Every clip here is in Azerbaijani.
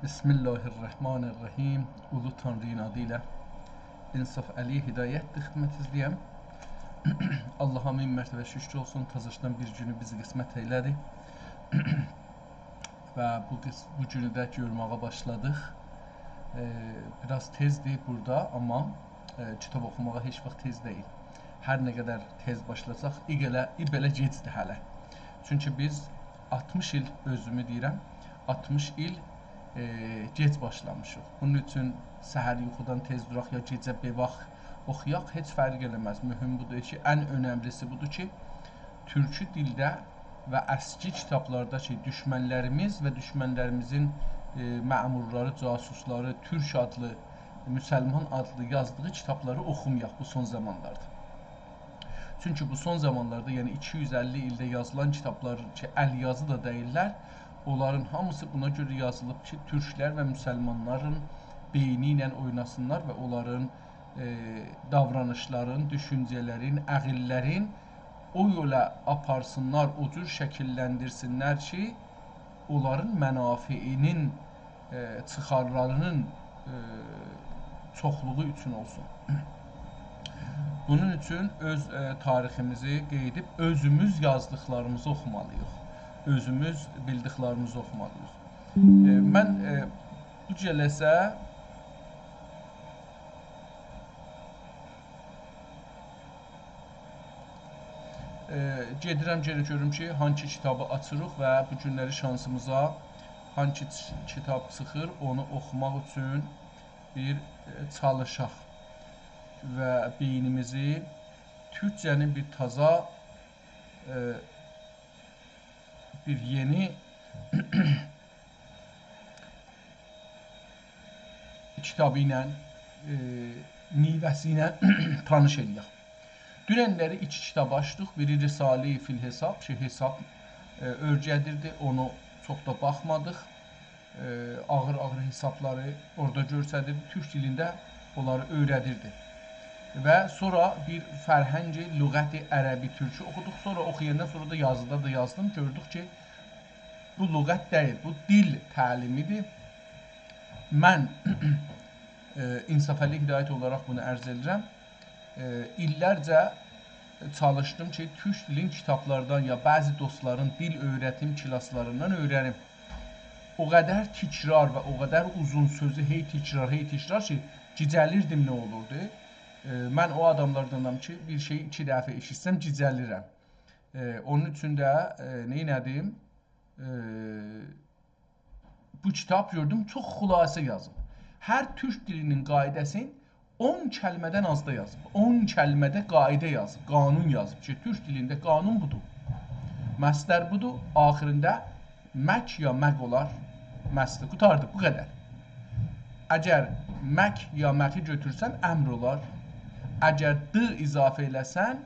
Bismillahirrahmanirrahim. Ulu Tanrı'nın adıyla İnsaf Əli Hidayətdir xidmət izləyəm. Allaha min mərtəbə şükür olsun, tazışdan bir günü bizi qismət eylədi və bu günü də görməyə başladıq. Biraz tezdir burada, amma kitab oxumağa heç vaxt tez deyil. Hər nə qədər tez başlasaq, belə gecdir hələ. Çünki biz 60 il, özümü deyirəm, 60 il gec başlamışıq. Bunun üçün səhər yuxudan tez duraq ya gecə bevaq oxuyaq, heç fərq eləməz. Mühüm budur ki, ən önəmlisi budur ki, türkü dildə və əski kitablarda ki, düşmənlərimiz və düşmənlərimizin məmurları, casusları, türk adlı, müsəlman adlı yazdığı kitabları oxumayaq bu son zamanlarda. Çünki bu son zamanlarda, yəni 250 ildə yazılan kitablar ki, əl yazı da deyirlər, onların hamısı buna görə yazılıb ki, türklər və müsəlmanların beyni ilə oynasınlar və onların davranışların, düşüncələrin, əqillərin o yola aparsınlar, o cür şəkilləndirsinlər ki, onların mənafiinin, çıxarlarının çoxluğu üçün olsun. Bunun üçün öz tariximizi qeyd edib, özümüz yazdıqlarımızı oxumalıyıq. Özümüz bildiklərimizi oxumalıyıq. Mən bu cələsə gedirəm, görüm ki, hangi kitabı açırıq və bu günləri şansımıza hangi kitab çıxır, onu oxumaq üçün bir çalışaq və beynimizi türkçənin bir taza bir yeni kitabı ilə, nivəsi ilə tanış edək. Dünənləri iki kitab açdıq. Biri Risale-i Fil Hesab, hesab örgədirdi. Onu çox da baxmadıq. Ağır hesabları orada görsədirdi. Türk dilində onları öyrədirdi. Və sonra bir Fərhəng-i Lüğət-i Ərəbi Türkü oxuduq. Sonra oxuyandan sonra da yazıda da yazdım. Gördük ki, bu lüğət deyil, bu dil təlimidir. Mən İnsaf Əli Hidayət olaraq bunu ərz edirəm. İllərcə çalışdım ki, türk dilin kitablardan ya bəzi dostların dil öyrətim klaslarından öyrənim. O qədər təkrar və o qədər uzun sözü hey təkrar ki, gicəlirdim nə olurdu. Mən o adamlardanam ki, bir şeyi 2 dəfə eşitsəm gicəlirəm. Onun üçün də neynədim? Bu kitab gördüm, çox xülasə yazıb. Hər türk dilinin qaidəsini 10 kəlmədən azda yazıb. 10 kəlmədə qaidə yazıb, qanun yazıb ki, türk dilində qanun budur. Məsdər budur, axırında mək ya məq olar. Məsdər qutardı, bu qədər. Əgər mək ya məqi götürsən, əmr olar. Əgər d izafə eləsən,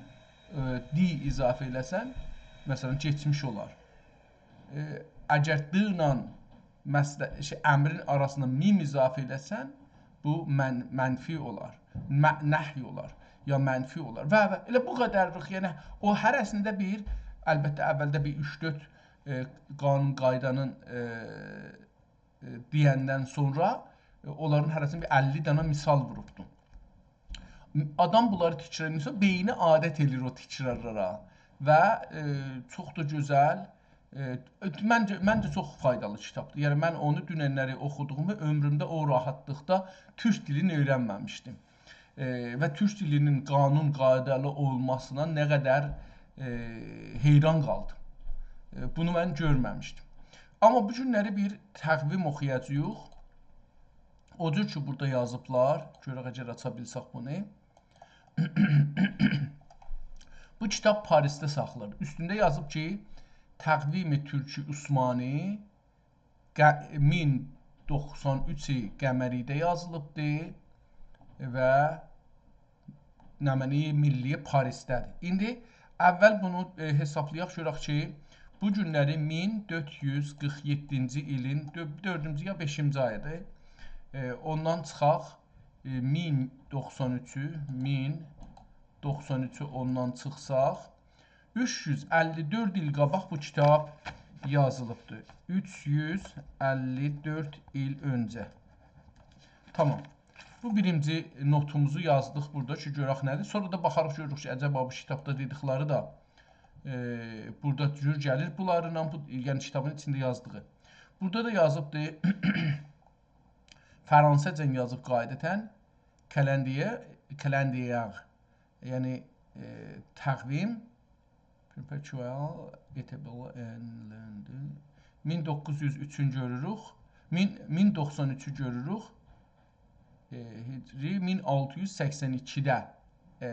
di izafə eləsən, məsələn, keçmiş olar. Əgər d ilə əmrin arasında mim izafə eləsən, bu mənfi olar, nəhy olar, ya mənfi olar və elə bu qədərlik, yəni o hərəsində bir, əlbəttə əvvəldə bir 3-4 qanun qaydanın deyəndən sonra onların hərəsində bir 50 dana misal vurubdur. Adam bunları təkrarlayırsa, beyni adət edir o təkrarlara və çox da gözəl, məncə çox faydalı kitabdır. Yəni, mən onu dünənləri oxuduğumu ömrümdə o rahatlıqda türk dilini öyrənməmişdim. Və türk dilinin qanun qaydalı olmasına nə qədər heyran qaldım. Bunu mən görməmişdim. Amma bu günləri bir təqvim oxuyacağıq. O cür ki, burada yazıblar. Görək əgər aça bilsək bunu. Bu kitab Parisdə saxlanır. Üstündə yazıb ki, Təqvim-i Türk-i Osmani 1093-i qəməridə yazılıbdır və Nəməni Milli Parisdədir. İndi əvvəl bunu hesablayaq, görək ki, bu günləri 1447-ci ilin 4-cü ya 5-ci ayıdır. Ondan çıxaq 1093-ü ondan çıxsaq 354 il qabaq bu kitab yazılıbdır? 354 il öncə. Tamam. Bu birinci notumuzu yazdıq burada ki, görək nədir. Sonra da baxarıq, görürük ki, əcəba bu kitabda dedikləri da burada cür gəlir bunlarla, yəni kitabın içində yazdığı. Burada da yazıbdır, Fransızca yazıb qaydətən, calendrier, yəni təqvim, perpetual, etable and London, 1903-ü görürük, 1093-ü görürük, Hicri 1682-də,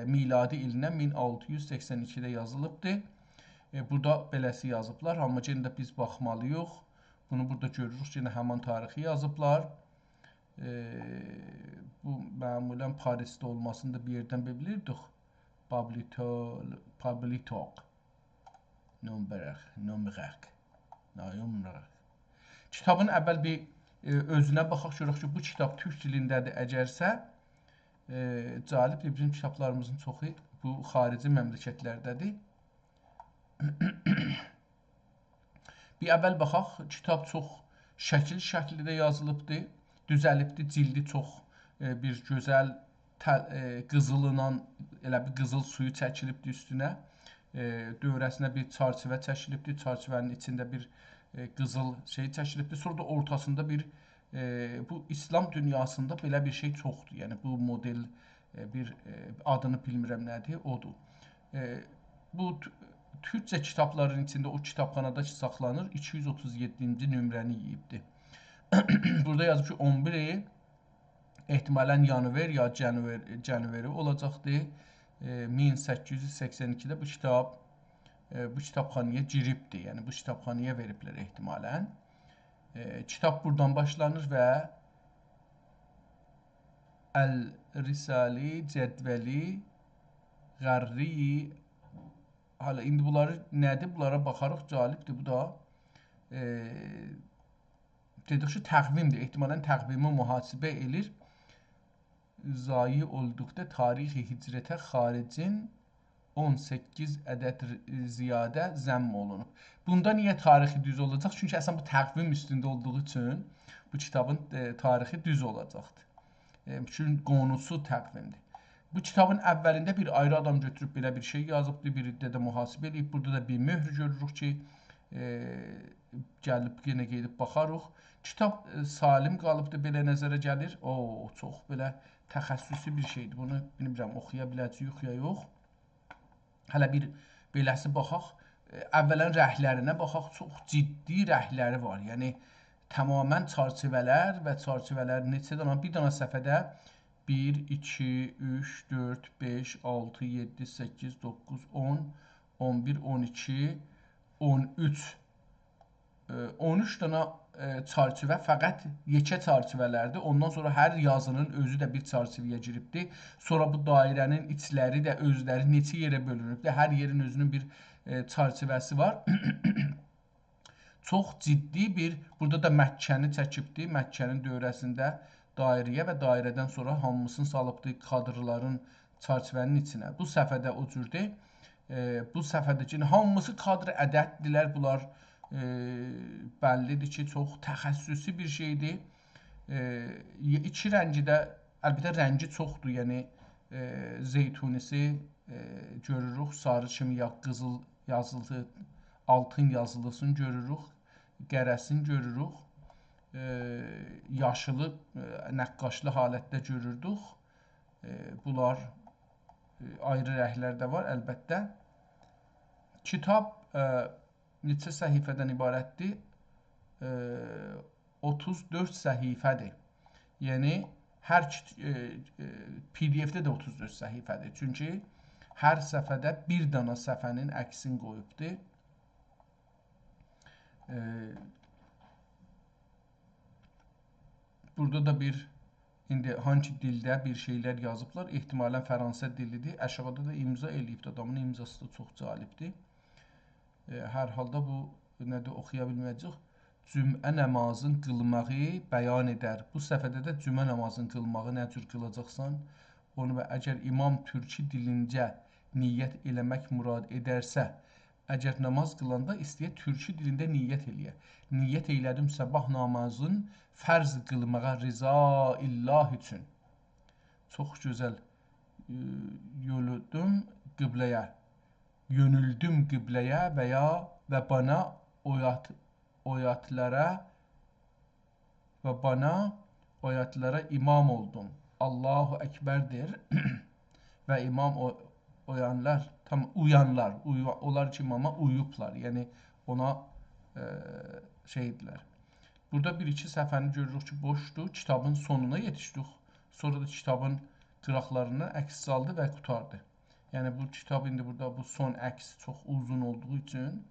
miladi ilinə 1682-də yazılıbdır. Burada beləsi yazıblar, amma yenə də biz baxmalıyıq. Bunu burada görürük, yenə həman tarixi yazıblar. Bu məmulən Parisdə olmasını da bir yerdən bilirdik. Pablitok. Nömrək. Kitabın əvvəl bir özünə baxaq, görək ki, bu kitab türk dilindədir əgərsə, cəlibdir, bizim kitablarımızın çoxu bu xarici məmləkətlərdədir. Bir əvvəl baxaq, kitab çox şəkil şəkildə yazılıbdır, düzəlibdir, cildi çox bir gözəl qızılınan, elə bir qızıl suyu çəkilibdir üstünə, dövrəsinə bir çarçıvə çəkilibdir, çarçıvənin içində bir qızıl şey çəkilibdir, sonra da ortasında bir, bu İslam dünyasında belə bir şey çoxdur, yəni bu model bir adını bilmirəm nədir, odur. Bu Türkçə kitabların içində o kitabxanada saxlanır, 237-ci nömrəni yiyibdir. Burada yazıb ki, 11 ehtimalən yanvar ya cənveri olacaqdır. 1882-də bu kitabxanaya giribdir, yəni bu kitabxanaya veriblər ehtimalən. Kitab buradan başlanır və Əl-Risali, Cədvəli, Qarri, hala indi bunları nədir? Bunlara baxarıq, cəlibdir bu da. Dedik ki, təqvimdir, ehtimalən təqvimi mühasibə edir. Zayi olduqda tarixi hicrətə xaricin 18 ədəd ziyadə zəmm olunub. Bunda niyə tarixi düz olacaq? Çünki əslən bu təqvim üstündə olduğu üçün bu kitabın tarixi düz olacaqdır. Çünki qonusu təqvimdir. Bu kitabın əvvəlində bir ayrı adam götürüb belə bir şey yazıbdır, bir də mühasibə edib. Burada da bir möhr görürük ki, gəlib yenə gedib baxarıq. Kitab salim qalıbdır, belə nəzərə gəlir. Çox belə təxəssüsi bir şeydir. Bunu bilmirəm, oxuya biləcəyik ya yox. Hələ bir beləsi baxaq. Əvvələn rəhlərinə baxaq. Çox ciddi rəhləri var. Yəni, tamamən çarçıvələr və çarçıvələr neçə dana? Bir dana səfədə 1, 2, 3, 4, 5, 6, 7, 8, 9, 10, 11, 12, 13. 13 dana çarçıvə fəqət yekə çarçıvələrdir. Ondan sonra hər yazının özü də bir çarçıvəyə giribdir. Sonra bu dairənin içləri də özləri neçə yerə bölünübdir. Hər yerin özünün bir çarçıvəsi var. Çox ciddi bir, burada da Məkkəni çəkibdir. Məkkənin dövrəsində dairəyə və dairədən sonra hamısını salıbdır kadrların çarçıvənin içinə. Bu səfədə o cürdür. Bu səfədəki hamısı kadr ədəddirlər. Bunlar bəllidir ki, çox təxəssüsi bir şeydir. İki rəngi də, əlbəttə rəngi çoxdur. Yəni, zeytunisi görürük, sarı kimi qızıl yazılı, altın yazılısını görürük, qərəsini görürük. Yaşılı, nəqqaşlı halətdə görürdük. Bunlar ayrı rəhlər də var, əlbəttə. Kitab neçə səhifədən ibarətdir? 34 səhifədir. Yəni, hər PDF-də də 34 səhifədir. Çünki hər səfədə bir dana səfənin əksini qoyubdur. Burada da bir, indi hangi dildə bir şeylər yazıblar, ehtimalən Fransa dilidir. Aşağıda da imza eləyibdir, adamın imzası da çox cəlibdir. Hər halda bu, nədir, oxuya bilməyəcək. Cümə namazın qılmağı bəyan edər. Bu səfədə də cümə namazın qılmağı nə cür qılacaqsan, onu və əgər imam türki dilincə niyyət eləmək murad edərsə, əgər namaz qılanda istəyə türkü dilində niyyət eləyə. Niyyət eylədim sabah namazın fərz qılmağa rıza illah üçün. Çox gözəl yoludum qibləyə. Yönüldüm qibləyə və bana oyatlara imam oldum. Allahu Ekber'dir və imam uyanlar, onlar ki imama uyublar, yəni ona şeydilər. Burada bir-iki səhifəni görürük ki, boşdur, kitabın sonuna yetişdik. Sonra da kitabın qıraqlarından əks saldı və qutardı. Yəni bu kitab indi burada bu son əks çox uzun olduğu üçün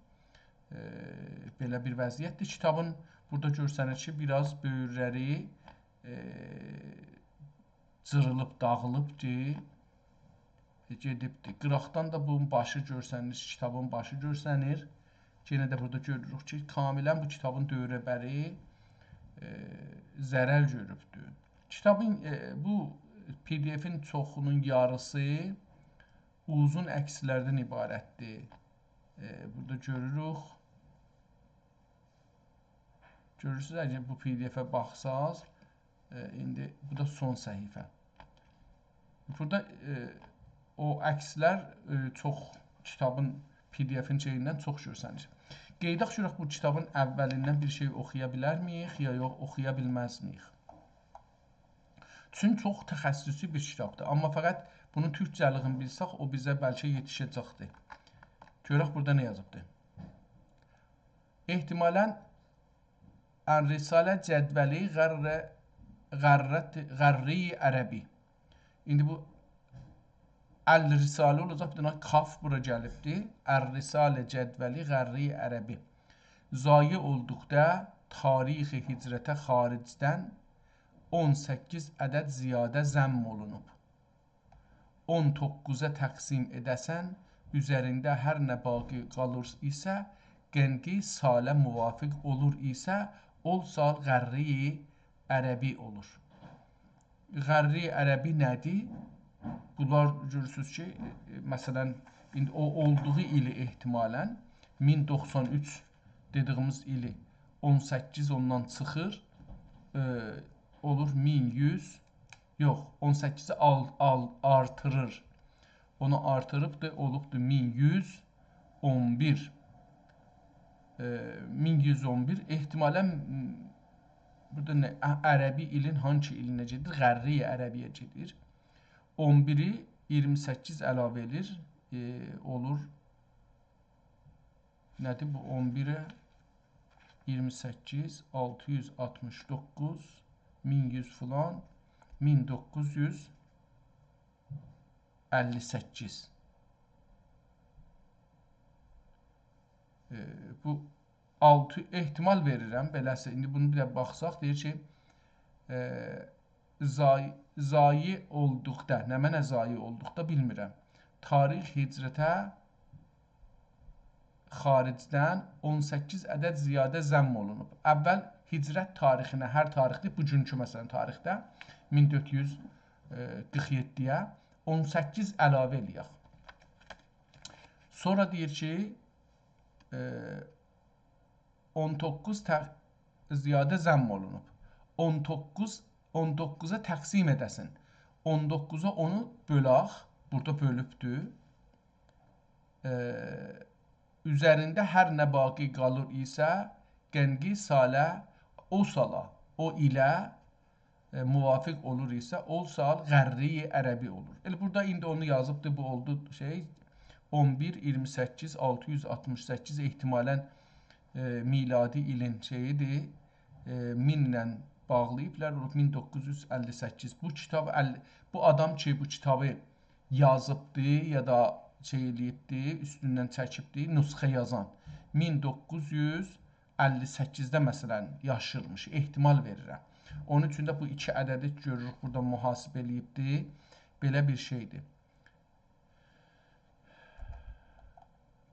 belə bir vəziyyətdir. Kitabın burada görsənir ki, biraz böyürləri cırılıb, dağılıbdır, gedibdir. Qıraqdan da bunun başı görsənir, kitabın başı görsənir. Yenə də burada görürük ki, kamilən bu kitabın dövrəbəri zərər görübdür. Kitabın, bu PDF-in çoxunun yarısı uzun əkslərdən ibarətdir. Burada görürük. Görürsünüz, əgər bu PDF-ə baxsaz, indi bu da son səhifə. Burada o əkslər çox kitabın PDF-in şeyindən çox görsənir. Qeydaq görək bu kitabın əvvəlindən bir şey oxuya bilərmiyik, ya yox, oxuya bilməzmiyik. Çünki çox təxəssüsü bir kitabdır. Amma fəqət bunun türkcəliyini bilsək, o bizə bəlkə yetişəcəkdir. Görək burada nə yazıbdır. Ehtimalən Ər-Risalə cədvəli Qərri Ərəbi. İndi bu Əl-Risalə olacaq, bir dənə kaf bura gəlibdir. Ər-Risalə cədvəli Qərri Ərəbi. Zayi olduqda tarixi hicrətə xaricdən 18 ədəd ziyadə zəmm olunub. 19-a təqsim edəsən, üzərində hər nə baqi qalır isə, qənqi salə müvafiq olur isə, ol sal Qərri Ərəbi olur. Qərri Ərəbi nədir? Bunlar görürsünüz ki, məsələn, o olduğu ili ehtimalən 1093 dediyimiz ili 18 ondan çıxır, olur 1100, yox, 18-i artırır. Onu artırıb da olubdur 1111. 1111 ehtimalən burada nə, Ərəbi ilin hangi ilinə gedir? Qərri Ərəbiyə gedir. 11-i 28 əlavə edir, olur. Nədir bu? 11-ə 28, 669, 1100 filan, 1958. Bu 6 ehtimal verirəm, beləsə. İndi bunu bir də baxsaq, deyir ki, zayi olduqda, nə mənə zayi olduqda bilmirəm. Tarix hicrətə xaricdən 18 ədəd ziyadə zəmm olunub. Əvvəl hicrət tarixinə, hər tarixdir, bugünkü məsələn tarixdə 1447-yə 18 əlavə eləyək. Sonra deyir ki, 19 ziyadə zəmm olunub. 19-a təqsim edəsin. 19-a onu bölək, burada bölübdür. Üzərində hər nə baqi qalır isə, qənqi salə, o sala, o ilə müvafiq olur isə, ol sal Qərri Ərəbi olur. Elə burada indi onu yazıbdır, bu oldu şey, 11, 28, 668 ehtimalən miladi ilin şeyidir, 1000 ilə bağlayıblar, 1958. Bu kitab, bu adam ki, bu kitabı yazıbdır ya da şey eləyibdir, üstündən çəkibdir, nüsxə yazan 1958-də məsələn yaşırmış, ehtimal verirəm. Onun üçün də bu iki ədədi görürük, burada mühasibə eləyibdir, belə bir şeydir.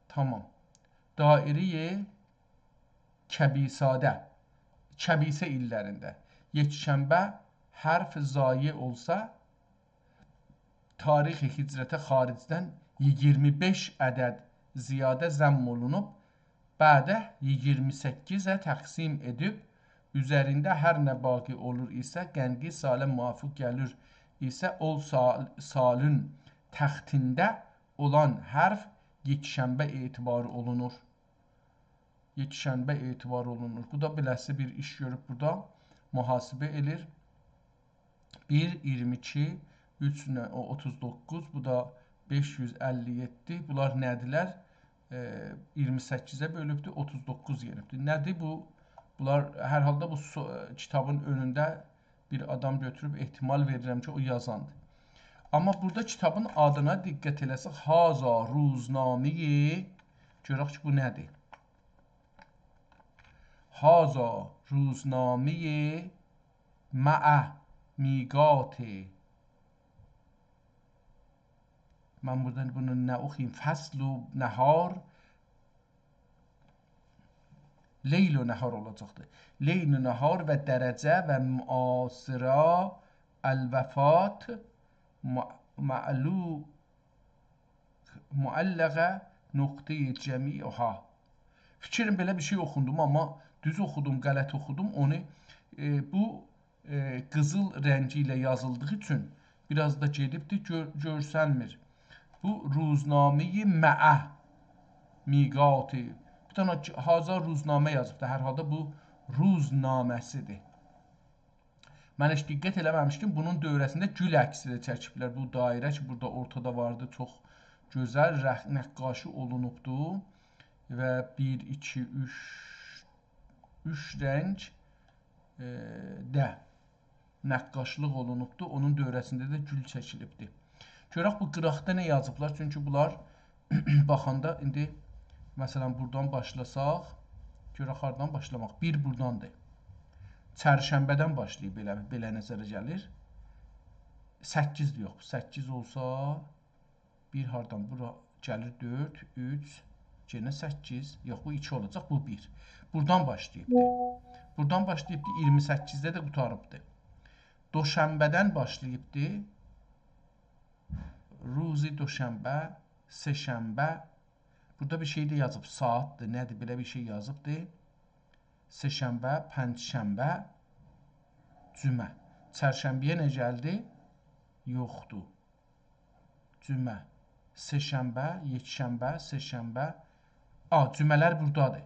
Tamam. Dairi-i Kəbisadə, Kəbisə illərində yekşənbə hərf zayi olsa, tarixi hicrətə xaricdən 25 ədəd ziyadə zəmm olunub, bədə 28-ə təqsim edib, üzərində hər nə baqi olur isə, qənqi salə muvafiq gəlir isə, ol salın təxtində olan hərf yekişənbə etibarı olunur. Yekişənbə etibarı olunur. Bu da beləsi bir iş görüb burada mühasibə edir. 1, 22, 3, 39, bu da 557. Bunlar nədirlər? 28-ə bölübdür, 39 yeribdir. Nədir bu? Bunlar hər halda bu kitabın önündə bir adam götürüb ehtimal verirəm ki, o yazandır. Amma burada kitabın adına diqqət eləsək, Haza Ruznameyi, görək ki, bu nədir? Haza Ruznameyi Məə Miqati. Mən buradan bunu nə oxuyayım? Fəslu nəhar, leyl-u nəhar olacaqdır. Leyl-u nəhar və dərəcə və müasirə əl-vəfat müəlləqə nöqtəyi cəmi'uha. Fikrim belə bir şey oxundum, amma düz oxudum, qələt oxudum. Onu bu qızıl rəngi ilə yazıldığı üçün biraz da gedibdir, görsənmir. Bu Ruznameyi Məə Miqati. Bir dənə Haza Ruznamə yazıbdır. Hər halda bu Ruznaməsidir. Mən heç diqqət eləməmişdim. Bunun dövrəsində gül əksi də çəkiblər. Bu dairə ki, burada ortada vardı, çox gözəl nəqqaşı olunubdur. Və 1, 2, 3 rəng də nəqqaşlıq olunubdur. Onun dövrəsində də gül çəkilibdir. Görək bu qıraqda nə yazıblar? Çünki bunlar baxanda indi məsələn buradan başlasaq, görək hardan başlamaq? 1 buradandır. Çərşənbədən başlayıb belə nəzərə gəlir. 8-dir yox. 8 olsa 1 hardan? Bura gəlir 4, 3, yenə 8. Yox, bu 2 olacaq, bu 1. Buradan başlayıbdır. Buradan başlayıbdır, 28-də də qutarıbdır. Doşənbədən başlayıbdır. Ruzi doşənbə, seşənbə. Burada bir şey də yazıb, saatdır, nədir, belə bir şey yazıbdır. Seşənbə, pəncşənbə, cümə. Çərşənbəyə nə gəldi? Yoxdur. Cümə, seşənbə, yekşənbə, seşənbə. Cümələr buradadır.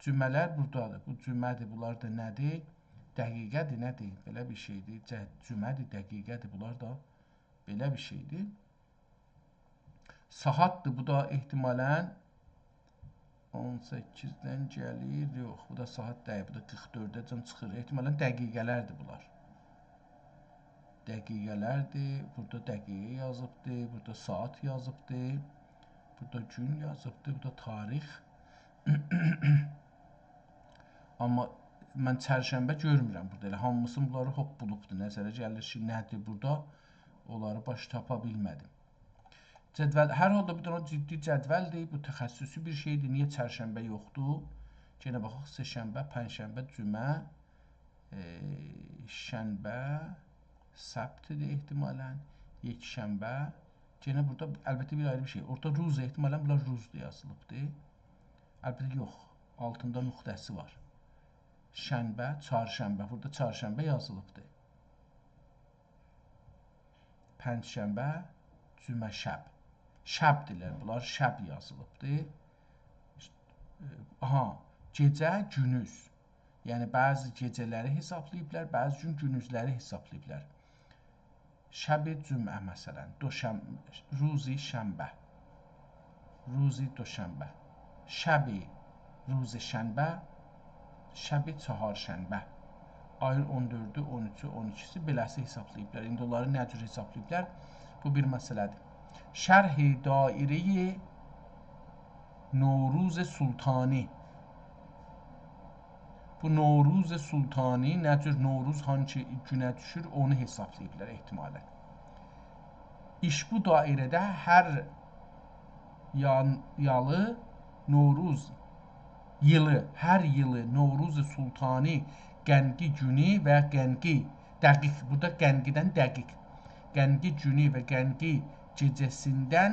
Cümələr buradadır. Bu cümədir, bunlar da nədir? Dəqiqədir, nədir? Belə bir şeydir. Cümədir, dəqiqədir, bunlar da belə bir şeydir. Saatdır, bu da ehtimalən 18-dən gəlir, yox, bu da saat deyil, bu da 44-dən çıxır, ehtimalən dəqiqələrdir bunlar. Dəqiqələrdir, burada dəqiqə yazıbdır, burada saat yazıbdır, burada gün yazıbdır, bu da tarix. Amma mən çərşənbə görmürəm burada, elə hamısını bunları hop bulubdur, nəzərə gəlir ki, nədir burada, onları baş tapa bilmədim. Cədvəl, hər halda bir dənə ciddi cədvəldir, bu təxəssüsü bir şeydir. Niyə çərşənbə yoxdur? Yenə baxaq, seşənbə, pənşənbə, cümə, şənbə, səbtidir ehtimalən, yekşənbə. Yenə burada, əlbəttə bir ayrı bir şey. Orada ruz ehtimalən, bunlar ruzdur yazılıbdır. Əlbəttə yox, altında nöqtəsi var. Şənbə, çarşənbə, burada çarşənbə yazılıbdır. Pənşənbə, cümə, şəb. Şəbdirlər, bunlar şəb yazılıbdır. Gecə, günüz. Yəni, bəzi gecələri hesablayıblar, bəzi gün günüzləri hesablayıblar. Şəb-i cümə, məsələn, ruzi şənbə. Ruzi doşənbə. Şəb-i ruzi şənbə. Şəb-i çaharşənbə. Ayın 14-ü, 13-ü, 12-si beləsi hesablayıblar. İndi onları nə cür hesablayıblar? Bu bir məsələdir. Şərh-i dairə-i Novruz Sultani. Bu Novruz Sultani nə cür Novruz hangi günə düşür, onu hesablayıblar ehtimalən. İş bu dairədə hər yalı Novruz yılı, hər yılı Novruz Sultani qənqi günü və qənqi dəqiq, burada qənqidən dəqiq. Qənqi günü və qənqi gecəsindən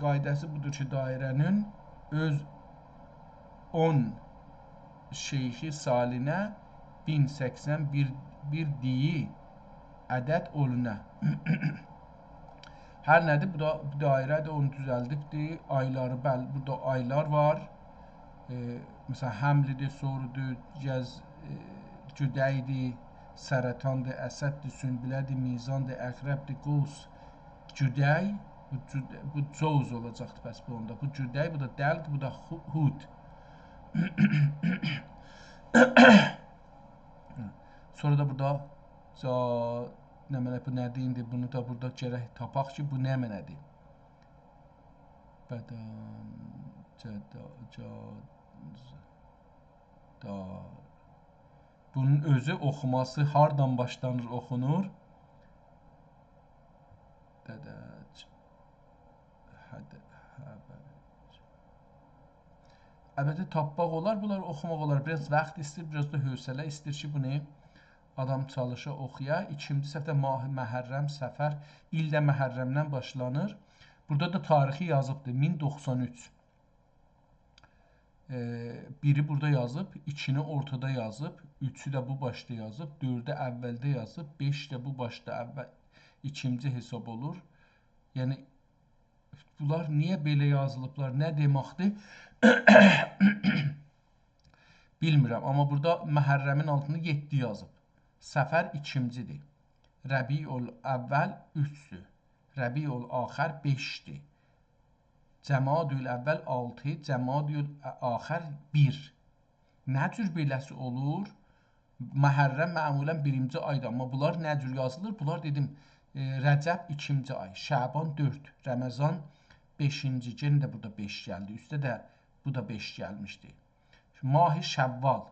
qaydası budur ki, dairənin öz 10 şeyxi salinə 1081 bir diyi ədəd olunə. Hər nədir? Bu da bu dairədir, onu düzəldibdir. Ayları, bəli, burada aylar var. Məsələn, həmlidir, sorudur, cüdəydir, sərətandır, əsəddir, sünbilədir, mizandır, əqrəbdir, qovs, cüdəy, bu covz olacaqdır bəs bu onda. Bu cüdəy, bu da dəlq, bu da hud. Sonra da burada nə mənə bu nədir indi? Bunu da burada gərək tapaq ki, bu nə mənədir? Bədən, bunun özü oxuması hardan başlanır, oxunur? Əlbəttə tapmaq olar, bunları oxumaq olar. Biraz vaxt istəyir, biraz da hövsələ istəyir ki, bunu adam çalışa oxuya. İkinci səhvdə Məhərrəm, Səfər, ildə Məhərrəmdən başlanır. Burada da tarixi yazıbdır, 1093. Biri burada yazıb, 2-ni ortada yazıb, 3-ü də bu başda yazıb, 4-ü əvvəldə yazıb, 5 də bu başda ikinci hesab olur. Yəni, bunlar niyə belə yazılıblar, nə deməkdir? Bilmirəm, amma burada Məhərrəmin altında 7 yazıb. Səfər ikincidir. Rəbiul əvvəl 3-dür. Rəbiul axər 5-dir. Cəmadül əvvəl 6, Cəmadül axər 1. Nə cür beləsi olur? Məhərrəm məmulən birinci ayda, amma bunlar nə cür yazılır? Bunlar dedim, Rəcəb ikinci ay, Şəban 4, Rəməzan 5-ci, yenə də burada 5 gəldi. Üstə də bu da 5 gəlmişdi. Mahi Şəvval.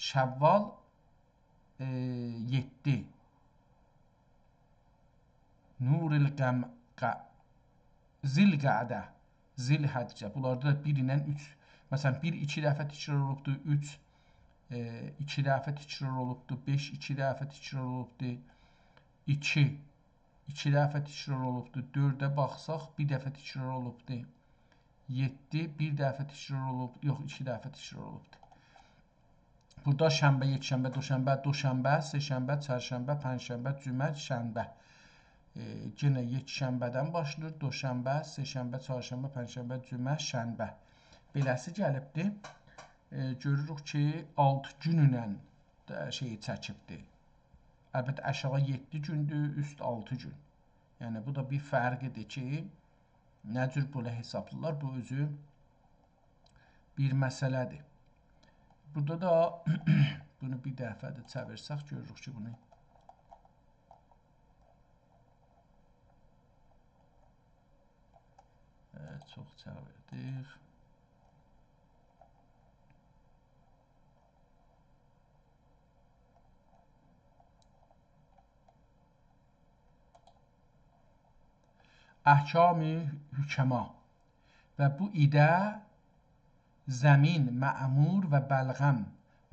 Şəvval 7. Nuril Zilqədə. Zilhəccə. Bunlarda da 1 ilə 3. Məsələn, 1 2 dəfə təkrar olubdur, 3 2 dəfə təkrar olubdur, 5 2 dəfə təkrar olubdur, 2 2 dəfə təkrar olubdur, 4-ə baxsaq 1 dəfə təkrar olubdur, 7 1 dəfə təkrar olub, yox 2 dəfə təkrar olubdur. Burada şənbə, yekşənbə, doşənbə, seshənbə, çərşənbə, pənşənbə, cümə, şənbə. Yenə yekşənbədən başlayır, doşənbə, seshənbə, çarşənbə, pənşənbə, cümə, şənbə. Beləsi gəlibdir. Görürük ki, 6 günlə şeyi çəkibdir. Əlbəttə, aşağı 7 gündür, üst 6 gün. Yəni, bu da bir fərqidir ki, nə cür belə hesablılar, bu özü bir məsələdir. Burada da bunu bir dəfə də çevirsək, görürük ki, bunu çox çevirdik. Əhkam-ı hükəma və bu idə zəmin mə'mur və bəlğəm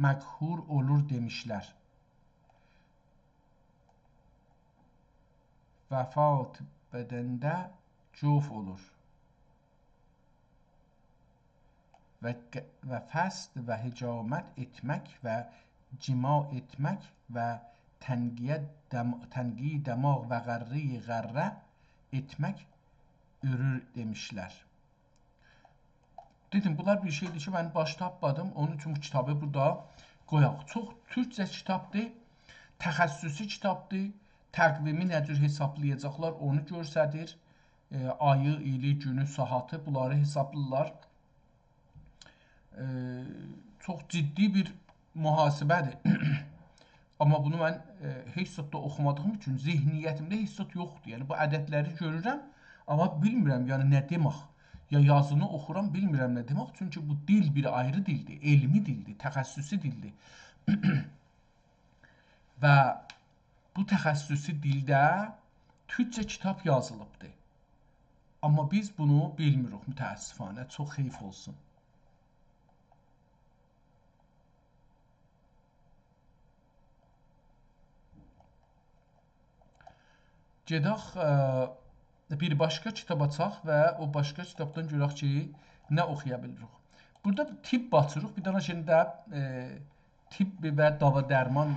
məqhur olur demişlər. Vəfat bədəndə cof olur. Və fəst və hicamət etmək və cima etmək və tənqiy dəmaq və qərri qərrə etmək örür demişlər. Dedim, bunlar bir şeydir ki, mən baş tapmadım. Onun üçün bu kitabı burada qoyaq. Çox türkcə kitabdır, təxəssüsü kitabdır. Təqvimi nə cür hesablayacaqlar, onu göstərir. Ayı, ili, günü, saatı, bunları hesablayırlar. Çox ciddi bir mühasibədir. Amma bunu mən heç zətdə oxumadığım üçün zihniyyətimdə heç zət yoxdur. Yəni, bu ədədləri görürəm, amma bilmirəm, yəni nə demək. Ya yazını oxuram, bilmirəm nə demək. Çünki bu dil bir ayrı dildir, elmi dildir, təxəssüsü dildir. Və bu təxəssüsü dildə türkcə kitab yazılıbdır. Amma biz bunu bilmirik, mütəəssifanə. Çox xeyif olsun. Gedək bir başqa kitab açaq və o başqa kitabdan görək ki, nə oxuya bilirik. Burada tibb açırıq. Bir dənə şimdi də tibb və dava dərman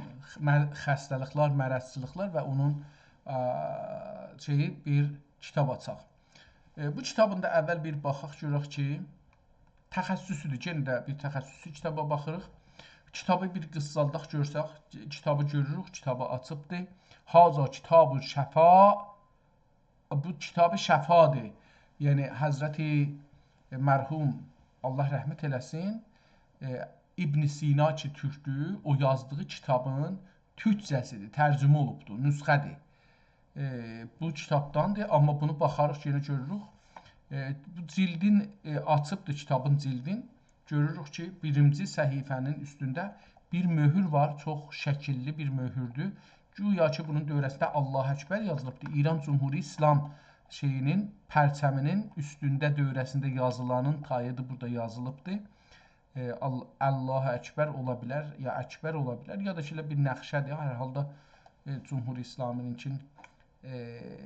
xəstəliklər, mərəzçılıqlar və onun bir kitab açaq. Bu kitabın da əvvəl bir baxaq görək ki, təxəssüsüdür. Yenə də bir təxəssüsü kitaba baxırıq. Kitabı bir qıssaldaq görsək, kitabı görürük, kitabı açıbdır. Haza kitab-ı şəfa. Bu kitabı şəfadır. Yəni Həzrəti mərhum Allah rəhmət eləsin, İbn Sina ki türkdür, o yazdığı kitabın türkcəsidir, tərcümə olubdur, nüsxədir. Bu kitabdandır, amma bunu baxarıq, yenə görürük. Bu cildin açıbdır, kitabın cildin. Görürük ki, birinci səhifənin üstündə bir möhür var, çox şəkilli bir möhürdür. Güya ki, bunun dövrəsində Allah Əkbər yazılıbdır. İran Cumhuri İslam şeyinin, pərçəminin üstündə dövrəsində yazılanın tayıdır, burada yazılıbdır. Allah Əkbər ola bilər, ya Əkbər ola bilər, ya da ki, bir nəxşədir. Hər halda Cumhuri İslaminin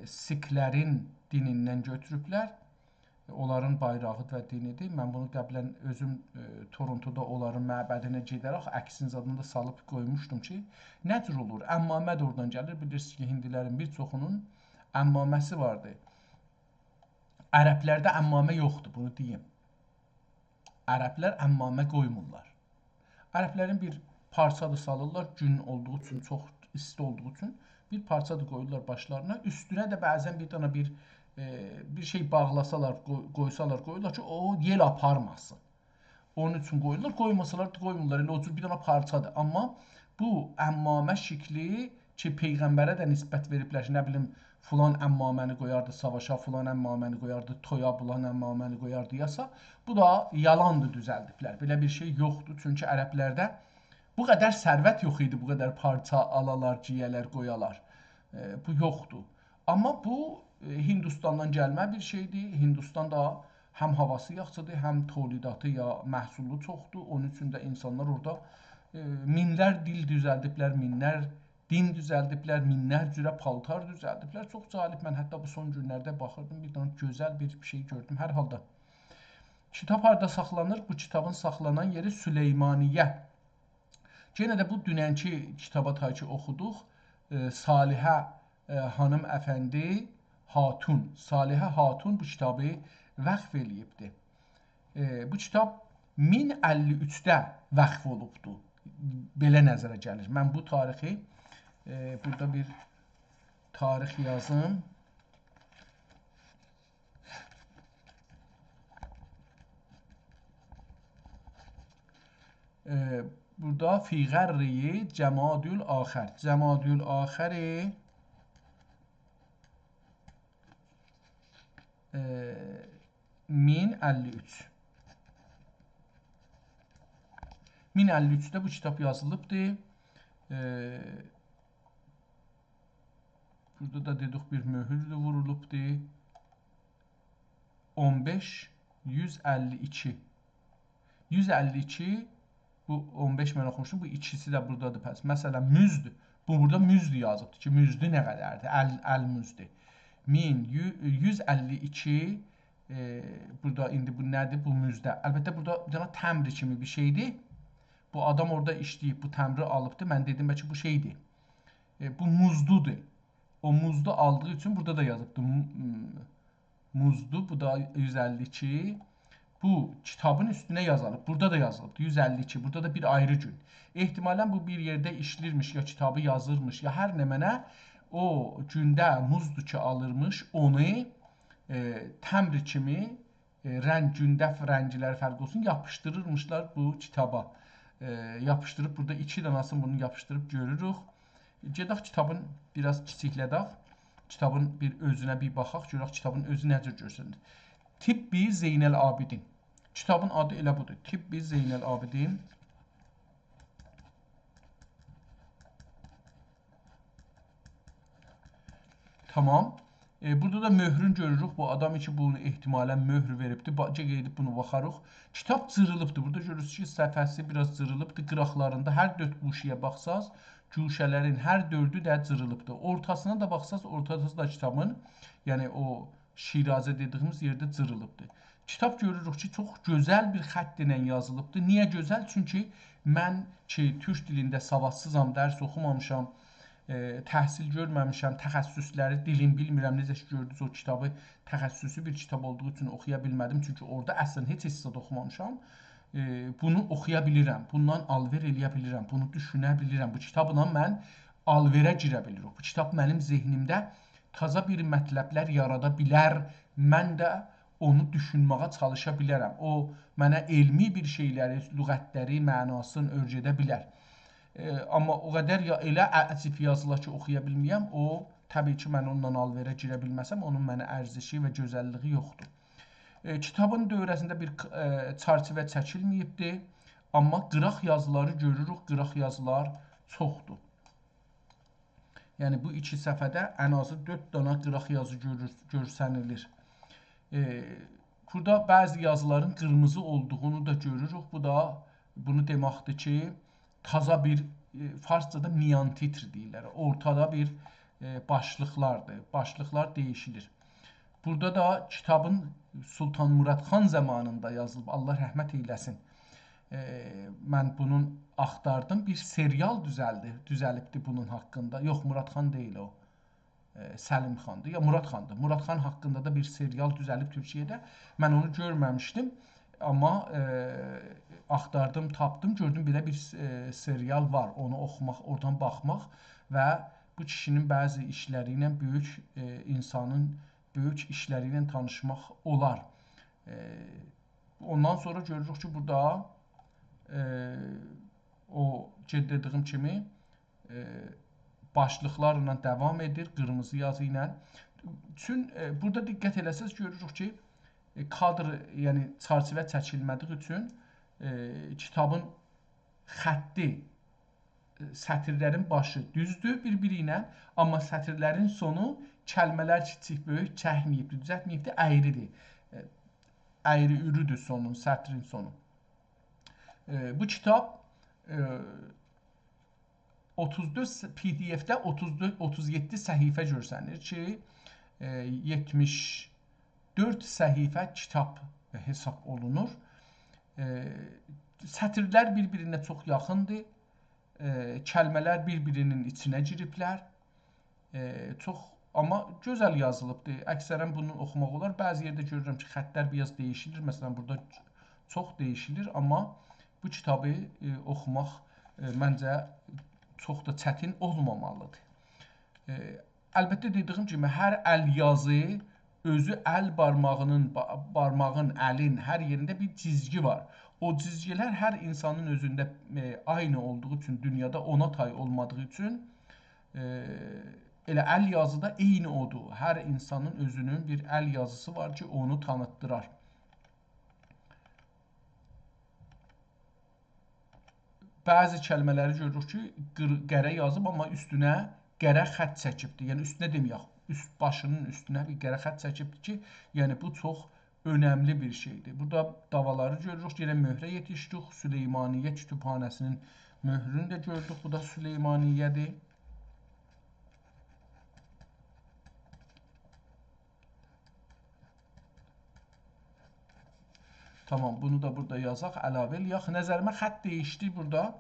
Siklərin dinindən götürüblər. Onların bayrağı və dinidir. Mən bunu qəblən özüm Torontoda onların məbədinə gedərək əksin zadını da salıb qoymuşdum ki, nə cür olur? Əmmamə də oradan gəlir. Bilirsiniz ki, hindilərin bir çoxunun əmmaməsi vardır. Ərəblərdə əmmamə yoxdur, bunu deyim. Ərəblər əmmamə qoymurlar. Ərəblərin bir parça da salırlar, gün olduğu üçün, çox isti olduğu üçün bir parça da qoyurlar başlarına. Üstünə də bəzən bir dana bir şey bağlasalar, qoyurlar ki, o yel aparmasın. Onun üçün qoyurlar, qoymasalar da qoymurlar. Elə o cür bir dana parçadır. Amma bu əmmamə şəkli ki, Peyğəmbərə də nisbət veriblər ki, nə bilim, filan əmmaməni qoyardı savaşa, filan əmmaməni qoyardı toya, filan əmmaməni qoyardı yasa, bu da yalandır, düzəldiblər. Belə bir şey yoxdur. Çünki ərəblərdə bu qədər sərvət yox idi, bu qədər parça alalar, ciyələr, qoyalar. Bu yoxdur. Amma bu Hindistandan gəlmə bir şeydir. Hindistan da həm havası yaxşıdır, həm tolidatı ya məhsulu çoxdur. Onun üçün də insanlar orada minlər dil düzəldiblər, minlər din düzəldiblər, minlər cürə paltar düzəldiblər. Çox cəlib. Mən hətta bu son günlərdə baxırdım, bir dənə gözəl bir şey gördüm. Hər halda kitab harda saxlanır? Bu kitabın saxlanan yeri Süleymaniyyə. Yenə də bu dünənki kitaba ki oxuduq. Salihə Hanım Əfəndi Hatun, Salihə Hatun bu kitabı vəqf eləyibdir. Bu kitab 1053-də vəqf olubdur. Belə nəzərə gəlir. Mən bu tarixi, burada bir tarix yazım. Burada fi qərri Cəmadül Axər. Cəmadül Axəri 1053. 1053-də bu kitab yazılıbdır. Burada da dedik bir möhür vurulubdur. 15 152. 152 bu 15 mən oxumuşum. Bu ikisi də buradadır. Pəs. Məsələn, müzdür. Bu burada müzdür yazıbdır ki, müzdü nə qədərdir? Əl-müzdür. 1152 burada indi bu nədir? Bu müzdə. Əlbəttə burada bir dənə təmri kimi bir şeydir. Bu adam orada işləyib, bu təmri alıbdır. Mən dedim bəlkə bu şeydir. Bu muzdudur. O muzdu aldığı üçün burada da yazıbdır. Muzdu. Bu da 152. Bu kitabın üstünə yazılıb. Burada da yazılıbdır. 152. Burada da bir ayrı gün. Ehtimalən bu bir yerdə işlirmiş, ya kitabı yazırmış, ya hər nə mənə o gündə muzdur ki alırmış, onu təmri kimi gündə rəngləri fərq olsun, yapışdırırmışlar bu kitaba. Yapışdırıb, burada 2 dənəsini bunu yapışdırıb görürük. Gedək kitabın biraz kiçiklədək. Kitabın bir özünə bir baxaq, görək kitabın özü necə görsünür. Tibbi Zeynəl Abidin. Kitabın adı elə budur. Tibbi Zeynəl Abidin. Tamam. Burada da möhrün görürük. Bu adam ki bunu ehtimalən möhr veribdir. Gedib bunu baxarıq. Kitab cırılıbdır. Burada görürsünüz ki, səfəsi biraz cırılıbdır. Qıraqlarında hər 4 quşiyə baxsaz, güşələrin hər 4'ü də cırılıbdır. Ortasına da baxsaz, ortası da kitabın, yəni o Şirazə dediyimiz yerdə cırılıbdır. Kitab görürük ki, çox gözəl bir xətt ilə yazılıbdır. Niyə gözəl? Çünki mən ki, türk dilində savadsızam, dərs oxumamışam, təhsil görməmişəm, təxəssüsləri dilim bilmirəm. Necə ki, gördünüz o kitabı təxəssüsü bir kitab olduğu üçün oxuya bilmədim. Çünki orada əslən heç hissədə oxumamışam. Bunu oxuya bilirəm, bundan alver eləyə bilirəm, bunu düşünə bilirəm. Bu kitabla mən alverə girə bilirik. Bu kitab mənim zehnimdə taza bir mətləblər yarada bilər. Mən də onu düşünməyə çalışa bilərəm. O mənə elmi bir şeyləri, lüğətləri, mənasını öyrədə bilər. Amma o qədər ya elə əcib yazılar ki, oxuya bilməyəm, o təbii ki, mən ondan alverə girə bilməsəm, onun mənə ərzishi və gözəlliyi yoxdur. Kitabın dövrəsində bir çərçivə çəkilməyibdir, amma qıraq yazıları görürük, qıraq yazılar çoxdur. Yəni bu iki səhifədə ən azı 4 dana qıraq yazı görsənilir. Burada bəzi yazıların qırmızı olduğunu da görürük. Bu da bunu deməkdir ki, taza bir farscada miyantitr deyirlər. Ortada bir başlıqlardır. Başlıqlar değişilir. Burada da kitabın Sultan Murad Xan zamanında yazılıb. Allah rəhmət eyləsin. Mən bunun axtardım. Bir serial düzəlibdi bunun haqqında. Yox, Murad Xan deyil o. Səlim Xandır. Ya Murad Xandır. Murad Xan haqqında da bir serial düzəlib Türkiyədə. Mən onu görməmişdim. Amma axtardım, tapdım. Gördüm belə bir serial var. Onu oxumaq, oradan baxmaq və bu kişinin bəzi işləri ilə böyük insanın böyük işləri ilə tanışmaq olar. Ondan sonra görürük ki, burada o dediyim kimi başlıqlarla davam edir, qırmızı yazı ilə. Burada diqqət eləsəz görürük ki, kadr, yəni çərçivə çəkilmədiyi üçün kitabın xətti, sətirlərin başı düzdür bir-biri ilə, amma sətirlərin sonu kəlmələr kiçik, böyük çəkməyibdir, düzəltməyibdir, əyridir. Əyri ürüdür sonun, sətrin sonu. Bu kitab 34 PDF-də 37 səhifə görsənir ki, 74 səhifə kitab hesab olunur. Sətirlər bir-birinə çox yaxındır. Kəlmələr bir-birinin içinə giriblər. Amma gözəl yazılıbdır. Əksərən bunu oxumaq olar. Bəzi yerdə görürəm ki, xəttlər biraz değişilir. Məsələn, burada çox değişilir. Amma bu kitabı oxumaq məncə çox da çətin olmamalıdır. Əlbəttə dediyim kimi, hər əl yazı özü əl barmağın, əlin hər yerində bir cizgi var. O cizgilər hər insanın özündə aynı olduğu üçün, dünyada ona tay olmadığı üçün elə əl yazı da eyni odur. Hər insanın özünün bir əl yazısı var ki, onu tanıtdırar. Bəzi kəlmələri görürük ki, qərə yazıb, amma üstünə qərə xətt çəkibdir. Yəni üstünə deməyək, başının üstünə bir qərə xətt çəkibdir ki, yəni bu çox önəmli bir şeydir. Burada davaları görürük, yenə möhrə yetişdik. Süleymaniyyə kütüphanəsinin möhrünü də gördük. Bu da Süleymaniyyədir. Tamam, bunu da burada yazaq, əlavə eləyək. Nəzərimə xətt değişdi burada.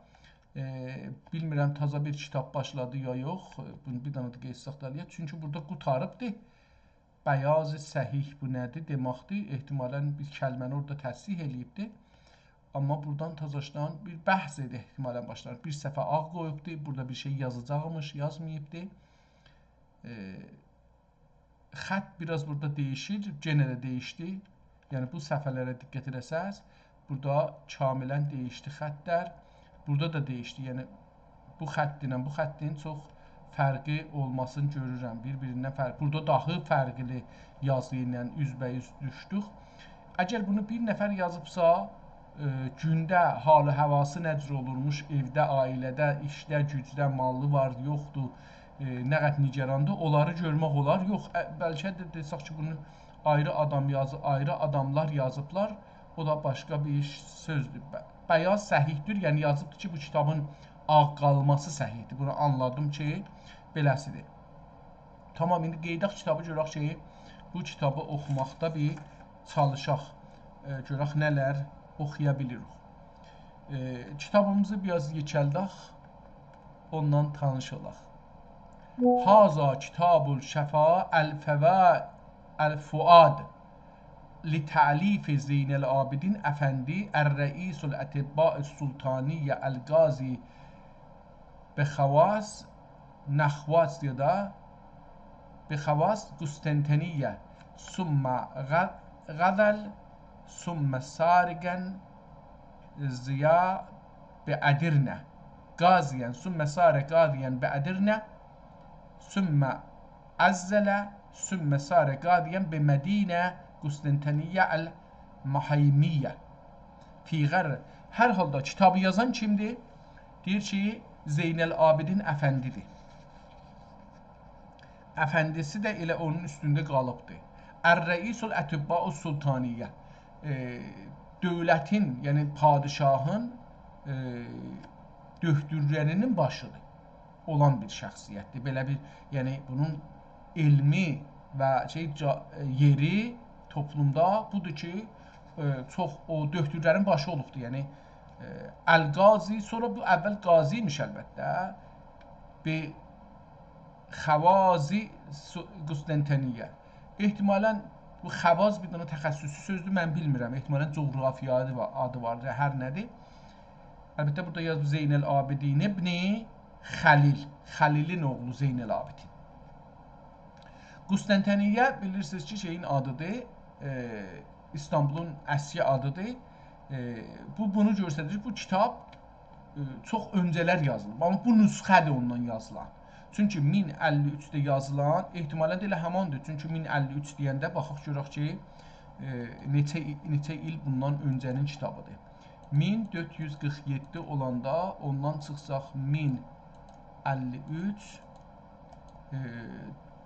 Bilmirəm, taza bir kitab başladı ya yox. Bunu bir dənə də qeysaq da eləyək. Çünki burada qutarıbdır. Bəyaz-ı səhih bu nədir deməkdir. Ehtimalən bir kəlməni orada təsih eləyibdir. Amma buradan tazaşdan bir bəhs edir ehtimalən başlar. Bir səfə ağ qoyubdur. Burada bir şey yazacaqmış, yazmayıbdır. Xətt biraz burada değişir. Genə də değişdi. Yəni bu səhifələrə diqqət edəsəz, burada kamilən değişdi xəttlər. Burada da değişdi. Yəni bu xətt ilə bu xəttin çox fərqi olmasını görürəm. Bir-birindən fərqli. Burada dahi fərqli yazı ilə üzbəüz düşdük. Əgər bunu bir nəfər yazıbsa, gündə halı havası necə olurmuş, evdə, ailədə, işdə, gücdə, mallı var, yoxdur, nə qədər nigarandır, onları görmək olar. Yox, bəlkə də desək ki, bunu ayrı adamlar yazıblar. O da başqa bir sözdür. Bəyaz səhihdir, yəni yazıbdır ki, bu kitabın ağ qalması səhihdir. Bunu anladım ki, beləsidir. Tamam, indi qeydaq kitabı görək ki, bu kitabı oxumaqda bir çalışaq. Görək nələr oxuya bilirik. Kitabımızı biraz yekəldək, ondan tanış olaq. Haza kitabul şəfa el-fuad لتعلیف زین العابدین افندی الرئیس الاطباء السلطانی القاضی بخواست نخواست یا بخواست قسطنطنیه ثم غزل ثم سارگن زیا بأدرنه قاضیا ثم سار قاضیا بأدرنه ثم عزل ثم سار قاضیا بمدینه Qüstəntəniyyə əl-Muhaymiyyə Fiğər. Hər halda kitabı yazan kimdir? Deyir ki, Zeynəl Abidin əfəndidir. Əfəndisi də elə onun üstündə qalıbdır. Ər-Rəisul Ətibbaus Sultaniyyə dövlətin, yəni padişahın döhdürlərinin başıdır olan bir şəxsiyyətdir. Belə bir, yəni bunun elmi və yeri toplumda budur ki, çox o döhdürlərin başı olubdur. Yəni Əl-Qazi, sonra bu əvvəl qazi imiş əlbəttə. Bir Xəvazi Qüstəntəniyyə. Ehtimalən bu Xəvaz bir dənə təxəssüsü sözdür, mən bilmirəm. Ehtimalən coğrafiya adı vardır, hər nədir. Əlbəttə burada yazıb Zeynəl Abidin ibn Xəlil. Xəlilin oğlu Zeynəl Abidin. Qüstəntəniyyə bilirsiniz ki, şeyin adıdır. İstanbulun əsli adıdır. Bu bunu göstərir. Bu kitab çox öncələr yazılıb. Amma bu nüsxədir ondan yazılan. Çünki 1053-də yazılan ehtimalən də elə həmandır. Çünki 1053 deyəndə baxaq görək ki, neçə il bundan öncənin kitabıdır. 1447 olanda ondan çıxsaq 1053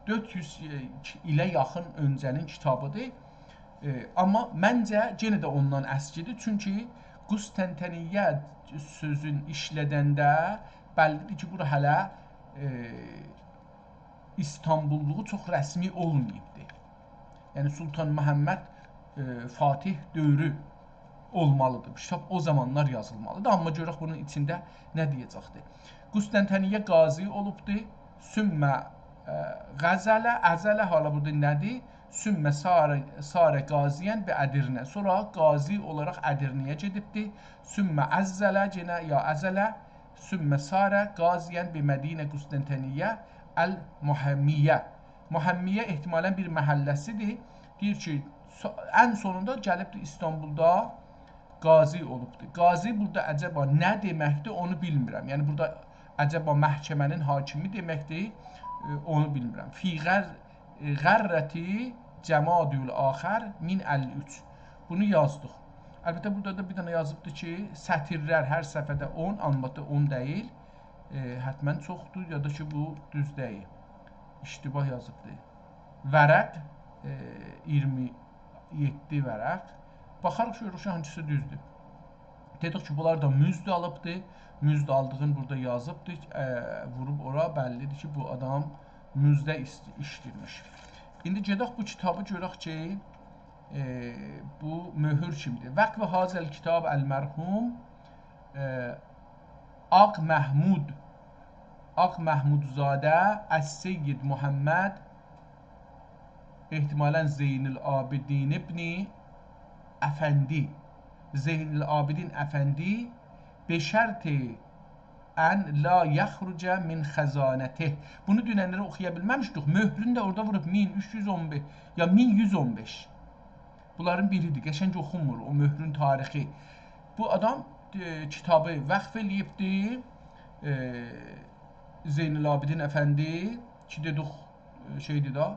400 ilə yaxın öncənin kitabıdır. Amma məncə yenə də ondan əskidir. Çünki Qüstəntəniyyə sözün işlədəndə bəllidir ki, bura hələ İstanbulluğu çox rəsmi olmayıbdır. Yəni Sultan Məhəmməd Fatih dövrü olmalıdır. Bu kitab o zamanlar yazılmalıdır. Amma görək bunun içində nə deyəcəkdir. Qüstəntəniyyə qazi olubdur. Sümmə Qəzələ, əzələ hala burada nədir? Sümmə sarə qaziyən və ədirnə. Sonra qazi olaraq Ədirnəyə gedibdir. Sümmə əzzələ, yenə ya əzələ. Sümmə sarə qaziyən və Mədinə Qüstəntəniyyə əl-Muhammiyyə. Muhammiyyə ehtimalən bir məhəlləsidir. Deyir ki, ən sonunda gəlibdir İstanbulda qazi olubdur. Qazi burada əcəba nə deməkdir, onu bilmirəm. Yəni burada əcəba məhkəmənin hakimi deməkdir, onu bilmirəm. Fi Qərrəti Cəmadül Axər 1053. Bunu yazdıq. Əlbəttə burada da bir dənə yazıbdır ki, sətirlər hər səhifədə 10, albatta 10 deyil. Hətmən çoxdur ya da ki, bu düz deyil. İştibah yazıbdır. Vərəq 27 vərəq. Baxarıq görürük ki, hangisi düzdür. Dedik ki, bunlar da müzd alıbdır. Müzd aldığını burada yazıbdır. Vurub ora bəllidir ki, bu adam müzdə işlirmiş. İndi gedək bu kitabı görək ki, bu möhür kimdir? Vəqv hazəl kitab əl-mərhum Ağ Məhmudzadə Əs-Seyyid Muhammed ehtimalən Zeynəl Abidin ibn Əfəndi Zeynəl Abidin Əfəndi beşərti ən la yaxrucə min xəzanətih. Bunu dünənləri oxuya bilməmişdik. Möhrünü də orada vurub 1315 ya 1115. Bunların biridir. Qəşəng oxunmur o möhrün tarixi. Bu adam kitabı vəqf eləyibdir. Zeynəl Abidin Əfəndi ki dedik şeydir da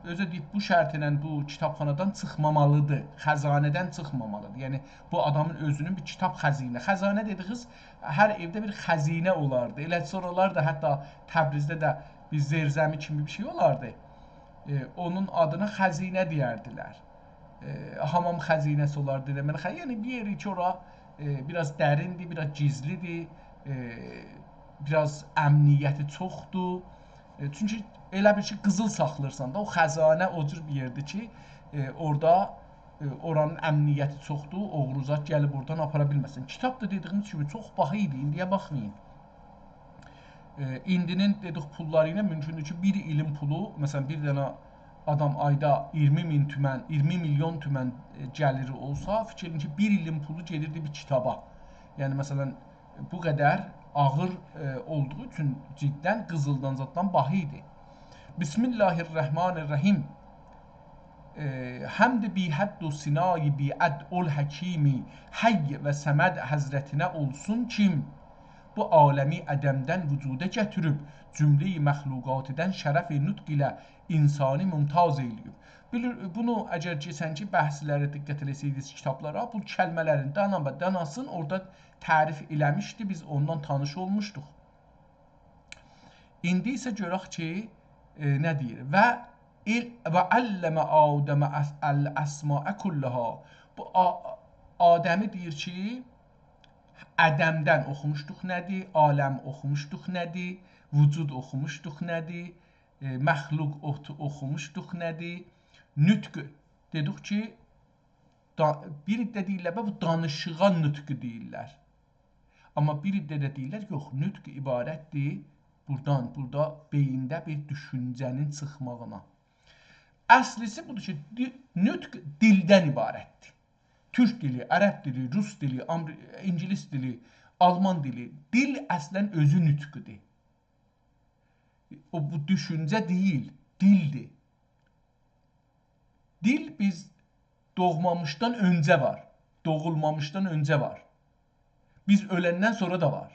özü deyib bu şərtlə bu kitabxanadan çıxmamalıdır. Xəzanədən çıxmamalıdır. Yəni bu adamın özünün bir kitab xəzinə. Xəzanə dediniz, hər evdə bir xəzinə olardı. Elə sonralar da hətta Təbrizdə də bir zerzəmi kimi bir şey olardı. Onun adına xəzinə deyərdilər. Hamam xəzinəsi olardı deməli. Yəni bir yeri ki, ora biraz dərindir, biraz gizlidir, biraz əmniyyəti çoxdur. Çünki elə bir ki, qızıl saxlayırsan da, o xəzanə o cür bir yerdir ki, orada oranın əmniyyəti çoxdur, oğruzat gəlib oradan apara bilməsin. Kitab da dediyimiz kimi çox baha idi, indiyə baxmayın. İndinin dedik pulları ilə mümkündür ki, bir ilin pulu, məsələn, bir dənə adam ayda 20 min tümən, 20 milyon tümən gəliri olsa, fikrin ki, bir ilin pulu gedirdi bir kitaba. Yəni, məsələn, bu qədər ağır olduğu üçün ciddən qızıldan zaddan baha idi. Bismillahirrahmanirrahim. Həmd bi həddu sinayi bi əd'ul həkimi hayy və səməd həzrətinə olsun kim bu aləmi ədəmdən vücuda gətirib cümlə-i məxluqatıdan şərəf-i nutq ilə insani mümtaz eləyib. Bunu əgər keçənki bəhslərə diqqət eləsəydiniz kitablara, bu kəlmələrin dana və danasını orada tərif eləmişdi, biz ondan tanış olmuşduq. İndi isə görək ki, nə deyir? Və əlləmə Adəmə əl-əsmaə kullaha. Bu Adəmi deyir ki, ədəmdən oxumuşduq nədir? Aləm oxumuşduq nədir? Vücud oxumuşduq nədir? Məxluq oxumuşduq nədir? Nütq dedik ki, bir iddə deyirlər, bu danışığa nütq deyirlər. Amma bir iddə də deyirlər, yox, nütq ibarətdir burada beyində bir düşüncənin çıxmağına. Əslisi budur ki, nütq dildən ibarətdir. Türk dili, ərəb dili, rus dili, ingilis dili, alman dili. Dil əslən özü nütqdir. O, bu düşüncə deyil, dildir. Dil biz doğmamışdan öncə var, doğulmamışdan öncə var. Biz öləndən sonra da var.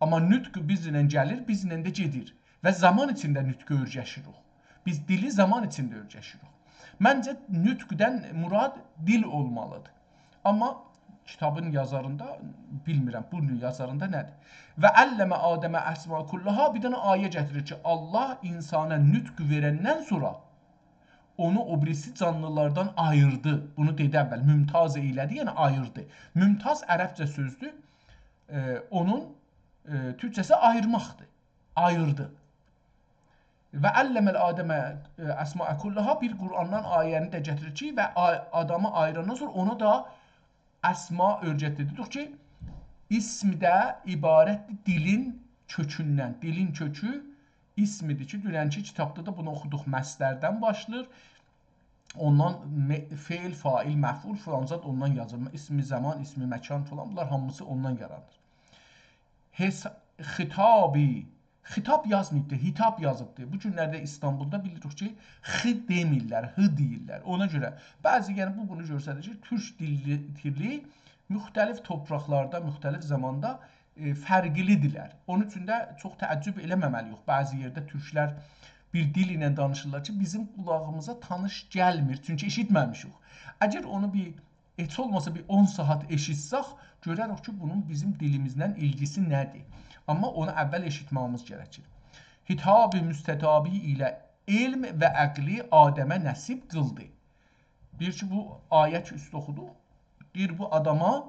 Amma nütq bizlə gəlir, bizlə də gedir. Və zaman içində nütqü öyrəşirik. Biz dili zaman içində öyrəşirik. Məncə nütqdən murad dil olmalıdır. Amma kitabın yazarında, bilmirəm, bu yazarında nədir? Və əlləmə Adəmə əsma kullaha, bir dənə ayə gətirir ki, Allah insana nütq verəndən sonra onu o birisi canlılardan ayırdı. Bunu dedi əvvəl, mümtaz eylədi, yəni ayırdı. Mümtaz ərəbcə sözdür, onun türkçəsi ayırmaqdır, ayırdı. Və əlləməl Adəmə əsma kullaha, bir Qur'andan ayəni də gətirir ki, və adamı ayırandan sonra ona da əsma öyrətdi. Dedik ki, ism də ibarətdir dilin kökündən. Dilin kökü ismidir ki, dünənki kitabda da bunu oxuduq, məslərdən başlayır. Ondan feil, fail, məful filan zat ondan yazılır. İsmi zaman, ismi məkan filan, bunlar hamısı ondan yaranır. Xitabi, xitab yazmayıbdır, hitab yazıbdır. Bu günlərdə İstanbulda bilirik ki, xı demirlər, hı deyirlər. Ona görə bəzi, yəni bunu göstərir ki, türk dili müxtəlif torpaqlarda, müxtəlif zamanda fərqlidirlər. Onun üçün də çox təəccüb eləməməliyik. Bəzi yerdə türklər bir dil ilə danışırlar ki, bizim qulağımıza tanış gəlmir, çünki eşitməmişik. Əgər onu heç olmasa bir 10 saat eşitsək, görərik ki, bunun bizim dilimizlə ilgisi nədir? Amma onu əvvəl eşitməyimiz gərəkir. Hitab-ı müstətabi ilə elm və əqli Adəmə nəsib qıldı. Deyir ki, bu ayət üstə oxuduq. Deyir, bu adama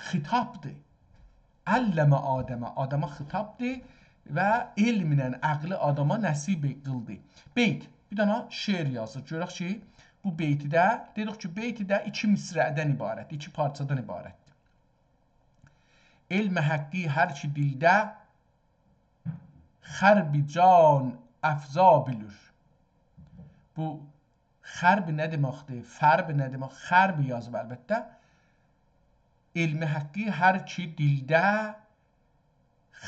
xitabdır. Əlləmə Adəmə, adama xitabdır və elmlə əqli adama nəsib qıldı. Beyt, bir dənə şeir yazır. Görək ki, bu beytidə, dedik ki, beytidə 2 misrədən ibarətdir, 2 parçadan ibarətdir. Elm həqqi hər ki dildə xərbi can əfza bilir. Bu xərb nə deməkdir? Fərb nə demək? Xərb yazıb əlbəttə. Elmi həqqi hər ki dildə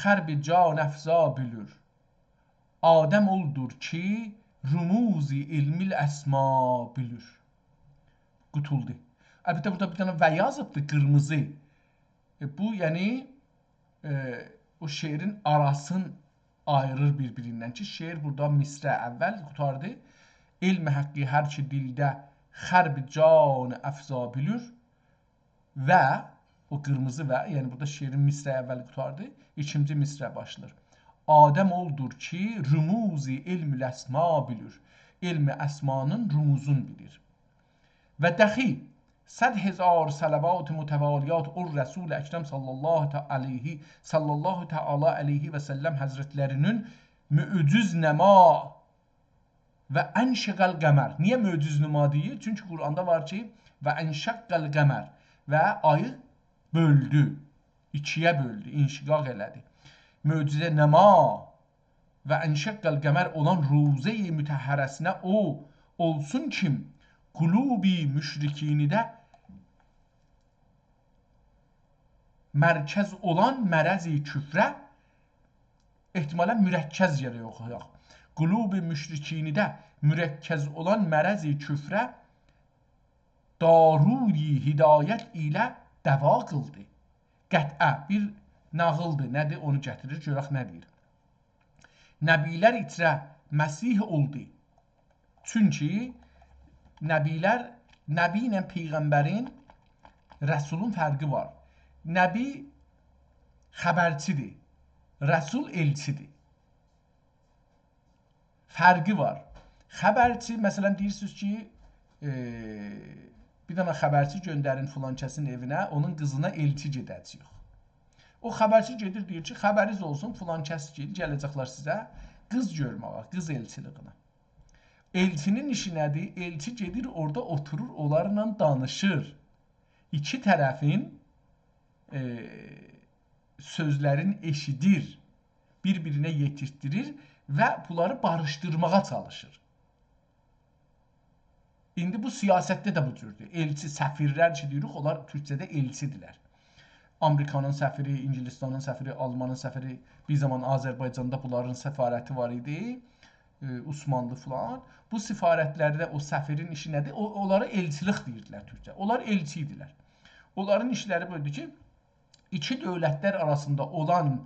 xərbi can əfza bilir. Adəm oldur ki rumuzi ilmil əsma bilir. Qutuldu. Əlbəttə burada bir dənə və yazıbdır, qırmızı. Bu, yəni o şeirin arasını ayırır bir-birindən ki, şeir burada misrə əvvəl qutardı. Elm həqqi hər ki dildə xərbi can əfza bilir və o qırmızı və, yəni burada şeirin misrə əvvəl qutardı, ikinci misrə başlayır. Adəm oldur ki, rumuzi elmül əsma bilir. Elmi əsmanın rumuzunu bilir. Və dəxi 100,000 salavat mütevaliyat o Resul-i Ekrem sallallahu teala aleyhi ve sellem Hazretlerinin mücüz nema ve enşegal qəmər. Niye mücüz nema deyir? Çünkü Kur'an'da var ki ve enşegal qəmər ve ayı böldü. İkiye böldü. İnşiqaq elədi. Möcüzə nema ve enşegal qəmər olan ruze-i mütəhhərəsinə o olsun kim kulubi müşrikini de merkez olan mərəzi küfrə ehtimalen mürəkkəz yerə oxuyaq. Kulubi müşrikini de mürəkkəz olan mərəzi küfrə daruri hidayət ilə dəva qıldı. Qət'ə bir nağıldır. Nədir? Onu gətirir. Görək nə deyir. Nəbilər içrə Məsih oldu. Çünki Nəbilər, Nəbi ilə Peyğəmbərin, Rəsulun fərqi var. Nəbi xəbərçidir. Rəsul elçidir. Fərqi var. Xəbərçi, məsələn deyirsiniz ki, bir dənə xəbərçi göndərin filan kəsin evinə, onun qızına elçi gedəcəyik. O xəbərçi gedir, deyir ki, xəbəriz olsun, filan kəs gedir, gələcəklər sizə qız görməyə, qız elçiliğinə. Elçinin işi nədir? Elçi gedir, orada oturur, onlarla danışır. İki tərəfin sözlərin eşidir, bir-birinə yetirtdirir və bunları barışdırmağa çalışır. İndi bu siyasətdə də bu cürdür. Elçi, səfirlər ki deyirik, onlar türkçədə elçidirlər. Amerikanın səfiri, İngilistanın səfiri, Almanın səfiri, bir zaman Azərbaycanda bunların səfarəti var idi, Osmanlı filan. Bu səfarətlərdə o səfirin işi nədir? Onlara elçilik deyirdilər türkçə. Onlar elçi idilər. Onların işləri böyüdür ki, iki dövlətlər arasında olan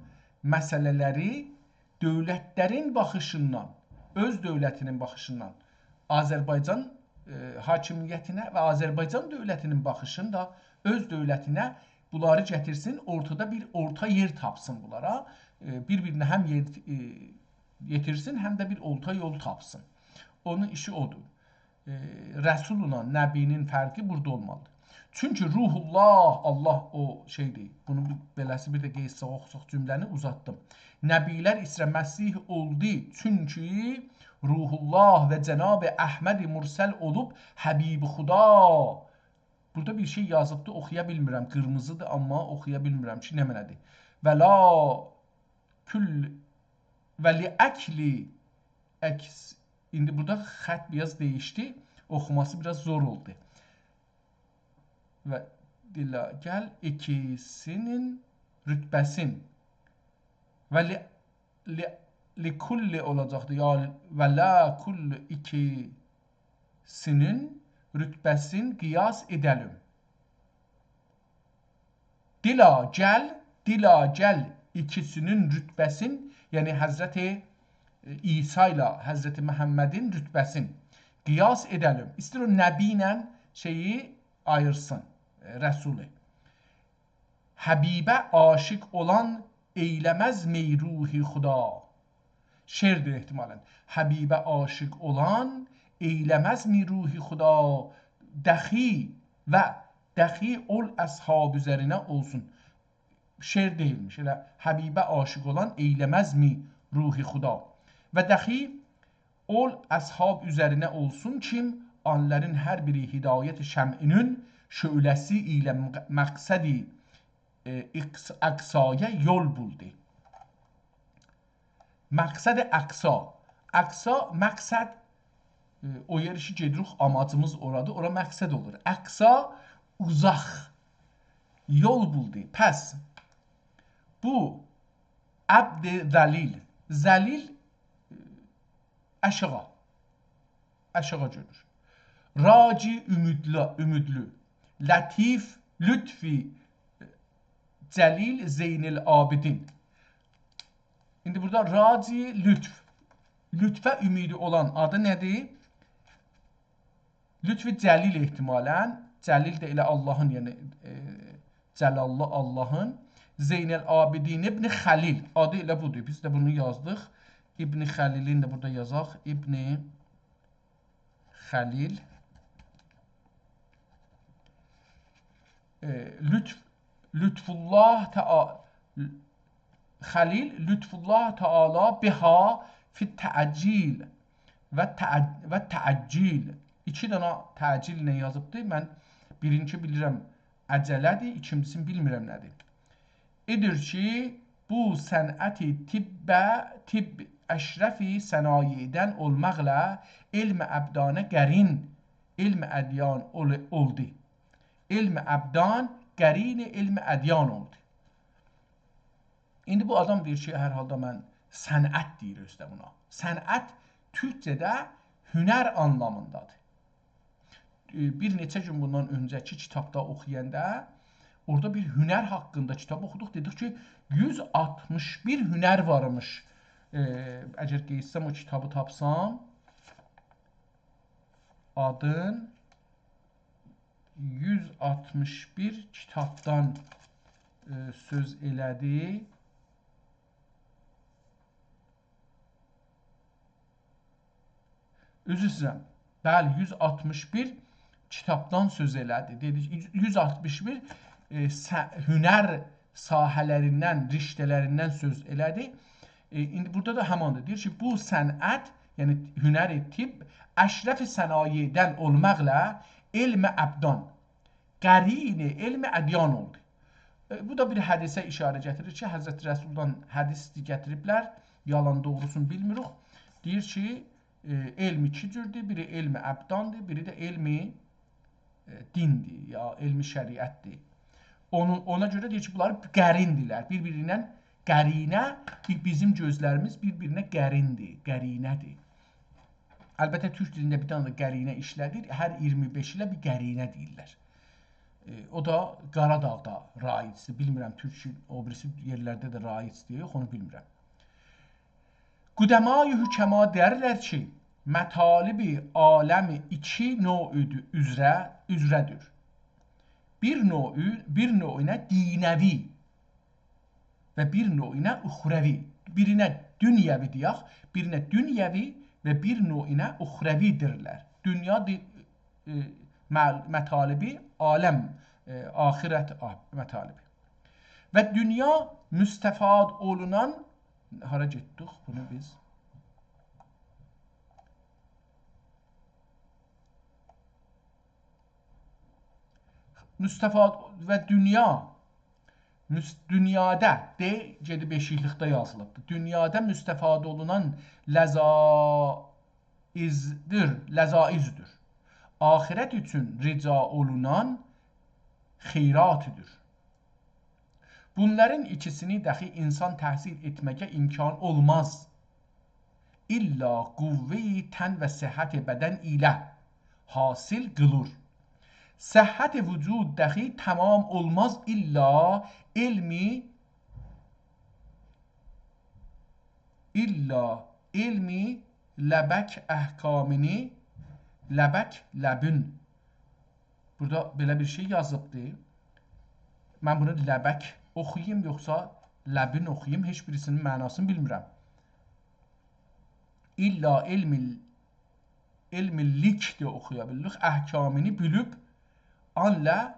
məsələləri dövlətlərin baxışından, öz dövlətinin baxışından Azərbaycan hakimiyyətinə və Azərbaycan dövlətinin baxışında öz dövlətinə bunları gətirsin, ortada bir orta yer tapsın bunlara, bir-birinə həm yetirsin, həm də bir orta yol tapsın. Onun işi odur. Rəsulunla Nəbinin fərqi burada olmalıdır. Çünki ruhullah, Allah o şeydir. Bunu beləsi bir də qeysaq oxusuq cümləni uzatdım. Nəbilər isə Məsih oldu. Çünki ruhullah və Cənab-ı Əhməd-i Mursəl olub Həbib-i Xuda. Burada bir şey yazıbdı, oxuya bilmirəm. Qırmızıdır, amma oxuya bilmirəm ki, nə mənədir. Və la küll və li əkli əks. İndi burada xət biraz dəyişdi. Oxuması biraz zor oldu. Və dilə gəl ikisinin rütbəsin və li kulli olacaqdır. Ya və la kulli ikisinin rütbəsin qiyas edəlim. Dilə gəl ikisinin rütbəsin, yəni Həzrəti İsa ilə Həzrəti Məhəmmədin rütbəsin qiyas edəlim. İstir o Nəbi ilə şeyi ayırsın, Rəsuli. Həbibə aşiq olan eyləməz meyruhi xuda. Şerdir ehtimalən. Həbibə aşiq olan eyləməz meyruhi xuda. Dəxi və dəxi ol əshab üzərinə olsun. Şer deyilmiş. Elə Həbibə aşiq olan eyləməz mi ruhi xuda. Və dəxi ol əshab üzərinə olsun kim onların hər biri hidayət-i şəm'inin şöləsi ilə məqsədi əqsaya yol buldu. Məqsəd əqsa. Əqsa, məqsəd, o yer işi gedirik, amacımız oradır, ora məqsəd olur. Əqsa, uzaq, yol buldu. Pəs, bu, əbd-i zəlil. Zəlil, aşağı. Aşağı görür. Raci, ümidli. Latif, lütfi, Cəlil, Zeynil Abidin. İndi burada raci, lütf. Lütfə ümidi olan adı nədir? Lütfi Cəlil ehtimalən. Cəlil də elə Allahın, yəni Cəlallı Allahın. Zeynel Abidin İbn Xəlil. Adı elə budur. Biz də bunu yazdıq. İbn Xəlilin də burada yazaq. İbn Xəlil. lütfullah Teala Xəlil lütfullah Teala biha fi təəccil və təəccil. İki dana təcil nə yazıbdır? Mən birinci bilirəm əcələdir, ikincisini bilmirəm nədir. Edir ki, bu sənəti tibb əşrəfi sənayedən olmaqla elm əbdanə qərin elm ədyan oldu. Elm əbdan qərin elm ədyan oldu. İndi bu adam deyir ki, hər halda mən sənət deyir özdə buna. Sənət türkcədə hünər anlamındadır. Bir neçə gün bundan öncəki kitabda oxuyanda orada bir hünər haqqında kitab oxuduq. Dedik ki, 161 hünər varmış. Əgər qeysəm o kitabı tapsam, adın 161 kitabdan söz elədi. Üzr istəyirəm. Bəli, 161 kitabdan söz elədi. Dedik 161 hünər sahələrindən, riştələrindən söz elədi. İndi burada da həmandır. Deyir ki, bu sənət, yəni hünər tibb, əşrəf sənayedən olmaqla elm əbdan, qərini elm ədyan oldu. Bu da bir hədisə işarə gətirir ki, Həzrət Rəsuldan hədis gətiriblər, yalan doğrusunu bilmirik. Deyir ki, elm iki cürdür, biri elmi əbdandır, biri də elmi dindir, ya elmi şəriətdir. Ona görə deyir ki, bunlar qərindirlər, bir-birindən qərinə, bizim gözlərimiz bir-birinə qərindir, qərinədir. Əlbəttə, türk dilində bir dənə də qərinə işlədir, hər 25 ilə bir qərinə deyirlər. O da Qaradağda raicdir, bilmirəm, türk o birisi yerlərdə də raicdir, yox, onu bilmirəm. Qudəma-i hükəma deyərlər ki, mətalibi aləmi iki növüdür üzrədir. Bir növünə dinəvi və bir növünə uxrəvi. Birinə dünyəvi deyək, birinə dünyəvi və bir növünə uxrəvidirlər. Dünya mətalibi, aləm, axirət mətalibi. Və dünya müstəfad olunan, hara getdik bunu biz? Müstəfad və dünyada, gedib eşiklikdə yazılıbdır. Dünyada müstəfad olunan ləzaizdir. Axirət üçün rica olunan xeyratıdır. Bunların ikisini dəxi insan təhsil etməkə imkan olmaz. İlla quvve-i tən və səhhət-i bədən ilə hasil qılır. Səhhət-i vücud dəxi tamam olmaz illa elmi ləbək əhkamini ləbək ləbün. Burada belə bir şey yazıbdır. Mən bunu ləbək oxuyayım, yoxsa ləbün oxuyayım, heç birisinin mənasını bilmirəm. İlla elmillik də oxuya bilirik. Əhkamini bilüb, anlə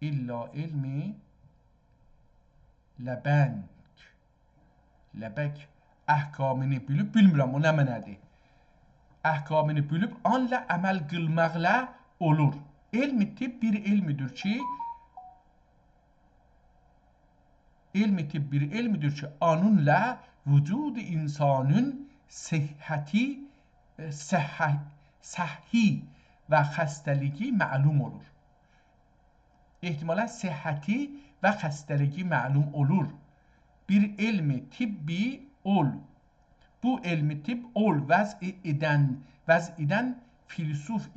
illa elmi ləbək əhkamini bilüb, bilmirəm o nə mənədir. Əhkamini bilüb, anlə əməl qılmaqla olur. Elmi tibb bir elmidir ki, anunla vücud-i insanın səhhi və xəstəligi məlum olur. Ehtimalən səhhəti və xəstəligi məlum olur. Bir elmi tibbi ol. Bu elmi tibb ol vəz edən filsuf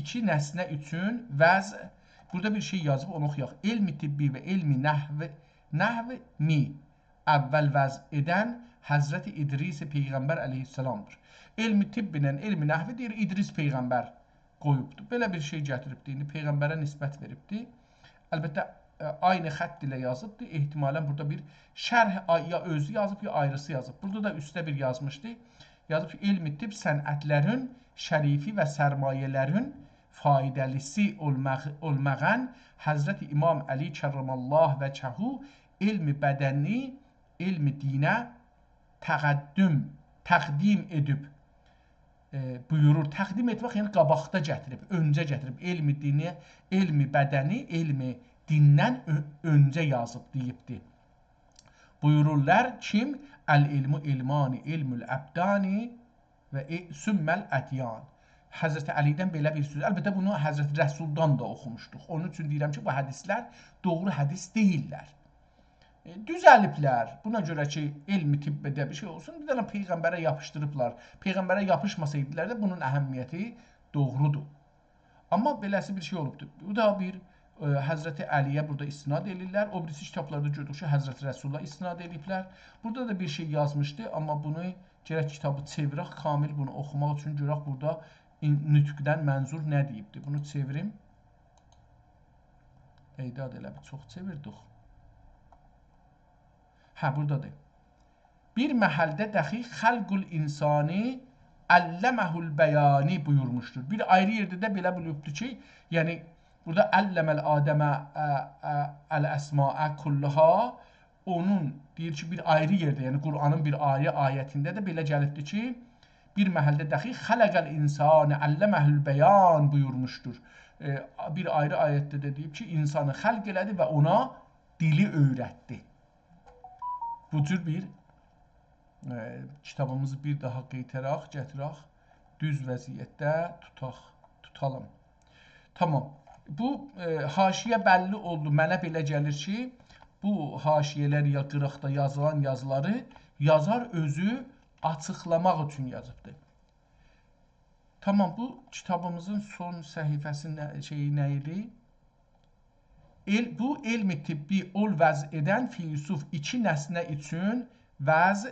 iki nəsnə üçün vəz. Burada bir şey yazıb, onu oxuyaq. Elmi tibbi və elmi nəhv mi əvvəl vəz edən Həzrəti İdris Peyğəmbər əleyhissalamdır. Elmi tibblə elmi nəhvi deyir, İdris Peyğəmbər qoyubdur. Belə bir şey gətiribdir, indi Peyğəmbərə nisbət veribdir. Əlbəttə, aynı xətt ilə yazıbdır. Ehtimalən burada bir şərh ya özü yazıb, ya ayrısı yazıb. Burada da üstə bir yazmışdı. Yazıb ki, elmi tibb sənətlərin şərifi və sərmayələrin faydalısı olmağın Həzrəti İmam Əli kərramallah və çəhu elmi bədəni, elmi dinə təqdim edib buyurur. Təqdim etmək yəni qabaqda gətirib, öncə gətirib. Elmi dini, elmi bədəni, elmi dindən öncə yazıb deyibdir. Buyururlar kim? Əl-ilmu ilmani, ilmül əbdani və sümməl ədyan. Həzrəti Əlidən belə bir söz. Əlbəttə bunu Həzrəti Rəsuldan da oxumuşduq. Onun üçün deyirəm ki, bu hədislər doğru hədis deyillər. Düzəliblər. Buna görə ki, elmi tibbədə bir şey olsun, bir dənə Peyğəmbərə yapışdırıblar. Peyğəmbərə yapışmasaydılar da bunun əhəmiyyəti doğrudur. Amma beləsi bir şey olubdur. Bu da bir Həzrəti Əliyə burada istinad edirlər. O birisi kitablarda gördük ki, Həzrəti Rəsulullah istinad ediblər. Burada da bir şey yazmışdı, amma bunu gərək kitabı çevirək, kamil bunu oxumaq üçün görək burada nütqdən mənzur nə deyibdir. Bunu çevirim. Eydad elə bir çox çevirdik. Hə, buradadır. Bir məhəldə dəxi xəlqul insani əlləməhul bəyani buyurmuşdur. Bir ayrı yerdə də belə buyurubdur ki, yəni burada əlləməl adəmə əl-əsmaə kulluha onun deyir ki, bir ayrı yerdə, yəni Qur'anın bir ayrı ayətində də belə gəlibdir ki, bir məhəldə dəxi xələqəl insanı əlləməhül bəyan buyurmuşdur. Bir ayrı ayətdə də deyib ki, insanı xəlq elədi və ona dili öyrətdi. Bu cür bir kitabımızı bir daha qeytərək, gətirək, düz vəziyyətdə tutalım. Tamam. Bu haşiyə bəlli oldu. Mənə belə gəlir ki, bu haşiyələr ya qıraqda yazılan yazıları yazar özü açıqlamaq üçün yazıbdır. Tamam, bu kitabımızın son səhifəsinin şeyi nə idi? Bu elmi tibbi ol vəz edən filisuf 2 nəsnə üçün vəz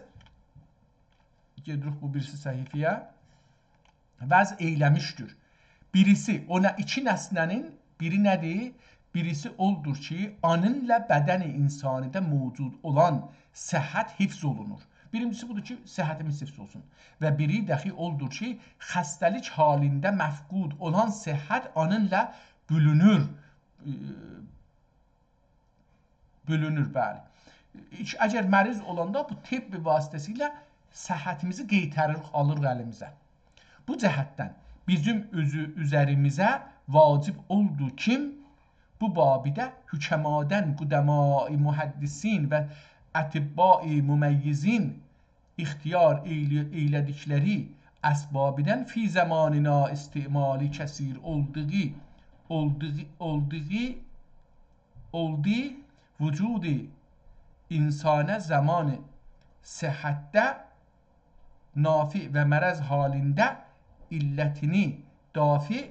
gedirik bu birisi səhifəyə vəz eyləmişdir. Birisi, ona 2 nəsnənin biri nədir? Birisi oldur ki, anınla bədəni insanidə mövcud olan səhət hifz olunur. Birincisi budur ki, səhətimiz hifz olsun. Və biri dəxi oldur ki, xəstəlik halində məfqud olan səhət anınla bölünür. Bəli. Əgər məriz olanda bu tibbi vasitəsilə səhhətimizi qeytəririk, alırıq əlimizə. Bu cəhətdən bizim üzərimizə vacib oldu kim? Bu babidə hükəmadən, qudəmai mühəddisin və ətibbai müməyyizin ixtiyar eylədikləri əsbabidən fi zamanina istimali kəsir oldu vücudu insana zamanı səhhətdə nafi və mərəz halində illətini dafi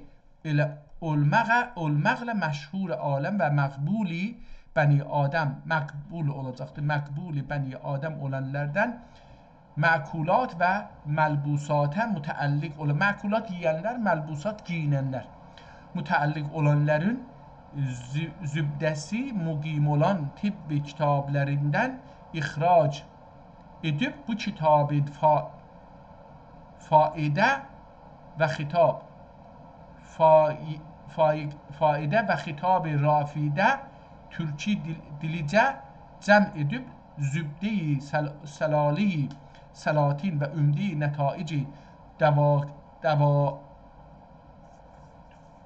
elə olmaqla məşhur aləm və məqbuli bəni Adəm məqbul olacaqdır. Məqbuli bəni Adəm olanlardan məkulat və məlbusata mütəəlliq olan. Məkulat yiyənlər, məlbusat giyinənlər. Mütəəlliq olanların zübdəsi muqim olan tibbi kitablarından ixrac edib bu kitabı faidə və xitab faidə və xitab-ı rafidə türki dilicə cəm edib zübdə-i səlali səlatin və ümdi nətaici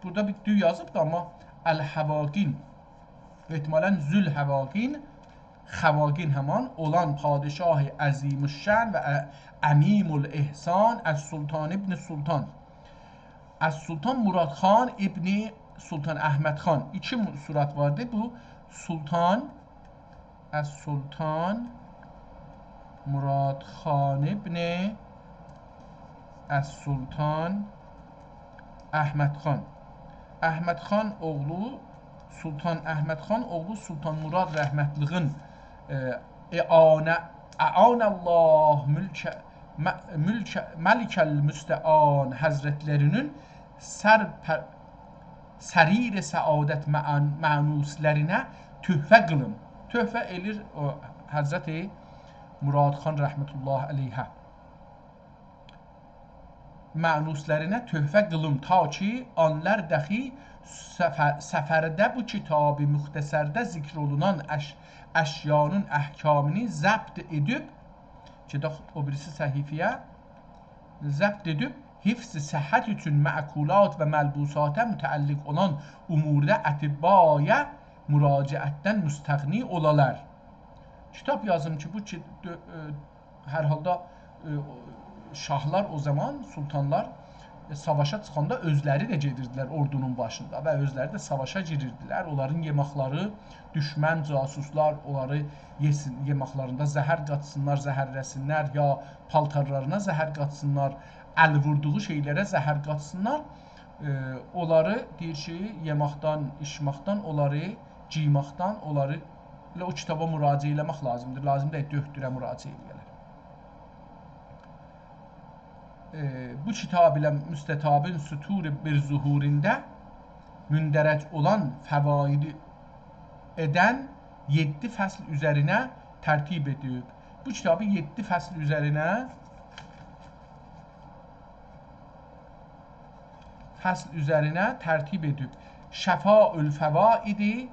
burada bir düy yazıbdır, amma əl-həvaqin ehtimalən zül-həvaqin xəvaqin həman olan padişah-ı əzimüşşən və əmimul ihsan əs-sultan ibn sultan Əs-Sultan Murad xan İbni Sultan Əhməd xan. 2 surat vardı. Bu Sultan Əs-Sultan Murad xan İbni Əs-Sultan Əhməd xan. Əhməd xan oğlu Sultan Əhməd xan oğlu Sultan Murad rəhmətlığın əanəllah Məlikəl Müstəan həzrətlərinin sərir səadət mənuslərinə töhfə qılım. Töhfə elir o Həzrəti Murad xan rəhmətullah əleyhə. Mənuslərinə töhfə qılım ta ki, anlar dəxi səfərdə bu kitab-ı müxtəsərdə zikr olunan əşyanın əhkamını zəbt edib, ki, o birisi səhifəyə, zəbt edib, hifz-i səhət üçün məkulat və məlbusata mütəəlliq olan umurda ətibbaya müraciətdən müstəğni olalar. Kitab yazım ki, bu hər halda şahlar o zaman, sultanlar savaşa çıxanda özləri də gedirdilər ordunun başında və özləri də savaşa girirdilər. Onların yemaqları, düşmən, casuslar onları yesin, yemaqlarında zəhər qatsınlar, zəhərləsinlər, ya paltarlarına zəhər qatsınlar, əl vurduğu şeylərə zəhər qatsınlar. Onları deyir ki, yemaqdan, içmaqdan, onları giymaqdan, onları o kitaba müraciə eləmək lazımdır. Lazım deyil, döhdürə müraciə eləyərlər. Bu kitab ilə müstətabın sütur bir zuhurində mündərəc olan fəvaidi edən 7 fəsl üzərinə tərtib edib. Bu kitabı 7 fəsl üzərinə tərtib edib. Şəfaül fəvaidi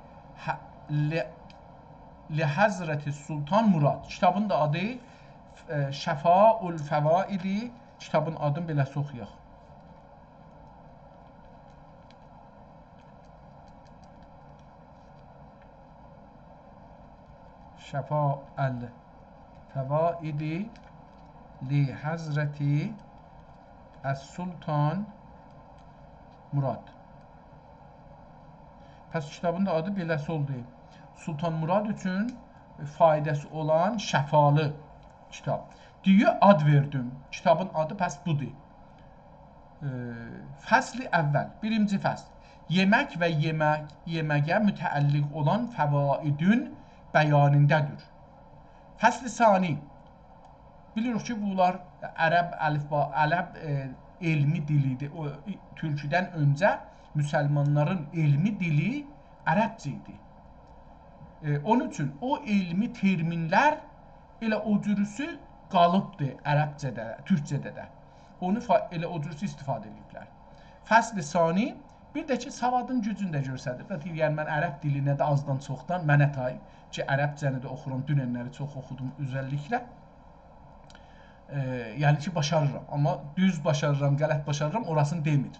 li Həzrəti Sultan Murad. Kitabın da adı Şəfaül fəvaidi. Kitabın adını belə oxuyaq. Şəfaəl fəvaidi li Həzrəti Əs-Sultan Murad. Pəs kitabın da adı beləsi oldu. Sultan Murad üçün faydası olan şəfalı kitab. Diye ad verdim. Kitabın adı pəs budur. Fəsli əvvəl, birinci fəsl. Yemək və yeməyə mütəəlliq olan fəvaidün bəyanındədir. Fəsli sani. Bilirik ki, bunlar ərəb elmi dilidir. Türküdən öncə müsəlmanların elmi dili ərəbcə idi. Onun üçün o elmi terminlər elə o cürüsü qalıbdır ərəbcədə, türkcədə də. Onu elə o cürüsü istifadə ediblər. Fəsli sani, bir də ki, savadın gücünü də göstərir. Deyir, yəni mən ərəb dilinə də azdan çoxdan mənə tay ki, ərəbcəni də oxuram, dünənləri çox oxudum özəlliklə. Yəni ki, başarıram. Amma düz başarıram, qələt başarıram, orasını demir.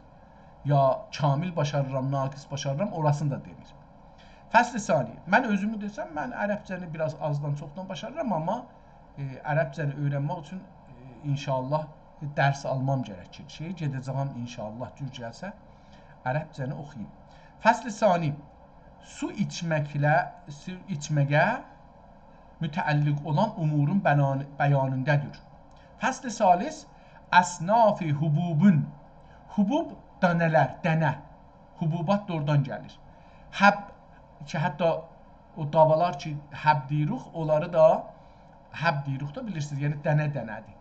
Ya kamil başarıram, naqis başarıram, orasını da demir. Fəsli sani, mən özümü desəm, mən ərəbcəni biraz azdan çoxdan başarıram, amma ərəbcəni öyrənmək üçün inşallah dərs almam gərəkir. Gedəcəm inşallah cür gəlsə ərəbcəni oxuyayım. Fəsli sani, su içməyə mütəəlliq olan umurun bəyanındədir. Fəsli salis, əsnafi hububun. Hubub dənələr, dənə. Hububat da oradan gəlir. Həb ki, hətta o davalar ki, həb deyirik, onları da həb deyirik da bilirsiniz, yəni dənə-dənədir.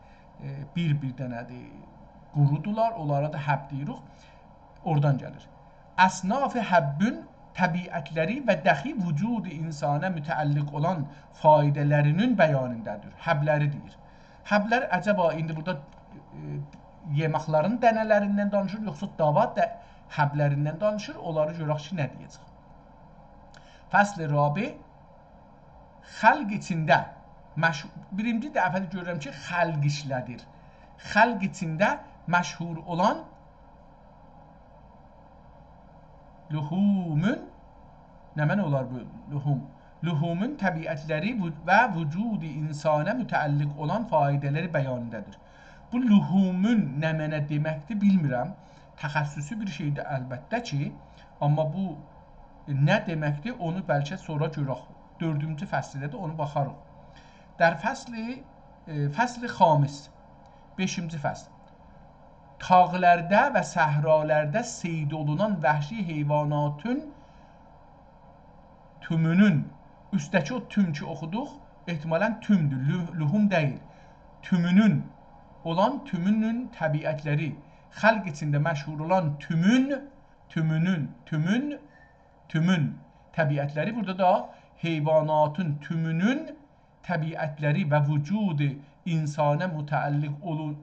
Bir-bir dənədir. Qurudular, onlara da həb deyirik. Oradan gəlir. Əsnaf-ı həbbün təbiətləri və dəxi vücud-i insana mütəəlliq olan faydələrinin bəyanındadır. Həbləri deyir. Həblər əcəba indi burada yeməklərin dənələrindən danışır, yoxsa davat da həblərindən danışır, onları görək ki, nə deyəcək. Fəsl-i rabi, xəlq içində, birinci dəfədə görürəm ki, xəlq işlədir. Xəlq içində məşhur olan luhumun, nə mənə olar bu luhum? Luhumun təbiətləri və vücud-i insana mütəəlliq olan faydələri bəyanındadır. Bu luhumun nə mənə deməkdir bilmirəm. Təxəssüsü bir şeydir əlbəttə ki, amma bu nə deməkdir onu bəlkə sonra görək. 4-cü fəslidə də onu baxarıq. در فصل xamis 5-ci fəsl. Tağlərdə və səhralərdə seyd olunan vəhşi heyvanatın tümünün, üstdəki o tüm ki oxuduq, ehtimalən tümdür, luhum deyil. Tümünün olan tümünün təbiətləri, xalq içində məşhur olan tümün təbiətləri burada da heyvanatın tümünün təbiətləri və vücudu insana mütəalliq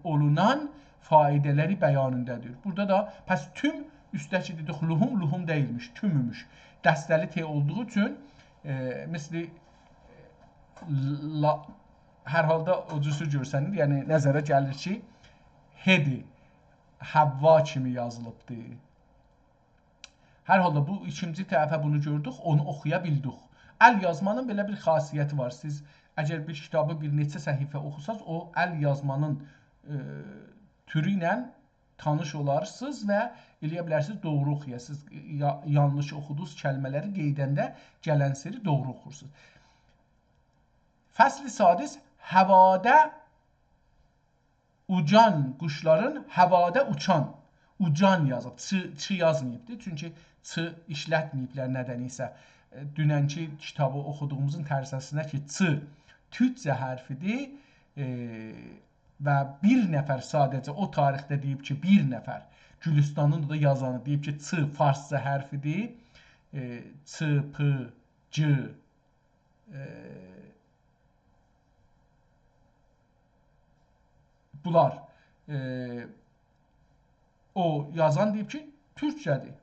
olunan faydeleri beyanındadır. Burada da pəs tüm üstəki dedik luhum deyilmiş, tümümüş. Dəstəli T olduğu üçün misli hər halda o cüsü görsənir. Yəni nəzərə gəlir ki, hedi, Həvva kimi yazılıbdır. Hər halda bu ikinci tərəfə bunu gördük, onu oxuya bildik. Əl yazmanın belə bir xasiyyəti var. Siz əgər bir kitabı bir neçə səhifə oxusanız, o əl yazmanın türü ilə tanış olarsınız və eləyə bilərsiniz doğru oxuyasınız. Yanlış oxuduğunuz kəlmələri qeydəndə gələn seri doğru oxursunuz. Fəsli sadis, həvada ucan quşların, həvada ucan yazıb, çı yazmayıbdır. Çünki çı işlətməyiblər nədənisə. Dünənki kitabı oxuduğumuzun tərsəsinə ki, çı türkcə hərfidir və bir nəfər sadəcə o tarixdə deyib ki, bir nəfər Gülüstanın da yazanı deyib ki, çı farsca hərfidir. Çı, pı, c bunlar o yazan deyib ki, türkçədir.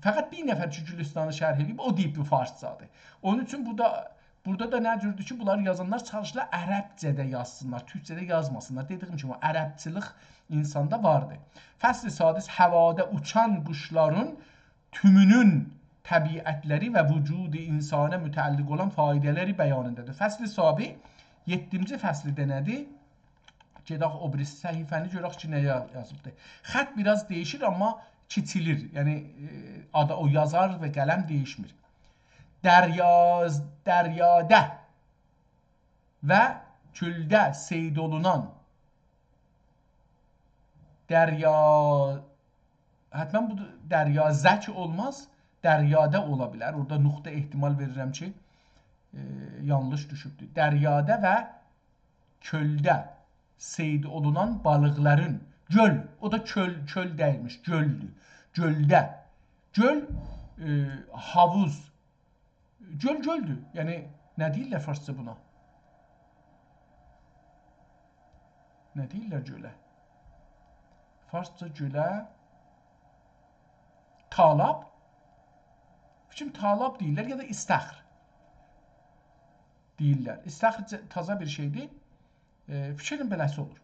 Fəqət bir nəfər ki, Gülüstanı şərh edib, o deyib ki, farscadır. Onun üçün burada da nə cürdür ki, bunlar yazanlar çalışırlar ərəbcədə yazsınlar, türkcədə yazmasınlar. Dediyim kimi, ərəbçılıq insanda vardır. Fəsli sadis, həvada uçan quşların tümünün təbiətləri və vücudu insana mütəalliq olan faydeləri bəyanındadır. Fəsli sabi, 7-ci fəslidə nədir? Gedək o birisi səhifəni görək ki, nəyə yazıbdır. Xət biraz değişir, amma kiçilir. Yəni, o yazar və qələm değişmir. Dəryada və küldə seyd olunan həttən bu dəryazək olmaz, dəryada ola bilər. Orada nöqtə ehtimal verirəm ki, yanlış düşübdür. Dəryada və köldə seyd olunan balıqların, göl, o da köl deyilmiş, göldür. Göldə, göl, havuz, göldür. Yəni, nə deyirlər farsça buna? Nə deyirlər gölə? Farsça gölə talab, fikrim talab deyirlər ya da istəxr deyirlər. İstəxr taza bir şeydir. Fikrin beləsi olur.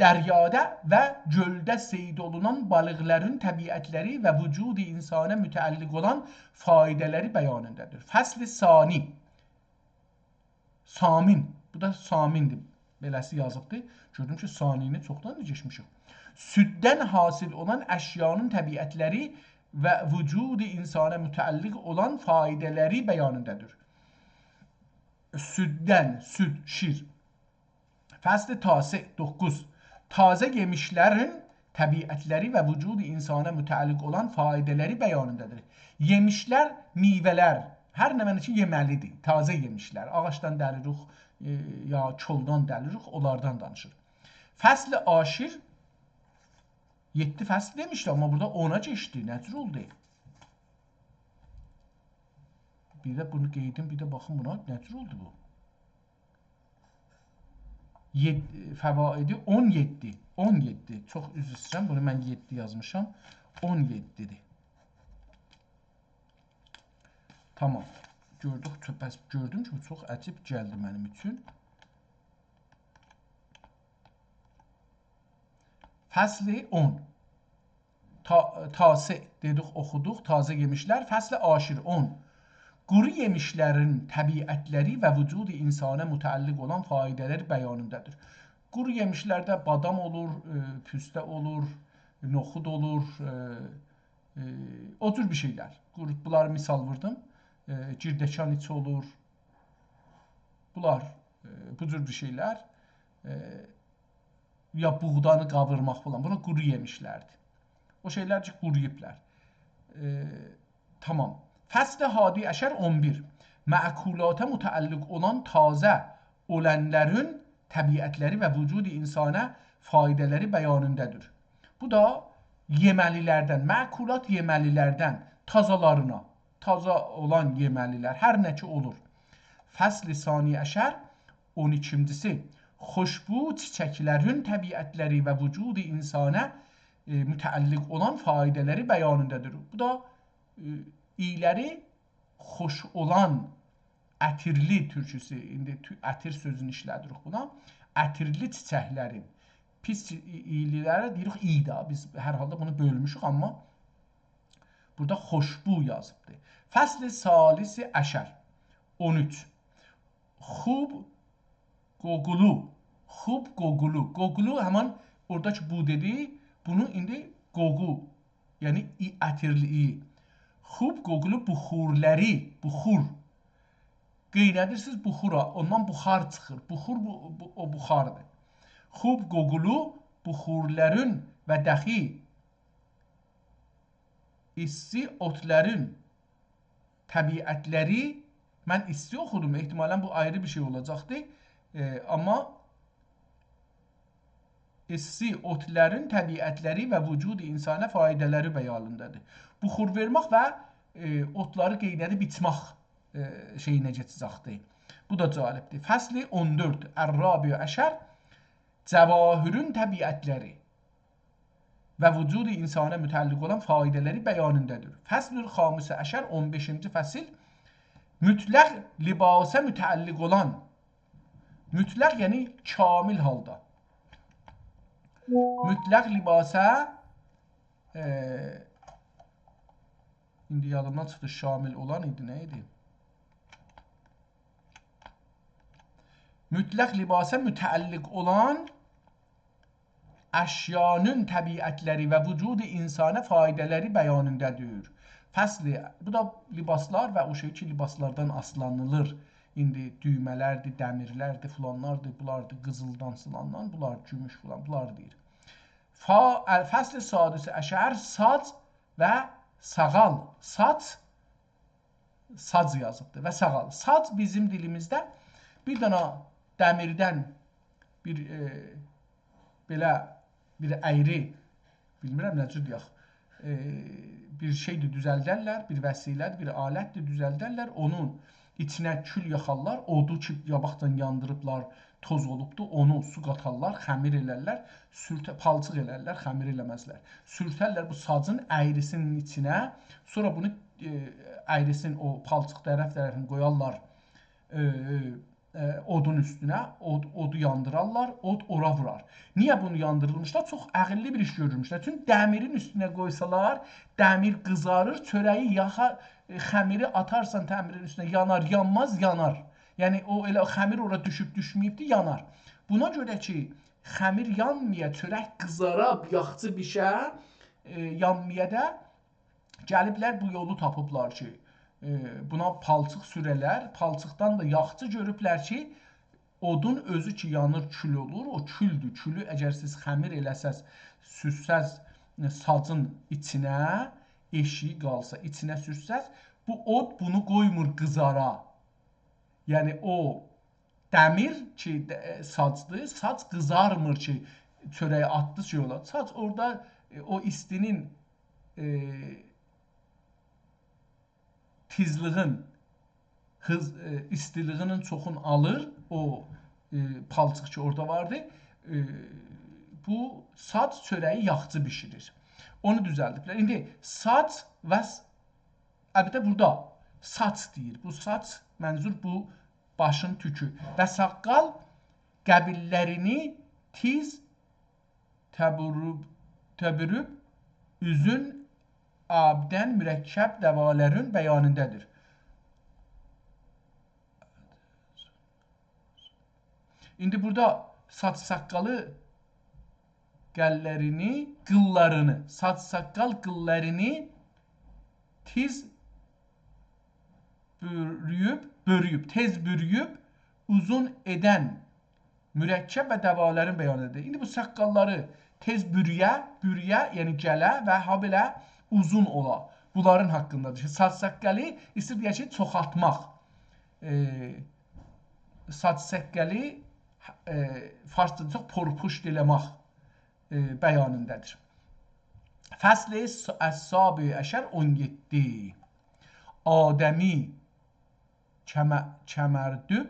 Dəryada və göldə seyd olunan balıqların təbiətləri və vücudu insana mütəalliq olan faydeləri bəyanındadır. Fəsli sani, samin, bu da samindir, beləsi yazıbdır. Gördüm ki, sanini çoxdan da geçmişim. Süddən hasil olan əşyanın təbiətləri və vücudu insana mütəalliq olan faydeləri bəyanındadır. Süddən, süd, şir. Fəsli tasi, 9. Taze yemişlərin təbiətləri və vücudu insana mütəalliq olan faydeləri bəyanındadır. Yemişlər, meyvələr, hər nə mənə ki, yeməlidir. Taze yemişlər, ağaçdan dəlirik, ya çoldan dəlirik, onlardan danışır. Fəsli aşir, 7 fəsli demişdi, amma burada 10'a geçti. Nəcür oldu? Bir də bunu qeydim, bir də baxın buna, nəcür oldu bu? Fəvaidi 17. 17. Çox üzr istəyirəm. Bunu mən 7 yazmışam. 17'dir. Tamam. Gördüm ki, bu çox əcib gəldi mənim üçün. Fəsli 10. Tasi dedik, oxuduq. Taze yemişlər. Fəsli aşir 10. Quru yemişlərin təbiətləri və vücudu insana mütəalliq olan faydeləri bəyanındadır. Quru yemişlərdə badam olur, püstə olur, noxud olur, o cür bir şeylər. Bunları misal vurdum. Girdəkan içi olur. Bunlar, bu cür bir şeylər. Ya buğdanı qavırmaq falan. Buna quru yemişlərdir. O şeylər ki, quruyublər. Tamam. Fəsli hadi əşər 11. Məkulata mütəalliq olan taze olanların təbiətləri və vücudu insana faydeləri bəyanındadır. Bu da yeməlilərdən, məkulat yeməlilərdən tazalarına, taza olan yeməlilər, hər nə ki olur. Fəsl-i sani əşər 12-cisi xoşbu çiçəklərin təbiətləri və vücud-i insana mütəalliq olan faydeləri bəyanındadır. Bu da iyiləri xoş olan ətirli türküsü, indi ətir sözünü işlədirik buna. Ətirli çiçəklərin, pis iyililərə deyirik iyi da. Biz hər halda bunu bölmüşük, amma burada xoşbu yazıbdır. Fəsl-i salisi əşər 13. Xub qoqulu. Xub qoqulu. Qoqulu həman oradakı bu dedi. Bunu indi qoqu, yəni ətirli iyi. Xub qoqulu buxurləri, buxur. Qeynədirsiniz buxura, ondan buxar çıxır. Buxur o buxardır. Xub qoqulu buxurlərin və dəxi issi otların təbiətləri, mən issi oxudum, ehtimalən bu ayrı bir şey olacaqdır. Amma issi otların təbiətləri və vücud-i insana faydaları bəyanındadır. Buxur vermək və otları qeynədib içmək şeyinə keçəcəkdir. Bu da cəlibdir. Fəsli 14. Ər-Rabi əşər cəvahirün təbiətləri və vücud-i insana mütəlliq olan faydaları bəyanındadır. Fəslül xamisə əşər 15-ci fəsil mütləq libasa mütəlliq olan, mütləq yəni kamil halda, mütləq libasa indi yadımdan çıxdı, şamil olan idi, nə idi? Mütləq libasa mütəlliq olan əşyanın təbiətləri və vücud-i insana faydaları bəyanındadır. Fəsli, bu da libaslar və o şey ki, libaslardan aslanılır. İndi düymələrdir, dəmirlərdir, filanlardır, bulardır, qızıldan sılandan, bunlar gümüş filan, bunlar deyir. Fəsli sadisi əşər sac və sağal. Sac yazıbdır və sağal. Sac bizim dilimizdə bir dana dəmirdən belə bir əyri, bilmirəm nə cür deyək, bir şeydir düzəldərlər, bir vəsilədir, bir alətdir düzəldərlər, onun içinə kül yaxarlar, odu ki, yabaqdan yandırıblar, toz olubdur, onu su qatarlar, xəmir elərlər, palçıq elərlər, xəmir eləməzlər. Sürtərlər bu sacın əyrisinin içinə, sonra bunu əyrisinin o palçıq tərəfini qoyarlar odun üstünə, odu yandırarlar, od ora vurar. Niyə bunu yandırılmışlar? Çox əqilli bir iş görürmüşlər. Çünki dəmirin üstünə qoysalar, dəmir qızarır, çörəyi yaxar, xəmiri atarsan dəmirin üstünə yanar, yanmaz, yanar. Yəni o elə xəmir ora düşüb düşməyibdi, yanar. Buna görə ki, xəmir yanmaya, çörək qızarab, yaxçı bişə, yanmaya da gəliblər bu yolu tapıblar ki, buna palçıq sürələr, palçıqdan da yaxçı görüblər ki, odun özü ki yanır, kül olur, o küldür. Külü əgər siz xəmir eləsəz, sürsəz sacın içinə, eşiyi qalsa, içinə sürsəz, bu od bunu qoymur qızara. Yəni o dəmir ki sacdır, sac qızarmır ki, çörəyi atdı ki yola. Sac orada o istinin tizliğin, istiliğinin çoxunu alır, o palçıq ki orada vardı. Bu sac çörəyi yaxçı bişirir. Onu düzəldiblər. İndi sac və əlbəttə burada saç deyir. Bu saç mənzur bu başın tükü və saqqal qəbillərini tiz təbürüb üzün abdən mürəkkəb dəvələrin bəyanındadır. İndi burada saç saqqalı qıllarını, saç saqqal qıllarını tiz tez bürüyüb, uzun edən mürəkkəb və dəvələrin bəyanıdır. İndi bu saqqalları tez bürüyə, yəni gələ və habelə uzun ola. Bunların haqqındadır. Saç saqqalı istəyir deyək ki, çoxaltmaq. Saç saqqalı farsçada çox porpuşt eləmək bəyanındadır. Fəsli Əs-Sabi əşər 17. Adəmi kəmərdüb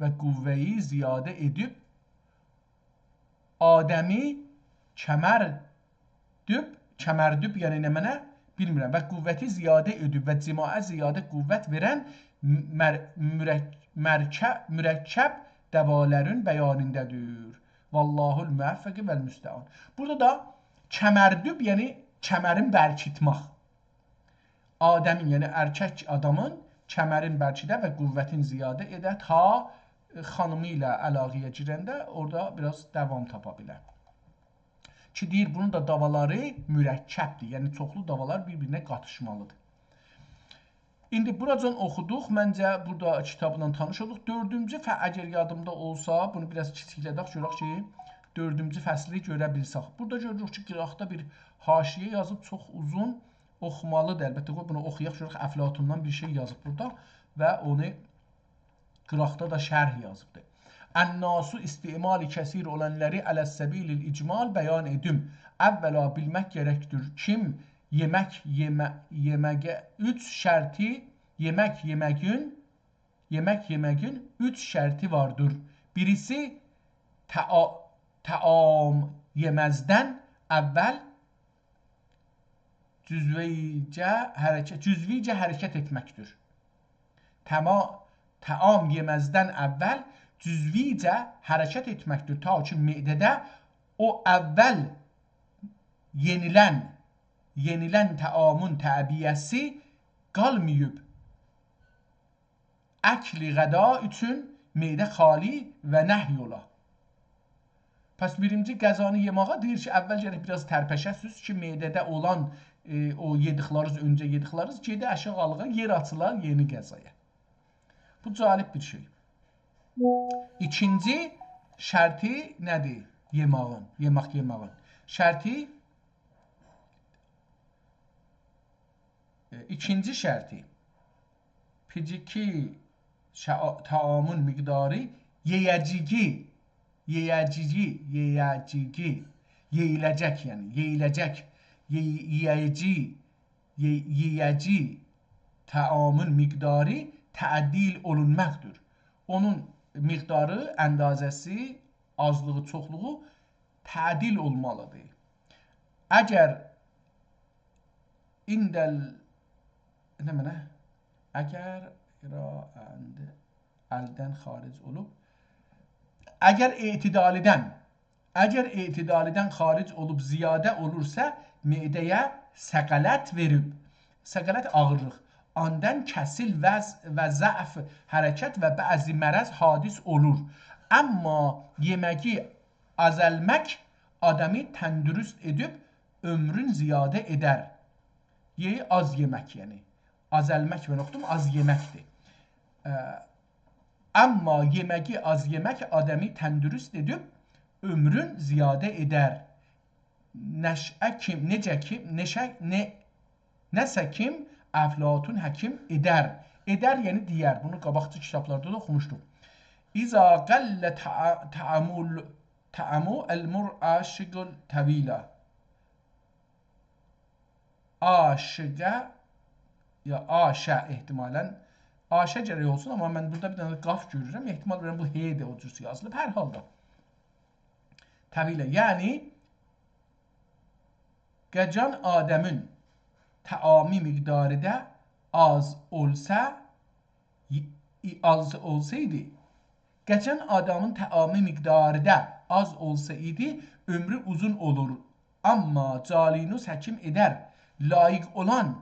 və qüvvəyi ziyadə edib. Adəmi kəmərdüb yəni nə mənə bilmirəm və qüvvəti ziyadə edib və cimaya ziyadə qüvvət verən mürəkkəb dəvalərin bəyanındədir. Vallahul müvəffəqi vəl müstəan. Burada da kəmərdüb yəni kəmərin bərkitmək. Adəmin yəni erkək adamın kəmərin bərkidə və qüvvətin ziyadə edə ta xanımı ilə əlaqəyə girəndə orada biraz davam tapa bilər. Ki deyir bunun da davaları mürəkkəbdir. Yəni çoxlu davalar bir-birinə qatışmalıdır. İndi buracan oxuduq. Məncə burada kitabla tanış olduq. 4-cü əgər yadımda olsa, bunu biraz kiçiklədik, görək ki 4-cü fəsli görə bilsək. Burada görürük ki, qıraqda bir haşiyə yazıb çox uzun oxumalıdır. Əlbəttə bunu oxuyaq, görək Əflatundan bir şey yazıb burada və onu qıraqda da şərh yazıbdır. Ən-nasu istimali kəsir olənləri ələs-səbilil icmal bəyan edim. Əvvəla bilmək gərəkdir kim yeməyə 3 şərti yeməyin 3 şərti vardır. Birisi taam yeməzdən əvvəl cüzvicə hərəkət etməkdir. Taam yeməzdən əvvəl cüzvicə hərəkət etməkdir. Ta ki mədədə o əvvəl yenilən taamın təbiyyəsi qalmayıb. Əkli qəda üçün mədə xali və nəhy ola. Pəs birinci qəzanı yemağa deyir ki, əvvəl gərək biraz tərpəşəsiz ki, mədədə olan o yedikləriniz, öncə yedikləriniz gedə aşağılığa yer açılar yeni qəzaya. Bu calib bir şey. İkinci şərti nədir? Yemək yemağın. İkinci şərti piciki taamın miqdarı yeyəcək taamın miqdarı təəddil olunmaqdır. Onun miqdarı, əndazəsi, azlığı, çoxluğu tədil olmalıdır. Əgər əldən xaric olub, əgər etidalidən xaric olub ziyadə olursa, mədəyə səqələt verib, səqələt ağırlıq, andan kəsil və zəf hərəkət və bəzi mərəz hadis olur. Amma yeməyi azəlmək adamı təndürüst edib ömrün ziyadə edər. Az yemək yəni. Azəlmək və noxtum az yeməkdir. Amma yeməyi az yemək adamı təndürüst edib ömrün ziyadə edər. Nəsə kim Əflatun həkim edər. Edər yəni deyər. Bunu qabaqçı kitablarda da oxumuşduq. İza qəllə ta'amu el-mur'a şiqul təvilə. Aşıqə ya aşə ehtimalən aşə gərək olsun, amma mən burada bir dənə qaf görürəm. Ehtimal verirəm bu heydir o cürsü yazılıb. Hər halda. Təvilə. Yəni qəcan adəmin təami miqdarı da az olsaydı, geçen adamın təami miqdarı da az olsaydı ömrü uzun olur. Amma Calinus həkim edər. Layiq olan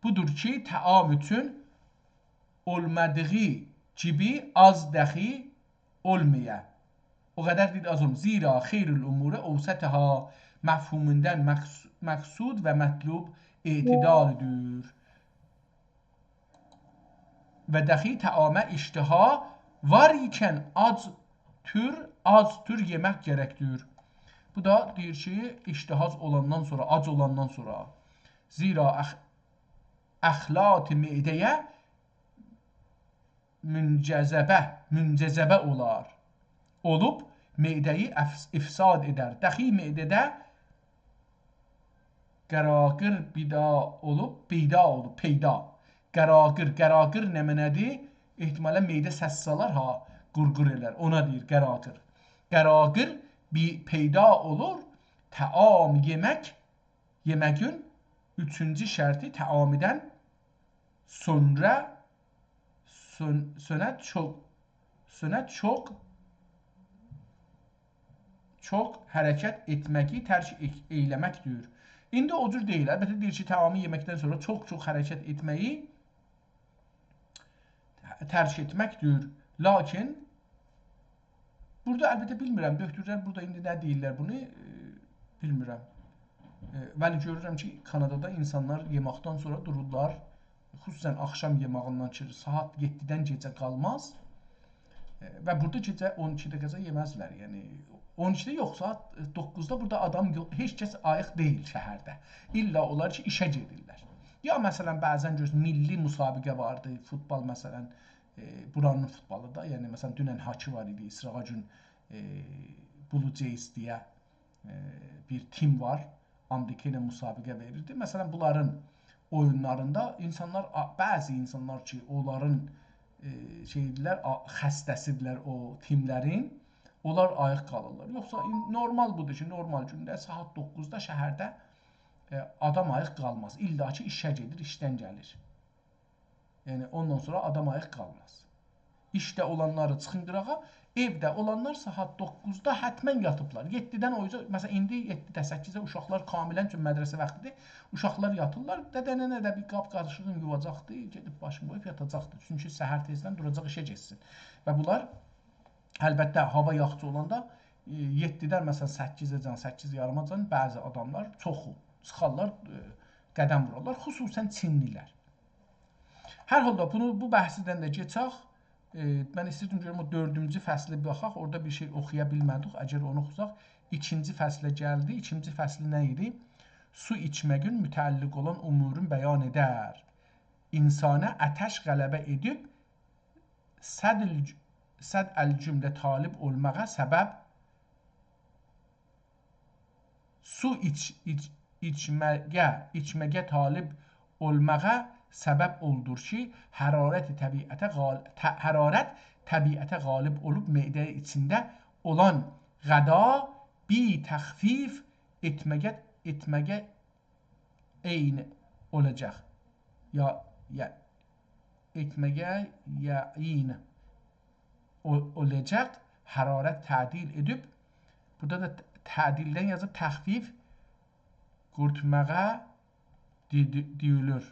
budur ki, təam üçün olmadığı gibi az dahi olmaya. O qədər deyil az olmur. Zira xeyrül umuru ovsətəha məfhumundan məqsud və mətlub etidaldır. Və dahi təamə iştiha var ikən az tür yemək gərəkdir. Bu da deyir ki, iştihaz olandan sonra, ac olandan sonra. Zira əxlat-ı mədəyə müncəzəbə olar. Olub mədəyi ifsad edər. Dahi mədədə qəraqır peyda. Qəraqır. Qəraqır nə mənədir? Ehtimalən meydə səs salar, ha, qurqur elər. Ona deyir qəraqır. Qəraqır peyda olur. Təam yemək. Yeməyin üçüncü şərti təamidən sonra sönət çox hərəkət etməyi tərk eyləməkdir. İndi o cür deyil. Əlbəttə deyir ki, təami yeməkdən sonra çox hərəkət etməyi tərk etməkdir. Lakin burada əlbəttə bilmirəm, döktürlər burada indi nə deyirlər bunu, bilmirəm. Mən görürəm ki, Kanadada insanlar yeməkdən sonra dururlar, xüsusən axşam yemağından ki, saat 7-dən gecə qalmaz və burada gecə 12-də qəza yeməzlər. Yəni 12-də yox, saat 9-da burada adam yox, heç kəs ayıq deyil şəhərdə. İlla onlar ki, işə gedirlər. Ya məsələn, bəzən görürüz, milli müsabiqə vardı, futbol məsələn, buranın futbolu da, yəni məsələn, dünən Haki var idi, İsrağa gün Blue Jays deyə bir tim var, Amerika ilə müsabiqə verirdi. Məsələn, bunların oyunlarında insanlar, bəzi insanlar ki, onların xəstəsidirlər o timlərin, onlar ayıq qalırlar. Yoxsa normal budur ki, normal gündə saat 9-da şəhərdə adam ayıq qalmaz. İlla ki, işə gedir, işdən gəlir. Yəni, ondan sonra adam ayıq qalmaz. İşdə olanları çıxın qırağa, evdə olanlar saat 9-da hətmən yatıblar. 7-dən o yüzden, məsələn, indi 7-də, 8-də uşaqlar kamilən üçün mədrəsə vaxtıdır. Uşaqlar yatırlar, dədənənə də bir qab qarışığın yuvacaqdır, gedib başını qoyub yatacaqdır. Çünki səhər tezdən duracaq işə geçsin. Və bunlar, əlbəttə, hava yaxşı olanda 7-dən, məsələn, 8-dən, 8:30-dan bəzi adamlar çoxu çıxarlar, qədəm vurarlar, xüsusən Çinlilər. Hər halda bu bəhsidən də geçək. Mən istəyirdim görüm o 4-cü fəsli baxaq, orada bir şey oxuya bilmədik, əgər onu oxusaq. 2-ci fəslə gəldi. 2-ci fəsli nə idi? Su içməyin mütəlliq olan umurun bəyan edər. İnsana ətəş qələbə edib, səd əl-cümlə talib olmağa səbəb su içməyə talib olmağa səbəb oldur ki, hərarət təbiətə qalib olub medə içində olan qəda bir təxfif etməyə eyni olacaq. Etməyə eyni olacaq, hərarət tədil edib, burada da tədildən yazıb təxfif qurtmağa deyilir.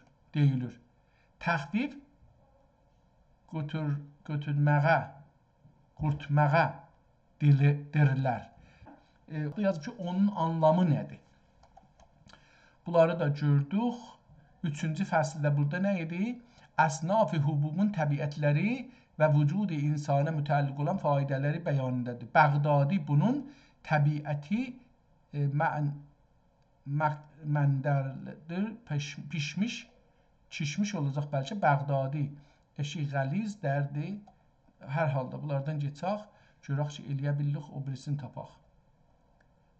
Təxfif götürməyə, qurtmağa deyirlər. Yazıb ki, onun anlamı nədir? Bunları da gördük. 3-cü fəsildə burada nə idi? Əsnaf-ı hüququn təbiətləri və vücud-i insana mütəlliq olan faydaları bəyanındadır. Bəğdadi bunun təbiəti məndərdir, pişmiş olacaq bəlkə Bəğdadi. Eşi qəliz dərdi. Hər halda bunlardan geçək. Görək ki, eləyə bildik, o birisini tapaq.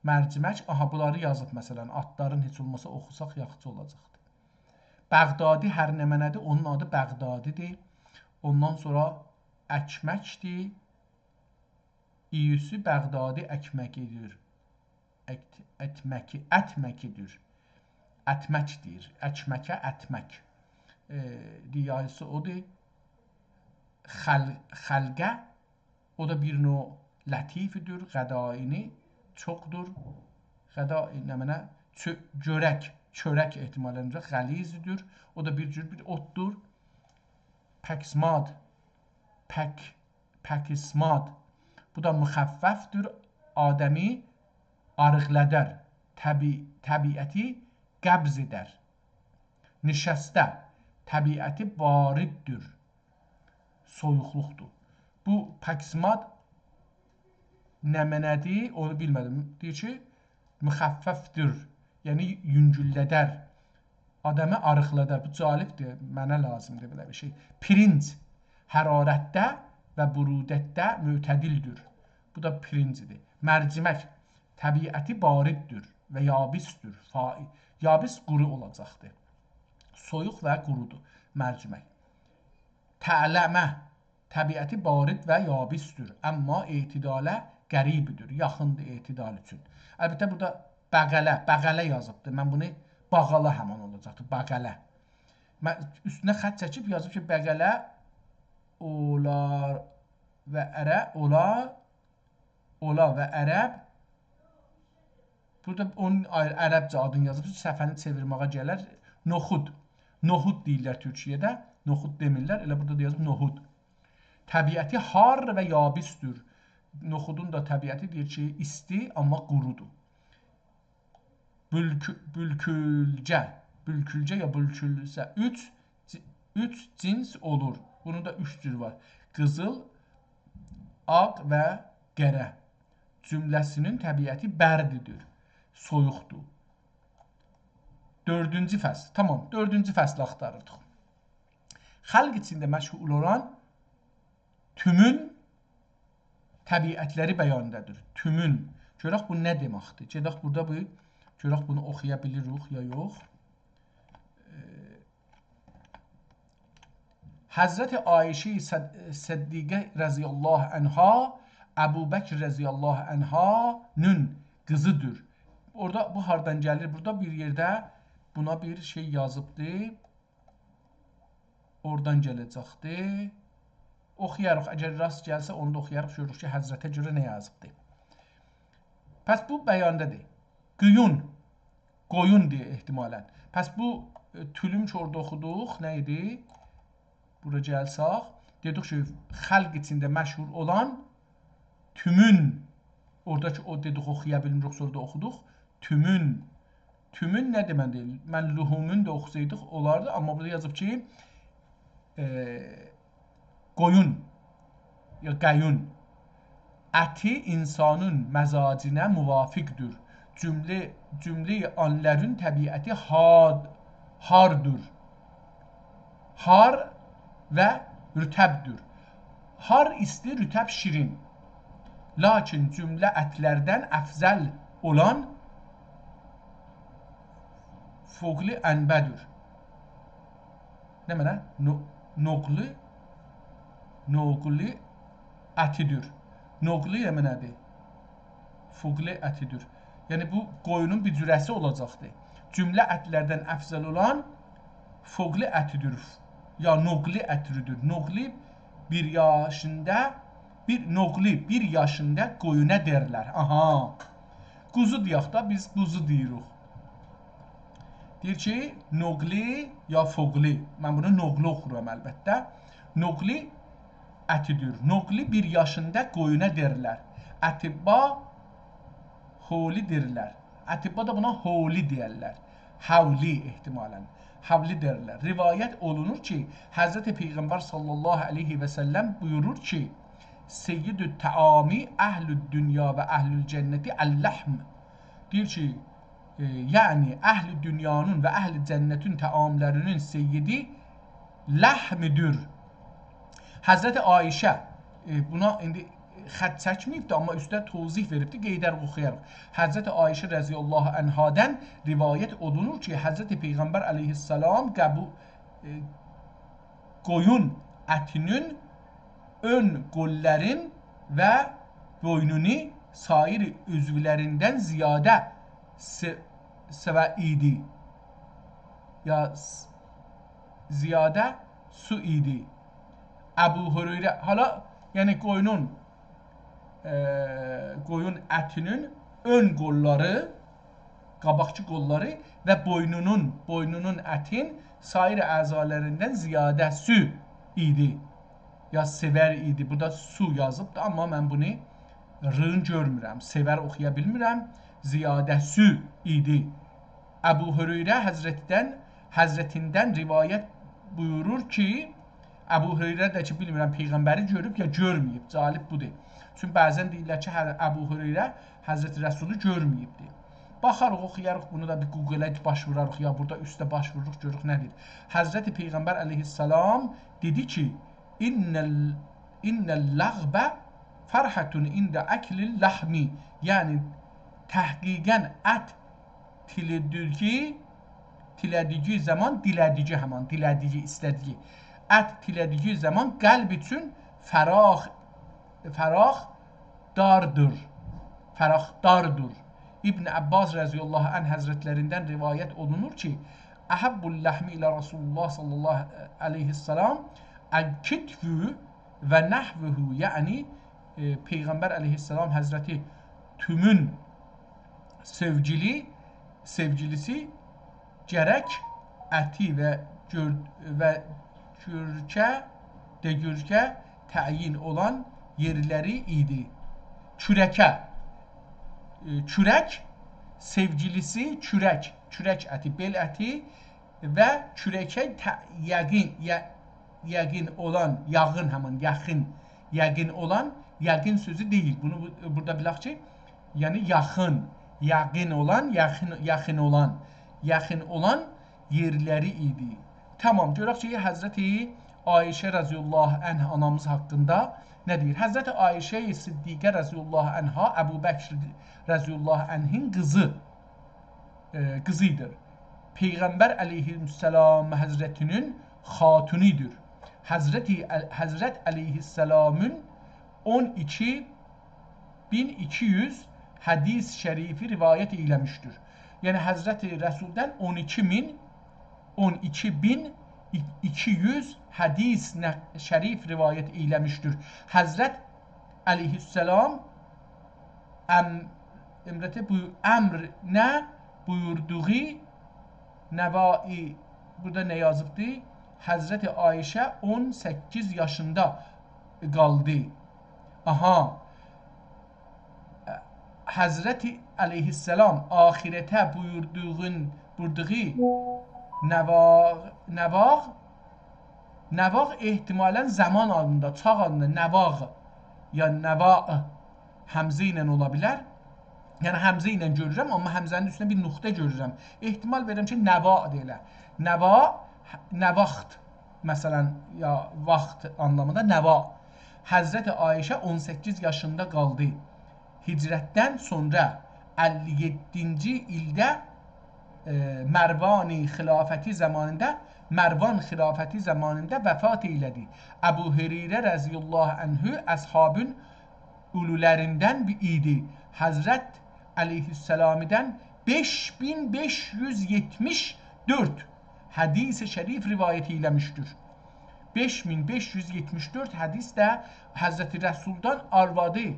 Mərcimək, aha, bunları yazıb məsələn. Adların heç olmasa oxusaq yaxşı olacaqdır. Bəğdadi hər nə mənədir? Onun adı Bəğdadidir. Ondan sonra əkməkdir. İyüsü Bəğdadi əkməkidir. Ətməkidir. Ətməkdir. Əkməkə ətmək. Diyayısı odur. Xəlqə, o da bir növ lətifidir. Qədayini çoxdur. Qədayi nə mənə? Çörək ehtimalən qəlizidir. O da bir cür bir otdur. Pəksmad. Pəkismad. Bu da müxəffəfdir. Adəmi arıqlədər. Təbiəti qəbz edər. Nişəstə. Təbiəti bariddir. Soyuqluqdur. Bu pəksmad nə mənədir? Onu bilmədim. Deyir ki, müxəffəfdir. Yəni, yüngüllədər. Adəmi arıqlədər. Bu calibdir. Mənə lazımdır belə bir şey. Pirinc. Hərarətdə və burudətdə mütədildir. Bu da pirincidir. Mərcimək. Təbiəti bariddir və yabisdir. Yabis quru olacaqdır. Soyuq və qurudur. Mərcimək. Tə'ləmə təbiəti barid və yabisdir, amma etidalə qəribidir, yaxındır etidal üçün. Əlbəttə burada bəğələ yazıbdır. Mən bunu bağala həman olacaqdır, bəğələ. Mən üstünə xətt çəkib yazıb ki, bəğələ olar və ərəb, ola və ərəb. Burada onun ərəbcə adını yazıb, səhvəni çevirməyə gələr. Noxud. Noxud deyirlər Türkiyədə. Noxud demirlər. Elə burada da yazıb noxud. Təbiəti har və yabisdir. Noxudun da təbiəti deyir ki, isti, amma qurudur. Bülkülcə. Bülkülcə ya bülkülsə 3 cins olur. Bunun da 3 cür var. Qızıl, ağ və qərə. Cümləsinin təbiəti bərdidir. Soyuqdur. 4-cü fəsl. Tamam, 4-cü fəsli axtarırdıq. Xalq içində məşhur olan tümün təbiətləri bəyandadır. Tümün. Görək bu nə deməkdir? Gedək burada bu, görək bunu oxuya bilirik ya yox. Həzrəti Ayşə Səddiqə rəziyallahu anha Əbu Bəkr rəziyallahu anhanın qızıdır. Orada bu hardan gəlir? Burada bir yerdə buna bir şey yazıbdır. Oradan gələcəkdir. Oxuyarıq. Əgər rast gəlsə onu da oxuyarıq. Görürük ki, Həzrətə görə nə yazıbdır. Pəs bu bəyandadır. Quyun. Qoyun deyə ehtimalən. Pəs bu tülüm ki orada oxuduq. Nə idi? Bura gəlsək. Dedik ki, xalq içində məşhur olan tümün. Oradakı o dedik oxuya bilmirik, sonra da oxuduq. Tümün. Tümün nə deməkdir? Mən luhumun da oxusaydıq olardı. Amma burada yazıb ki, qoyun ya qəyun. Əti insanın məzacinə müvafiqdir. Cümlə anlərin təbiəti hardır. Har və rütəbdir. Har isti, rütəb şirin. Lakin cümlə ətlərdən əfzəl olan foqli ənbədir. Nə mənə? Noqli ətidir. Noqli nə mənədir? Foqli ətidir. Yəni bu qoyunun bir cürəsi olacaqdır. Cümlə ətlərdən əfzəl olan foqli ətidir. Ya noqli ətidir. Noqli bir yaşında qoyuna derlər. Aha. Quzu deyək da, biz quzu deyirik. Deyir ki, noqli ya foqli. Mən bunu noqli oxuram əlbəttə. Noqli ətidir. Noqli bir yaşında qoyuna derlər. Ətibba holi derlər. Ətibba da buna holi deyərlər. Havli ehtimalən. Havli derlər. Rivayət olunur ki, Həzrəti Peyğəmbər sallallahu aleyhi və səlləm buyurur ki, Seyyidü təami əhlü dünya və əhlül cənnəti əl-ləhm. Deyir ki, yəni əhl-i dünyanın və əhl-i cənnətin təamlərinin seyyidi ləhmidir. Həzrəti Ayşə buna indi xətt çəkməyibdir, amma üstə tozih veribdir, qeydər oxuyarıq. Həzrəti Ayşə rəziyallahu anhadən rivayət olunur ki, Həzrəti Peyğəmbər əleyhissalam qoyun ətinin ön qollərin və boynunu sair üzvlərindən ziyadə sevə idi. Ya ziyadə su idi. Əbu Hüreyrə, hala yəni qoyun ətinin ön qolları, qabaqçı qolları və boynunun ətin sair əzalarından ziyadə su idi. Ya sevər idi. Burada su yazıbdır, amma mən bunu rın görmürəm. Sevər oxuya bilmirəm. Ziyadə su idi. Əbu Hüreyrə Həzrətindən rivayət buyurur ki, Əbu Hüreyrə də ki, bilmirəm, Peyğəmbəri görüb ya görməyib. Calib budur. Çünki bəzən deyirlər ki, Əbu Hüreyrə Həzrəti Rəsulu görməyibdir. Baxarıq, oxuyarıq, bunu da bir Google-ə baş vurarıq, ya burada üstə baş vururuq, görürük nədir. Həzrəti Peyğəmbər əleyhissalam dedi ki, İnnəl ləğbə fərhətun ində əklil ləhmi. Yəni, təhqiqən ət dilədiyi zaman, dilədiyi həman, dilədiyi, istədiyi. Ət dilədiyi zaman qəlb üçün fərahdardır. Fərahdardır. İbn Abbas rəziyallahu anh həzrətlərindən rivayət olunur ki, Əhəbbul ləhmi ilə Rasulullah sallallahu aleyhisselam əl-kitfü və nəhvühü, yəni Peyğəmbər əleyhisselam həzrəti tümün sevgilisi gərək əti və görkə təyin olan yerləri idi. Çürək sevgilisi çürək əti, bel əti və çürəkə yəqin olan, yəqin olan, yəqin sözü deyil. Bunu burada bilək ki, yəni yəqin olan yerləri idi. Tamam, görək ki, Həzrəti Ayşə rəziyallahu anh anamız haqqında nə deyir? Həzrəti Ayşə-i Siddiqə rəziyallahu anha Əbu Bəkr rəziyallahu anhin qızıdır. Peyğəmbər əleyhisselam həzrətinin xatunidir. Həzrət əleyhisselamın 12.200 hədis şərifi rivayət eləmişdir. Yəni Həzrəti Rəsuldən 12.200 hədis şərif rivayət eləmişdir. Həzrət əleyhisselam əmr nə buyurduğu nəvai, burada nə yazıbdır? Həzrəti Ayşə 18 yaşında qaldı. Həzrəti əleyhisselam ahirətə buyurduğu nəvaq ehtimalən zaman adında, çağ adında nəvaq, yəni nəva həmzə ilə ola bilər. Yəni həmzə ilə görürəm, amma həmzənin üstünə bir nöqtə görürəm. Ehtimal verirəm ki, nəva deyilə. Nəva, nəvaxt, məsələn, ya vaxt anlamında nəva. Həzrəti Ayşə 18 yaşında qaldı. Hicrətdən sonra 57-ci ildə Mərvan xilafəti zamanında vəfat elədi. Əbu Hüreyrə rəziyallahu anhu əshabın ululərindən idi. Həzrət əleyhisselamdan 5574 hədis-i şərif rivayət eləmişdir. 5574 hədis də Həzrəti Rəsuldan arvadı,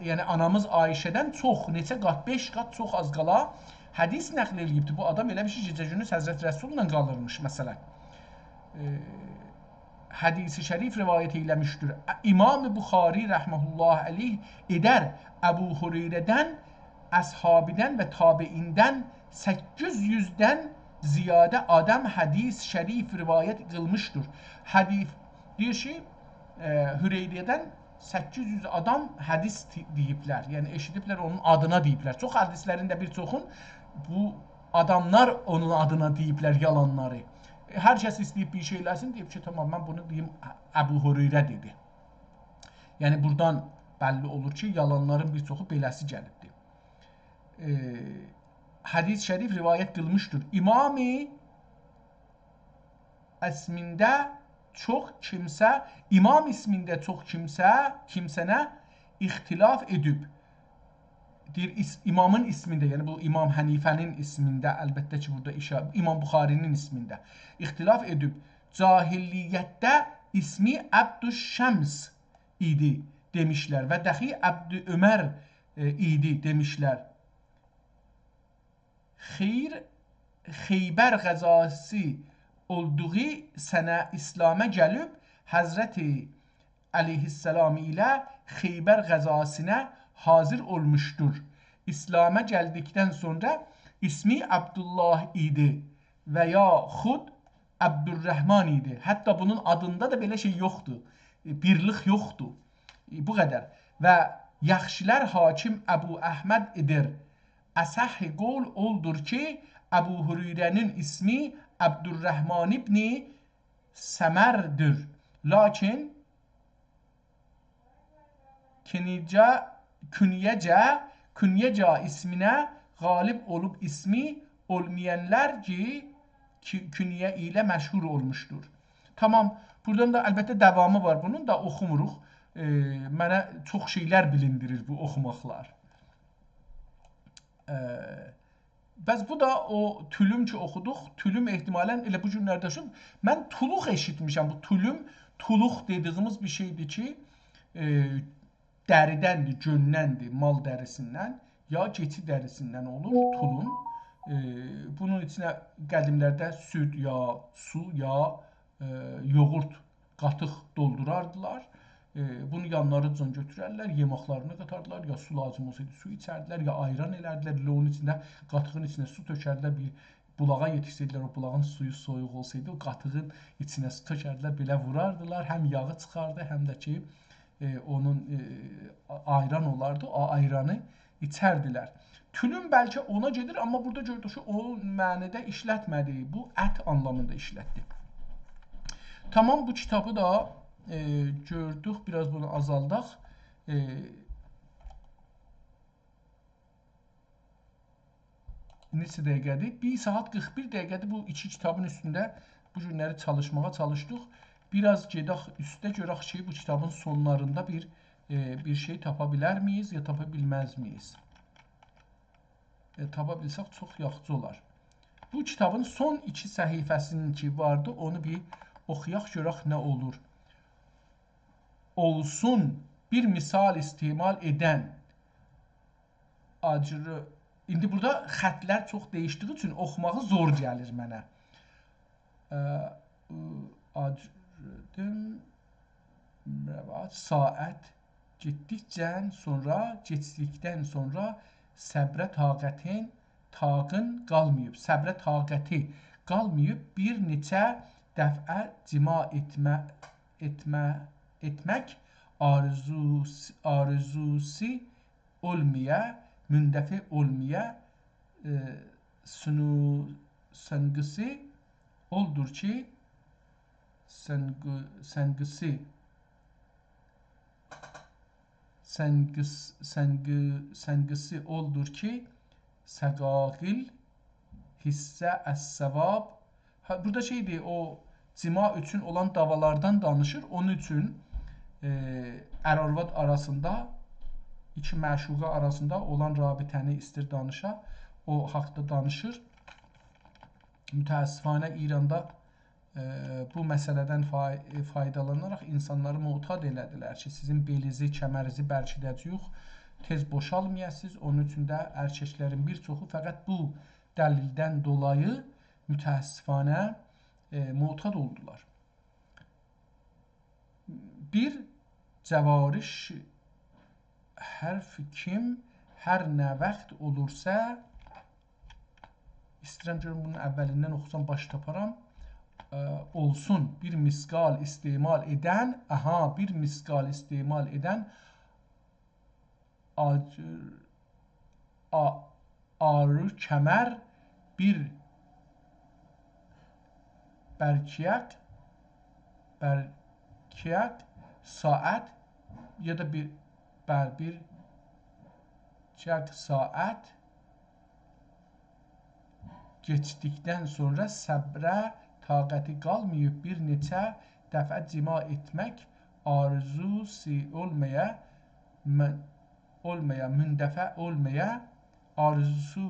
yəni anamız Ayşədən çox, neçə qat, 5 qat çox az qala hədis nəql eləyibdir. Bu adam elə bir şey gecə-gündüz Həzrət Rəsulla qalırmış, məsələn. Hədis-i şərif rivayət eləmişdir. İmam-ı Buxari rəhməhullah əleyh edər Əbu Hüreyrədən, əshabidən və tabiindən 800-dən ziyadə adam hədis şərif rivayət qılmışdır. Hədis deyir ki, Hüreyrədən 800 adam hədis deyiblər. Yəni eşidiblər, onun adına deyiblər. Çox hədislərində bir çoxun bu adamlar onun adına deyiblər yalanları. Hər kəs istəyib bir şey eləsin, deyib ki, tamam, mən bunu deyim, Əbu Hüreyrə dedi. Yəni buradan bəlli olur ki, yalanların bir çoxu beləsi gəlibdir. Hədis şərif rivayət qılmışdır. İmam-ı ismində çox kimsənə ixtilaf edib. Deyir, imamın ismində, yəni bu İmam Hənifənin ismində, əlbəttə ki, burada İmam Buxarinin ismində ixtilaf edib. Cahiliyyətdə ismi Əbdüşşəms idi demişlər və dəxi Əbdü Ömər idi demişlər. Xeybər qəzası olduğu sənə İslam'a gəlib, Həzrəti əleyhisselam ilə Xeybər qəzasına hazır olmuşdur. İslam'a gəldikdən sonra ismi Abdullah idi və ya xud Əbdürrəhman idi. Hətta bunun adında da belə şey yoxdur. Birlik yoxdur. Bu qədər. Və yaxşılar hakim Əbu Əhməd edir. Əsəh qol oldur ki, Əbu Hüreyrənin ismi Əbdürrəhman ibn Səmərdir. Lakin künyəcə isminə qalib olub ismi olmayanlar ki künye ile məşhur olmuşdur. Tamam, buradan da əlbəttə davamı var bunun da oxumuruq. Mənə çox şeylər bilindirir bu oxumaqlar. Bəs bu da o tülüm ki oxuduq. Tülüm ehtimalən elə bu günlərdə şu. Mən tuluq eşitmişəm. Bu tülüm, tuluq dediyimiz bir şeydir ki, dəridəndir, gönnəndir, mal dərisindən ya keçi dərisindən olur tulum. Bunun içinə qədimlərdə süd ya su ya yoğurt, qatıq doldurardılar. Bunu yanlarıcan götürərlər, yeməklərinə qatardılar, ya su lazım olsaydı su içərdilər, ya ayran elədilər, onun içində, qatığın içinə su tökərdilər, bir bulağa yetişdirdilər, o bulağın suyu soyuq olsaydı, o qatığın içinə su tökərdilər, belə vurardılar, həm yağı çıxardı, həm də ki, onun ayran olardı, o ayranı içərdilər. Tülüm bəlkə ona gedir, amma burada gördük ki, o mənidə işlətmədi, bu ət anlamında işlətdi. Tamam, bu kitabı da gördük, biraz bunu azaldaq. Neçə dəqiqədir? 1 saat 41 dəqiqədir bu iki kitabın üstündə bu günləri çalışmağa çalışdıq. Biraz gedək üstə görək ki, bu kitabın sonlarında bir şey tapa bilər miyiz, ya tapa bilməz miyiz? Tapa bilsək çox yaxşı olar. Bu kitabın son 2 səhifəsinin ki vardı, onu bir oxuyaq görək nə olur. Olsun bir misal istemal edən acırı. İndi burada xətlər çox dəyişdiyi üçün oxumağı zor gəlir mənə. Saat getdikcə sonra, keçdikdən sonra səbrə taqətin qalmayıb. Səbrə taqəti qalmayıb bir neçə dəfə cima etmək arzusu olmaya, mündəfi olmaya səngisi oldur ki, səngisi oldur ki, səqaqil hissə əs-səvab. Burada şeydir, o cima üçün olan davalardan danışır. Onun üçün ər-arvad arasında, iki məşuqa arasında olan rabitəni istir danışa. O haqda danışır. Mütəəssifanə İranda bu məsələdən faydalanaraq insanları muhtad elədilər ki, sizin belizi, kəmərizi bərkidəcəyik, tez boşalmayasınız. Onun üçün də erkəklərin bir çoxu fəqət bu dəlildən dolayı mütəəssifanə muhtad oldular. Bir cəvariş hərf kim hər nə vaxt olursa, istəyirəm görüm bunun əvvəlindən oxusam baş taparam. Olsun bir misqal istemal edən, bir misqal istemal edən arı kəmər bir bərkiyat saat ya da bir saat geçdikdən sonra səbrə taqəti qalmayıb bir neçə dəfə cima etmək arzusu olmaya, mündəfə olmaya, arzusu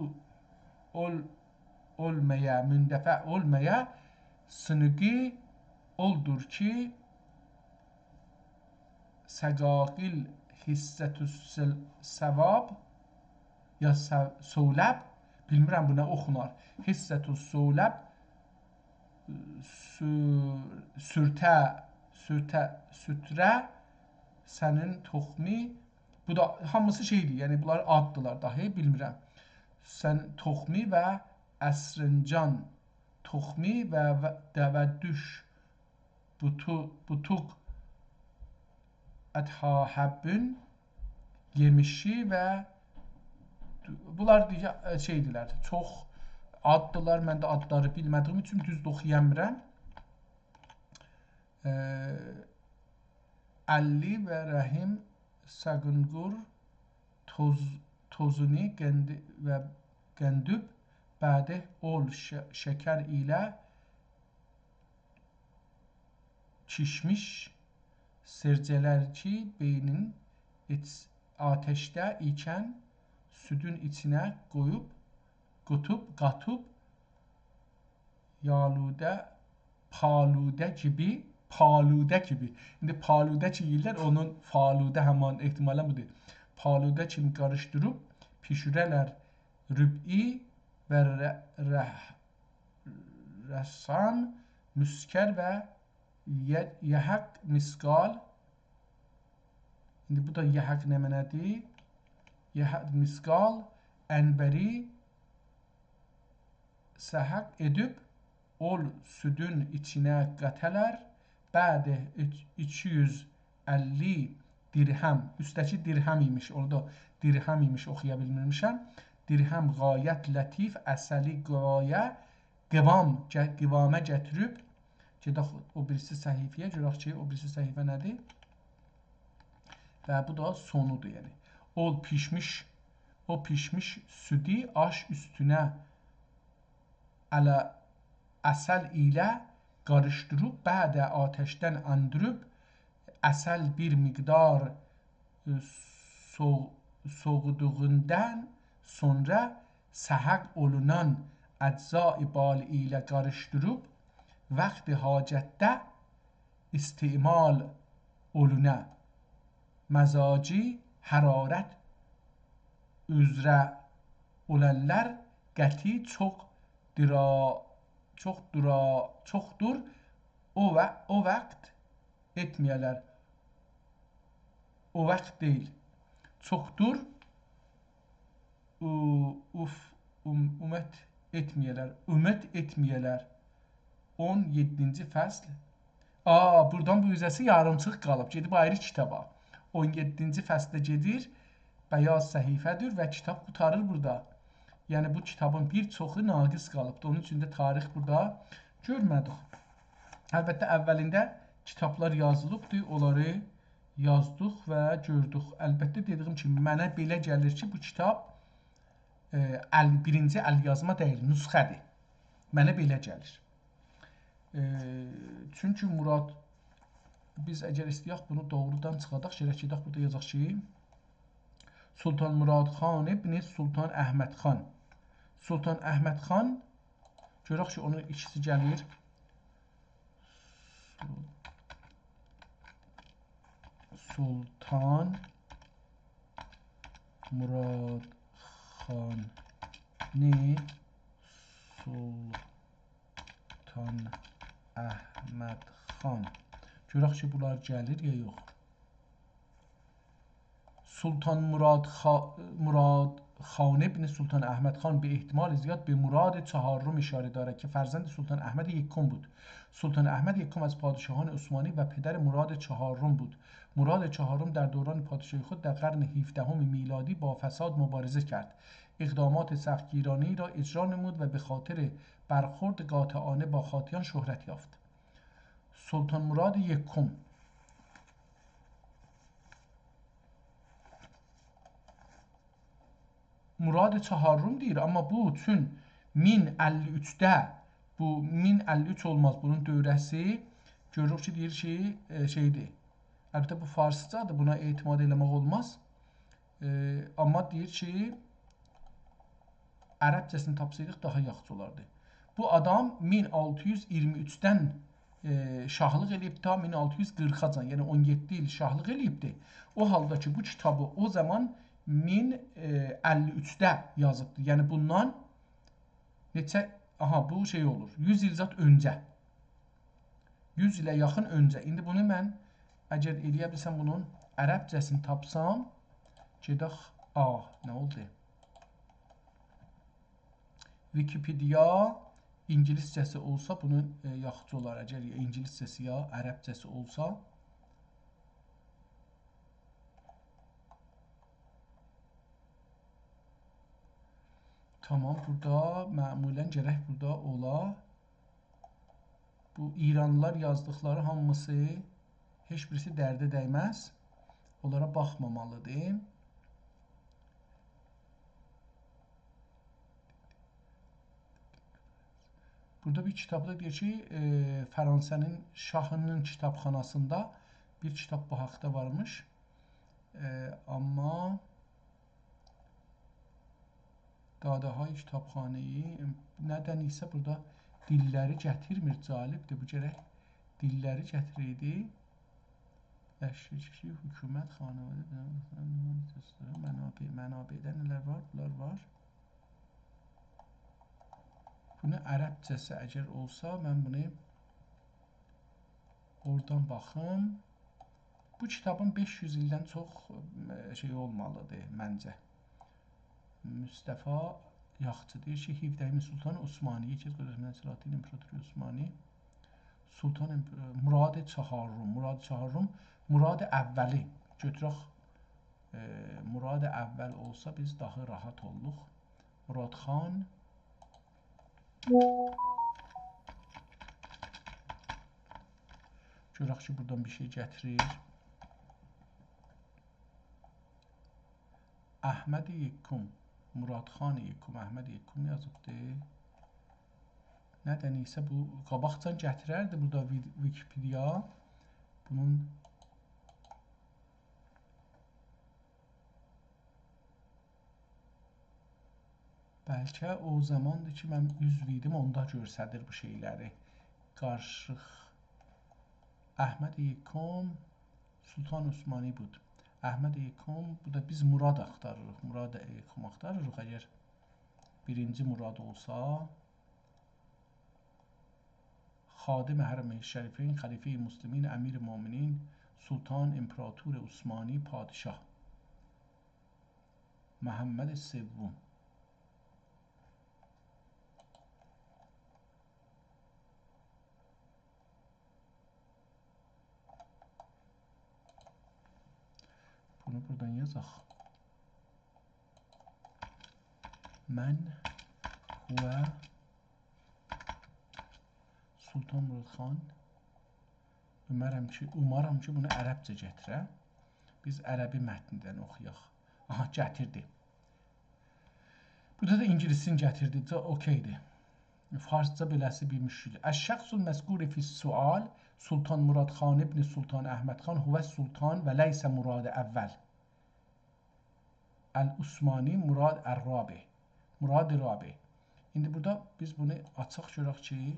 olmaya, mündəfə olmaya sınıqı oldur ki, səqaqil hissətü səvab ya səvləb, bilmirəm bu nə oxunar, hissətü səvləb sütrə sənin toxmi, bu da hamısı şeydir, yəni bunlar addılar dahi, bilmirəm. Sən toxmi və əsrincan, toxmi və dəvəddüş, butuq əthabəbbün, yemişi və bunlar şeydirlər, çox addılar, mən də adları bilmədiyim üçün düz oxuyamirəm. Əlli və rəhim səqınqur tozuni və qəndüb Bədi ol şəkər ilə çişmiş sercələr ki, beynin ateşdə ikən südün içinə qatıb yaludə, paludə kimi. İndi paludə ki yeyirlər, onun faludə həman ehtimalən budur. Paludə kimi qarışdırıb pişirələr rüb'i və rəssan, müskər və yəhəq misqal. İndi bu da yəhəq nə mənədir? Yəhəq misqal, ənbəri səhəq edib ol südün içinə qətələr, bədi 250 dirhəm, üstəki dirhəm imiş, orada dirhəm imiş, oxuya bilmirmişəm. Dirhəm qayət lətif, əsəli qayə, qivamə gətirib, gedək o birisi səhifəyə, görək ki, o birisi səhifə nədir? Və bu da sonudur, yəni. O pişmiş südü aş üstünə əsəl ilə qarışdırıb, bədə ateşdən əndürüb, əsəl bir miqdar soğuduğundan sonra səhəq olunan əcza-i bal ilə qarışdırıb, vaxti hacətdə istimal olunə, məzaci hərarət üzrə olanlar qəti çoxdur o vaxt etməyələr. O vaxt deyil. Çoxdur ümid etməyələr. 17-ci fəsl. Buradan bu üzəsi yarımçıq qalıb. Gedib ayrı kitaba. 17-ci fəslə gedir. Bəyaz səhifədir və kitab qutarır burada. Yəni bu kitabın bir çoxu naqis qalıbdır. Onun üçün də tarix burada görmədik. Əlbəttə əvvəlində kitablar yazılıbdır. Onları yazdıq və gördük. Əlbəttə dediyim kimi mənə belə gəlir ki, bu kitab birinci əlyazma deyil, nüsxədir. Mənə belə gəlir. Çünki Murad, biz əgər istəyək bunu doğrudan çıxadaq, şərək edək, burada yazaq ki, Sultan Murad xan ibn Sultan Əhməd xan. Sultan Əhməd xan, görək ki, onun ikisi gəlir. Sultan Murad xan ni Sultan Əhməd xan. Görək ki, bunlar gəlir ya yox. Sultan Murad خان ابن سلطان احمد خان به احتمال زیاد به مراد چهارم اشاره دارد که فرزند سلطان احمد یکم بود. سلطان احمد یکم از پادشاهان عثمانی و پدر مراد چهارم بود. مراد چهارم در دوران پادشاهی خود در قرن 17 میلادی با فساد مبارزه کرد. اقدامات سختگیرانه‌ای را اجرا نمود و به خاطر برخورد قاطعانه با خاطیان شهرت یافت. سلطان مراد یکم Murad Çaharrum deyir, amma bu üçün 1053-də, bu 1053 olmaz, bunun dövrəsi görürük ki, deyir ki, şeydir. Əlbəttə, bu farscadır, buna etimad eləmək olmaz. Amma deyir ki, ərəbcəsini tapsaydıq daha yaxşı olardı. Bu adam 1623-dən şahlıq eləyib ta 1640-acan, yəni 17 il şahlıq eləyibdir. O halda ki, bu kitabı o zaman 1053-də yazıbdır. Yəni bundan neçə, bu şey olur, 100 il zat öncə. 100 ilə yaxın öncə. İndi bunu mən əgər eləyə bilsəm bunun ərəbcəsini tapsam, gedək, nə oldu? Wikipedia ingiliscəsi olsa bunun yaxşı olar. Əgər ingiliscəsi ya ərəbcəsi olsa, tamam, burada məmulən gərək burada ola. Bu İranlılar yazdıqları hamısı heç birisi dərdə dəyməz. Onlara baxmamalıdır. Burada bir kitabda deyir ki, Fransa'nın şahının kitabxanasında bir kitab bu haqda varmış. Amma Dadahay kitabxaneyi nədən isə burada dilləri gətirmir. Calibdir, bu gərək dilləri gətirəydi. Əşriki, hökumət, xanəvadə, mənabedə nələr var? Bunlar var. Bunu ərəbcəsi əgər olsa, mən bunu oradan baxım. Bu kitabın 500 ildən çox şey olmalıdır, məncə. Müstəfa Yaxçı deyir ki, Hivdəmin Sultan Osmaniyə ki, Selahattin İmparator Osmani, Sultan Murad Çaharrum, Murad əvvəli götürək. Murad əvvəl olsa biz daha rahat olduq. Murad xan görək ki, buradan bir şey gətirir. Əhməd Yekkum, Murad xan Yekkum, Əhməd Yekkum yazıbdır. Nədən isə bu qabaqcan gətirərdi burada Wikipedia. Bunun bəlkə o zamandır ki, mən üzv idim, onda görsədir bu şeyləri. Qarışıq. Əhməd Yekkum, Sultan Osmani budur. Əhməd Yekkum, bu da biz Murad axtarırıq. Murad Yekkum axtarırıq. Əgər birinci Murad olsa, Xadim Hərəm-i Şərifin, Xəlifə-i Müslimin, Əmir-i Müminin, Sultan İmparator Osmani, Padişah Məhəmməd Sevvum. Bunu buradan yazaq. Mən huvə Sultan Murad xan. Umaram ki, bunu ərəbcə gətirə. Biz ərəbi mətnindən oxuyaq. Aha, gətirdi. Burada da ingilisini gətirdi. Okeydir. Farsca beləsi bir müşkil. Əş-şəxsul məzkuri fis-sual Sultan Murad xan ibn Sultan Əhməd xan huvə sultan və ləysə Murad əvvəl. Əl-Usmani Murad Ər-Rabi. Murad Rabi. İndi burada biz bunu açıq görək ki,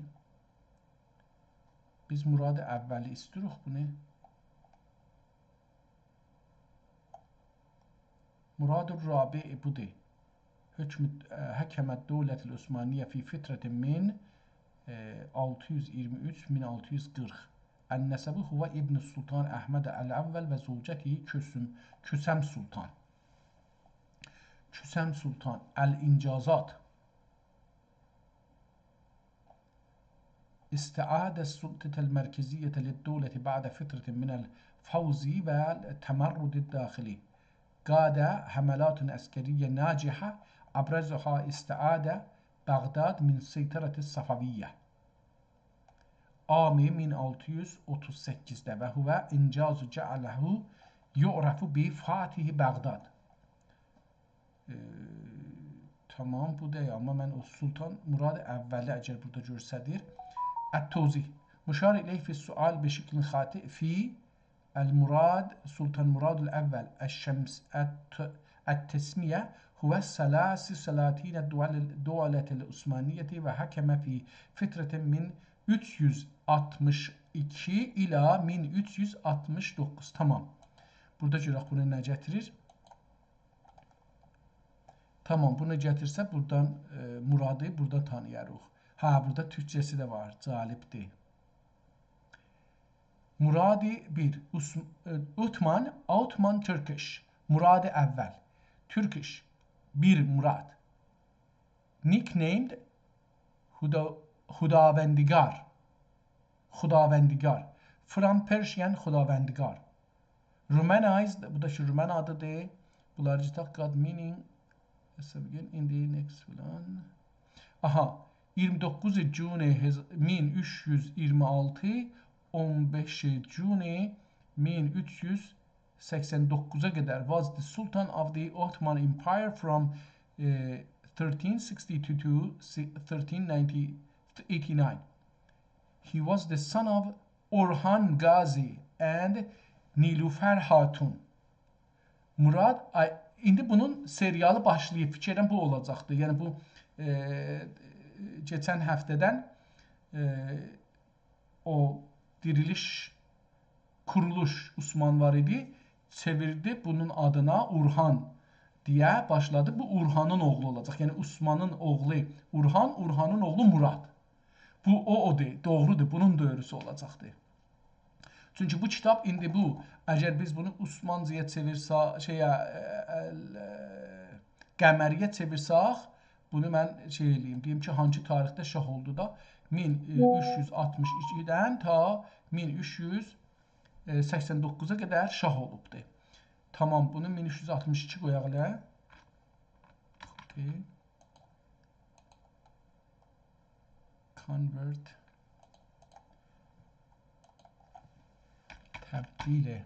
biz Murad əvvəli istiyoruz bunu. Murad Rabi budur. Həkəmət Dövlət-i Osmaniyyə fi fitrətin min 623-1640. Ən-nəsəbi huvə İbn Sultan Əhməd Əl-Əvvəl və zövcəti Küsəm Sultan. Küsəm Sultan Əl-İncazat. İstiadə Sultətəl Mərkeziyyətə lid-dövləti bə'də fitrətin minəl fəvzi və təmərrüd-i daxili. Qadə həməlatun əskəriyyə nacihə əbrəzuhə istiadə Bəğdad min seytərəti Safaviyyə. Ami 1638-də və huvə incazu cəaləhu yu'rafu bi Fatihi Bəğdad. Tamam, bu deyil, amma mən o Sultan Murad əvvəli əgər burada görsədir. Ət-Tozih. Müşar ileyh fi sual bi şəklin xati fi el-Murad Sultan Muradul əvvəl əş-şəms ət-tesmiyə huvə səlasi səlatinə duvaletil Osmaniyyəti və həkəmə fi fitrətin min 362 ila 1369. Tamam. Burada görək bunu nə gətirir? Tamam, bunu gətirsə buradan Muradı burada tanıyarıq. Ha, burada türkçəsi də var. Calibdir. Muradi 1. Ottoman Turkish. Muradi əvvəl. Turkish. 1 Murad. Nicknamed Hudavendigar. Xudavendigar. From Persian Xudavendigar. Romanized, bu da şu Roman adıdır. Bunlar citaq God meaning in the next falan. Aha, 29 Cuni 1326, 15 Cuni 1389'a kadar was the Sultan of the Ottoman Empire from 1362 to 1393. 89. He was the son of Orhan Gazi and Nilüfer Hatun. Murad, indi bunun serialı başlayıb. Fikirəm bu olacaqdı. Yəni bu keçən həftədən o diriliş, kuruluş Osman var idi. Çevirdi bunun adına Urhan diye başladı. Bu Urhan'ın oğlu olacaq. Yəni Osman'ın oğlu Urhan, Urhan'ın oğlu Murad. Bu o deyil. Doğrudur. Bunun dövrüsü olacaqdı. Çünki bu kitab indi bu, əgər biz bunu Osmancıya çevirsək, Qəməriyə çevirsək, bunu mən eləyim. Deyim ki, hangi tarixdə şah oldu da 1362-dən ta 1389-a qədər şah olubdur. Tamam, bunu 1362 qoyaq elə. Convert. Təbdili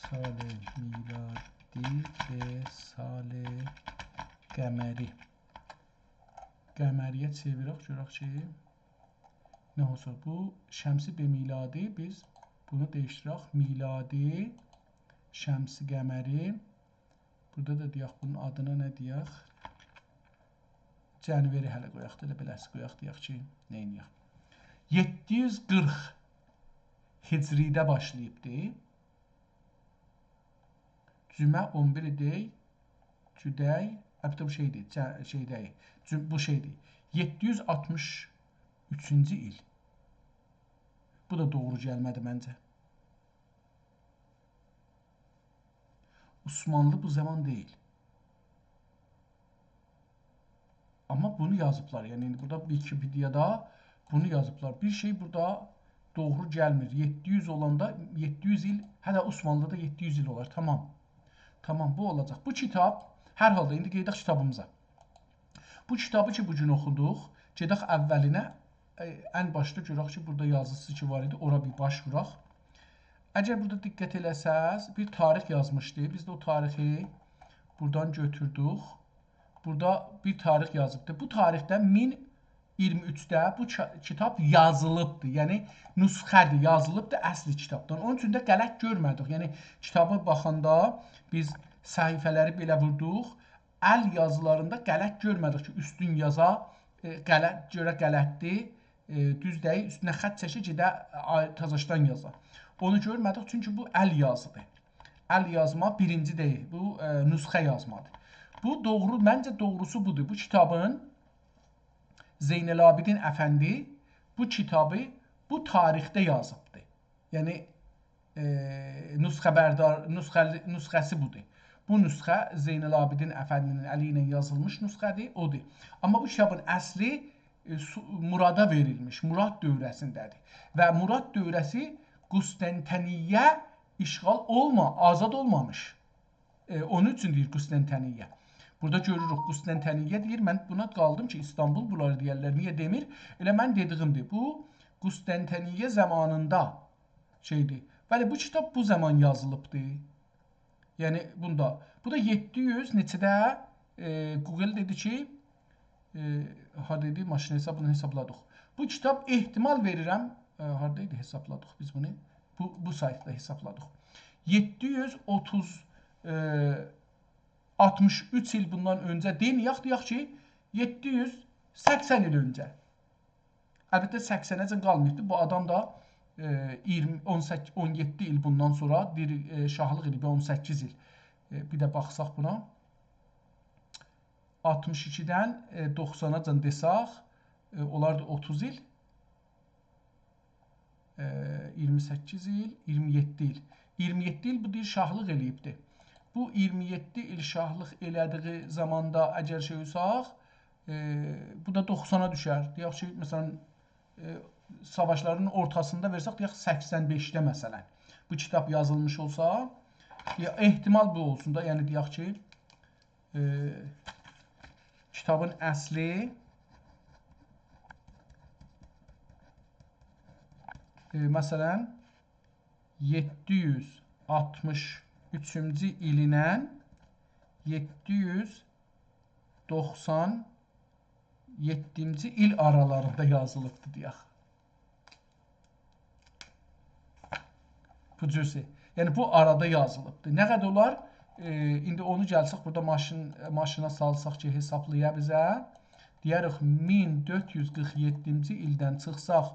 sal miladi ve sal qəməri. Qəməriyə çevirək, görək ki, nə olsa bu şəmsi be miladi, biz bunu dəyişdirək. Miladi, şəmsi qəməri. Burada da deyək, bunun adına nə deyək? Cənveri hələ qoyaq da, elə beləsi qoyaq deyək ki, nə inəyək? 740 Hicridə başlayıbdır. Cümə 11 deyil, cüdəy, həbdə bu şeydir, bu şeydir. 763-cü il. Bu da doğru gəlmədi məncə. Osmanlı bu zaman deyil. Amma bunu yazıblar. Yəni burada Wikipedia'da bunu yazıblar. Bir şey burada doğru gəlmir. 700 olanda 700 il, hələ Osmanlıda 700 il olar. Tamam. Tamam, bu olacaq. Bu kitab, hər halda indi qeydək kitabımıza. Bu kitabı ki, bugün oxuduq, gedək əvvəlinə, ən başda görək ki, burada yazısı ki var idi, ora bir baş vuraq. Əgər burada diqqət eləsəz, bir tarix yazmışdı. Biz də o tarixi buradan götürdük. Burada bir tarix yazıbdır. Bu tarixdə 1023-də bu kitab yazılıbdır. Yəni, nüsxədir, yazılıbdır əsli kitabdan. Onun üçün də qələt görmədik. Yəni, kitabı baxanda biz səhifələri belə vurduq. Əl yazılarında qələt görmədik ki, üstün yaza, görə qələtdir, düz deyil, üstünə xət çəkir ki, də tazaşdan yaza. Onu görmədik, çünki bu əl yazıdır. Əl yazma birinci deyil, bu nüsxə yazmadır. Bu doğru, məncə doğrusu budur. Bu kitabın Zeynəlabidin Əfəndi bu kitabı bu tarixdə yazıbdır. Yəni, nüsxəsi budur. Bu nüsxə Zeynəlabidin Əfəndinin əli ilə yazılmış nüsxədir, odur. Amma bu kitabın əsli Murada verilmiş, Murad dövrəsindədir. Və Murad dövrəsi Qustantiniyə işğal azad olmamış. Onun üçün deyir Qustantiniyə. Burada görürük Qustantiniyə deyir, mən buna qaldım ki, İstanbul bunları deyərlər, niyə demir? Elə mən dediyimdir, bu Qustantiniyə zamanında şeydir. Bəli, bu kitab bu zaman yazılıbdır. Yəni, bunda. Bu da 700 neçədə Google dedi ki, maşın hesabını hesabladıq. Bu kitab ehtimal verirəm, haradaydı hesabladıq biz bunu? Bu saytda hesabladıq. 763 il bundan öncə deyək ki, 780 il öncə. Əlbəttə 80-əcən qalmayıbdır. Bu adam da 17 il bundan sonra şahlıq edib 18 il. Bir də baxsaq buna. 62-dən 90-acan desaq, olardı 30 il. 28 il, 27 il. 27 il bu deyir şahlıq eləyibdir. Bu 27 il şahlıq elədiyi zamanda əgər şey olsaq, bu da 90-a düşər. Deyək ki, məsələn, savaşların ortasında versək, deyək 85-də məsələn. Bu kitab yazılmış olsa, ehtimal bu olsun da, yəni deyək ki, kitabın əsli məsələn 763-cü ilinə 797-ci il aralarında yazılıbdır deyək. Bu cürsə. Yəni bu arada yazılıbdır. Nə qədər olar? İndi onu gəlsək burada maşına salsaq ki, hesablaya bizə. Deyərik 1447-ci ildən çıxsaq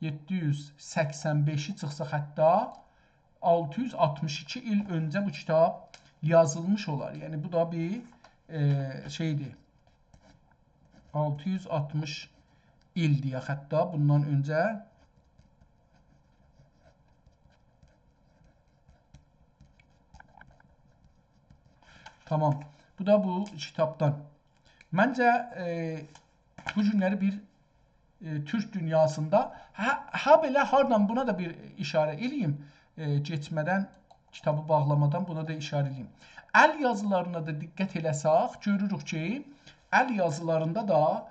785-i çıxsaq hətta 662 il öncə bu kitab yazılmış olar. Yəni bu da bir şeydir. 660 il deyək hətta bundan öncə. Tamam. Bu da bu kitabdan. Məncə bu günləri bir Türk dünyasında belə hardan buna da bir işarə eləyim. Geçmədən, kitabı bağlamadan buna da işarə eləyim. Əl yazılarına da diqqət eləsək, görürük ki, əl yazılarında da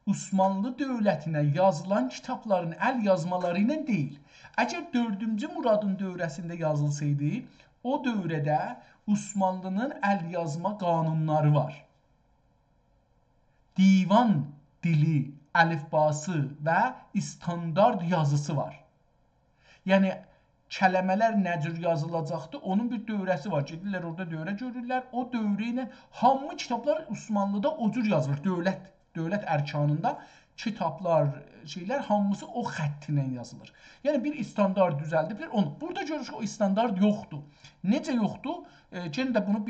Osmanlı dövlətinə yazılan kitabların əl yazmaları ilə deyil. Əgər 4-cü Muradın dövrəsində yazılsaydı, o dövrədə Osmanlının əl yazma qanunları var. Divan dili, əlifbası və standart yazısı var. Yəni, kələmələr nə cür yazılacaqdır, onun bir dövrəsi var. Gedirlər, orada dövrə görürlər. O dövrə ilə hamı kitablar Osmanlıda o cür yazılır. Dövlət ərkanında kitablar, şeylər hamısı o xətt ilə yazılır. Yəni, bir standart düzəldiblər. Burada görürük ki, o standart yoxdur. Necə yoxdur? Gene də bunu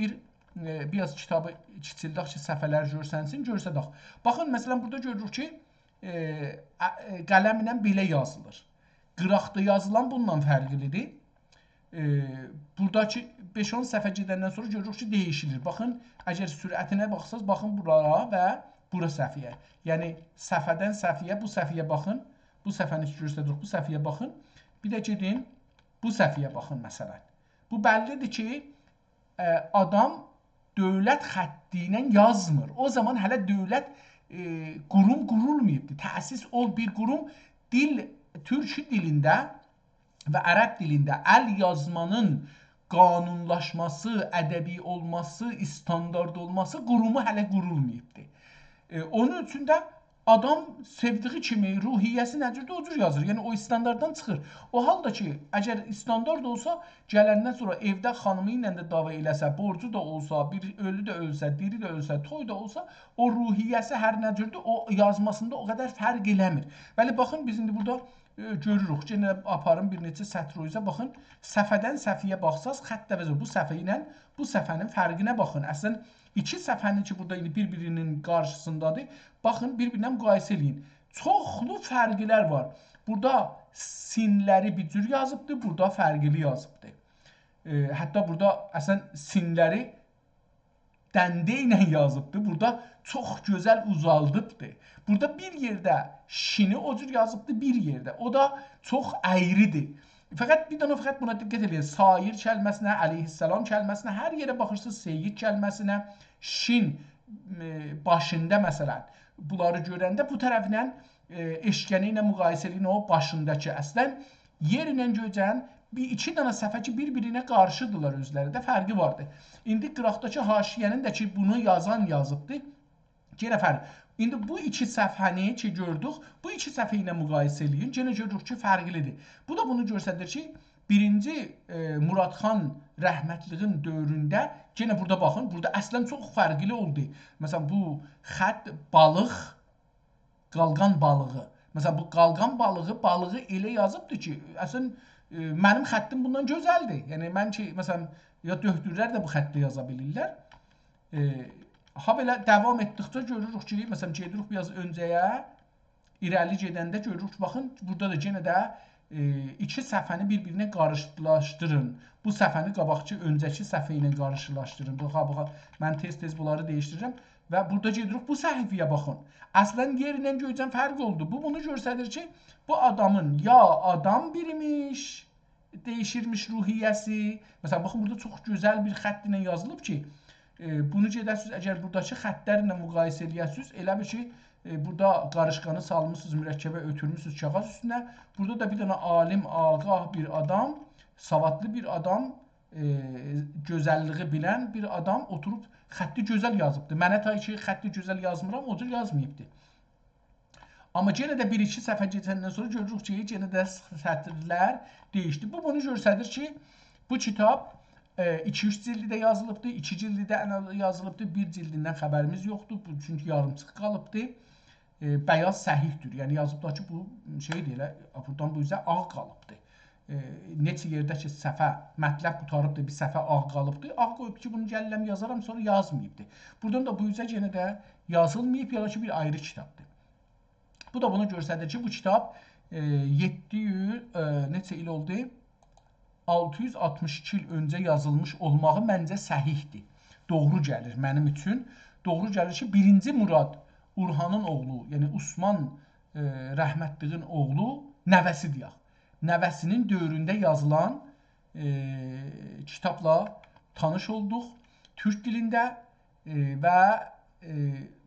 biraz kitabı kiçildək ki, səfələr görsənsin, görsədək. Baxın, məsələn, burada görürük ki, qələmlə belə yazılır. Qıraqda yazılan bundan fərqlidir. Buradakı 5-10 səhvə gedəndən sonra görürük ki, dəyişilir. Baxın, əgər sürətinə baxsaz, baxın buraya və bura səhviyə. Yəni, səhvədən səhviyə, bu səhviyə baxın. Bu səhvəni göstəririk, bu səhviyə baxın. Bir də gedin, bu səhviyə baxın, məsələn. Bu bəllidir ki, adam dövlət xətti ilə yazmır. O zaman hələ dövlət qurum qurulmayıbdır. Təsis ol bir qurum türk dilində və ərəb dilində əl yazmanın qanunlaşması, ədəbi olması, standart olması qurumu hələ qurulmayıbdır. Onun üçün də adam sevdiği kimi ruhiyyəsi necədir, o cür yazır. Yəni, o standartdan çıxır. O halda ki, əgər standart olsa, gələndən sonra evdə xanımı ilə də dava eləsə, borcu da olsa, bir ölü də ölsə, diri də ölsə, toy da olsa, o ruhiyyəsi hər necədir, o yazmasında o qədər fərq eləmir. Bəli, baxın, biz indi burada görürük. Yenə aparın bir neçə sətr üzə, baxın, səfədən səfiyə baxsaz, xətt dəvəzə bu səfə ilə bu səfənin fərqinə baxın. Əslən, İki səfənin ki, burada bir-birinin qarşısındadır. Baxın, bir-birinə müqayisə eləyin. Çoxlu fərqlər var. Burada sinləri bir cür yazıbdır, burada fərqli yazıbdır. Hətta burada əslən sinləri dəndə ilə yazıbdır. Burada çox gözəl uzaldıbdır. Burada bir yerdə şini o cür yazıbdır, bir yerdə. O da çox əyridir. Fəqət bir dənə buna diqqət edin. Sair kəlməsinə, əleyhissalam kəlməsinə, hər yerə baxırsınız, seyyid kəlməsinə, şin başında məsələn. Bunları görəndə bu tərəfindən eşkəni ilə müqayisə edin o başındakı. Əslən, yer ilə göcən iki dənə səfə ki, bir-birinə qarşıdırlar özlərində, fərqi vardır. İndi qıraqdakı haşiyənin də ki, bunu yazan yazıbdır. Yenə fərq. İndi bu iki səfhəni ki gördük, bu iki səfhə ilə müqayisə eləyin. Yenə görürük ki, fərqlidir. Bu da bunu göstərir ki, 1-ci Muradxan rəhmətliğin dövründə, yenə burada baxın, burada əslən çox fərqli oldu. Məsələn, bu xətt balıq, qalqan balığı. Məsələn, bu qalqan balığı elə yazıbdır ki, əslən, mənim xəttim bundan gözəldir. Yəni, mən ki, məsələn, ya döhdürlər də bu xəttlə yaza bilirlər. Ha belə davam etdikcə görürük ki, məsələn, gedirik biraz öncəyə, irəli gedəndə görürük, baxın, burada da yenə də iki səfəni bir-birinə qarşılaşdırın. Bu səfəni qabaqçı, öncəki səfə ilə qarşılaşdırın. Mən tez-tez bunları dəyişdirirəm və burada gedirik, bu səhifəyə baxın. Əslən, yerindən göycən fərq oldu. Bu, bunu göstərir ki, bu adamın ya adam birimiş, dəyişirmiş ruhiyyəsi. Məsələn, baxın, burada çox gözəl bir xətt ilə yazılıb ki, bunu gedəsiniz, əgər buradakı xəttlərlə müqayisə eləyəsiniz, elə bir ki, burada qarışqanı salmışsınız, mürəkkəbə ötürmüşsünüz kağız üstünə. Burada da bir dənə alim, ağah bir adam savadlı bir adam, gözəlliyi bilən bir adam oturub xətti gözəl yazıbdı. Mənə tay ki, xətti gözəl yazmıram, o cür yazmayıbdı. Amma yenə də bir-iki səhifə keçəndən sonra görürük ki, yenə də sətirlər dəyişdi. Bu bunu göstərir ki, bu kitab 2-3 cildidə yazılıbdı, 2 cildidə yazılıbdı, 1 cildindən xəbərimiz yoxdur. Bu çünki yarımçıq qalıbdı. Bəyaz səhihdir. Yəni yazıblar ki, bu şeydir elə, buradan bu üzə ağ qalıbdı. Neçə yerdə ki, səhifə mətləb qutarıbdı, bir səhifə ağ qalıbdı. Ağ qoyub ki, bunu gəlirəm yazaram, sonra yazmayıbdı. Buradan da bu üzə yenə də yazılmayıb, ya da ki, bir ayrı kitabdır. Bu da bunu göstərir ki, bu kitab 700 neçə il oldu? 662 il öncə yazılmış olmağı məncə səhihdir. Doğru gəlir mənim üçün. Doğru gəlir ki, 1-ci Murad Urhanın oğlu, yəni Osman rəhmətliyin oğlu nəvəsi deyək. Nəvəsinin dövründə yazılan kitabla tanış olduq. Türk dilində və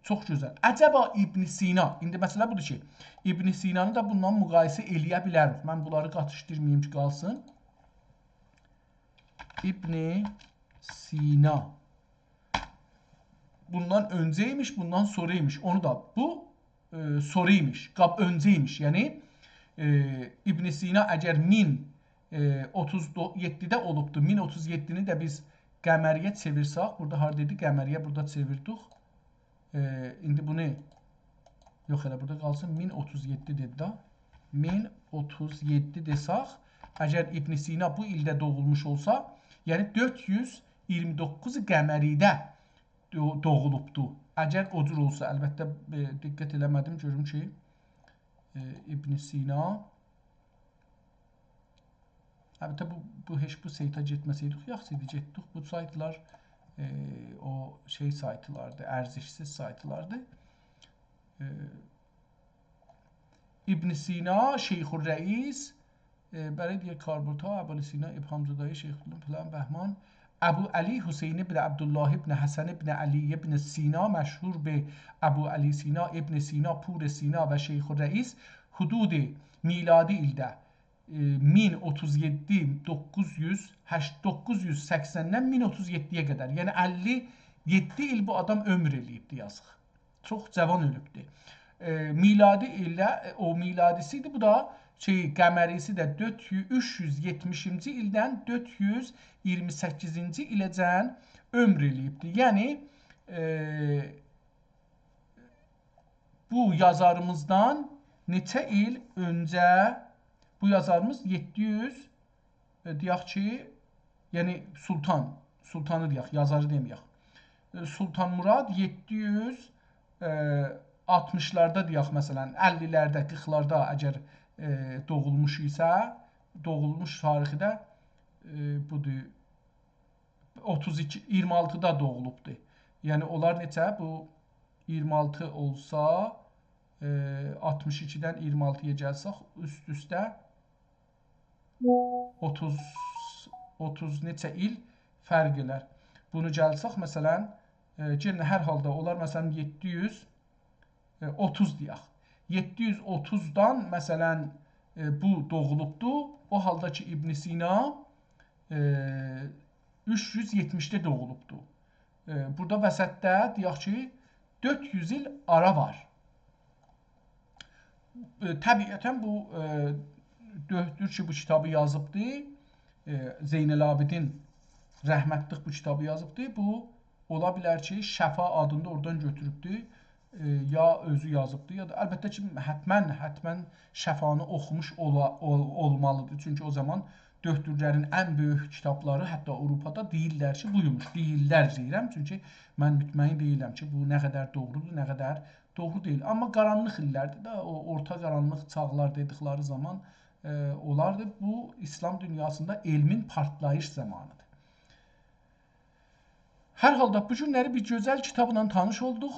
çox gözəl. Əcəba İbn Sina, indi məsələ budur ki, İbn Sinanı da bundan müqayisə eləyə bilərik. Mən bunları qatışdırmayayım ki, qalsın. İbn Sina bundan öncəymiş, bundan sonraymış. Onu da bu sonraymış, öncəymiş. Yəni İbn Sina əgər 1037-də olubdur, 1037-ni də biz qəməriyə çevirsək, burada harada idi? Qəməriyə burada çevirdik. İndi bunu yox elə burada qalsın 1037 dedi da. 1037 desək, əgər İbn Sina bu ildə doğulmuş olsa, yəni 429 qəməridə doğulubdur. Əgər o cür olsa, əlbəttə diqqət eləmədim, görüm ki İbn Sina əlbəttə bu heç bu seytə getməsəydik, yaxşı idi, getdik. Bu saytlar o şey saytlardı, ərzişsiz saytlardı. İbn Sina, Şeyxur Rəis, برای دیگه کاربردها ابوال سینا ابهام زدایی شیخ فلان بهمان ابو علی حسین ابن عبدالله ابن حسن ابن علی ابن سینا مشهور به ابو علی سینا ابن سینا پور سینا و شیخ الرئیس حدود میلادی ildə 1037 980-dən 1037-yə qədər. Yəni 57 il bu adam ömür eləyibdi yazıq. Çox cavan ölübdü. Miladi illə o miladisi idi, bu da qəmərisi də 370-ci ildən 428-ci iləcən ömr eləyibdir. Yəni bu yazarımızdan neçə il öncə bu yazarımız 700 deyək ki, yəni sultanı deyək, yazarı deməyək. Sultan Murad 760-larda deyək, məsələn, 50-lərdə, 40-larda əgər doğulmuş isə, doğulmuş tarixi də budur 26-da doğulubdur. Yəni onlar neçə? Bu 26 olsa 62-dən 26-ya gəlsək üst-üstə 30 neçə il fərq elər. Bunu gəlsək, məsələn, hər halda onlar məsələn 730 deyək. 730-dan məsələn bu doğulubdur. O halda ki İbn Sina 370-də doğulubdur. Burada vəsətdə deyək ki 400 il ara var. Təbiətən bu dördür ki bu kitabı yazıbdır. Zeynəl-Abidin rəhmətlik bu kitabı yazıbdır. Bu ola bilər ki Şəfa adında oradan götürübdür. Ya özü yazıbdır, ya da əlbəttə ki, hətmən Şəfanı oxumuş olmalıdır. Çünki o zaman dördürlərin ən böyük kitabları, hətta Avropada deyirlər ki, buymuş. Deyirlər deyirəm, çünki mən mütməyin deyiləm ki, bu nə qədər doğrudur, nə qədər doğru deyil. Amma qaranlıq illərdir də, o orta qaranlıq çağlar dedikləri zaman olardı. Bu, İslam dünyasında elmin partlayış zamanıdır. Hər halda bu günləri bir gözəl kitabla tanış olduq.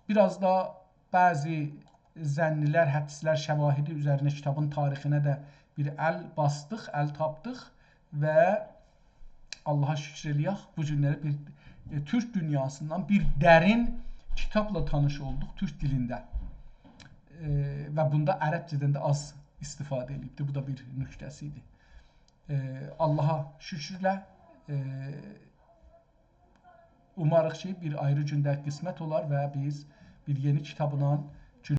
Biraz da bəzi zənnilər, hədislər, şəvahidi üzərinə kitabın tarixinə də bir əl bastıq, əl tapdıq və Allaha şükür eləyək, bu günləri bir Türk dünyasından bir dərin kitabla tanış olduq Türk dilində. Və bunda ərəbcədən də az istifadə edibdi. Bu da bir nüktəsi idi. Allaha şükürlər. Umarıq ki, bir ayrı gündə qismət olar və biz bir yeni kitabla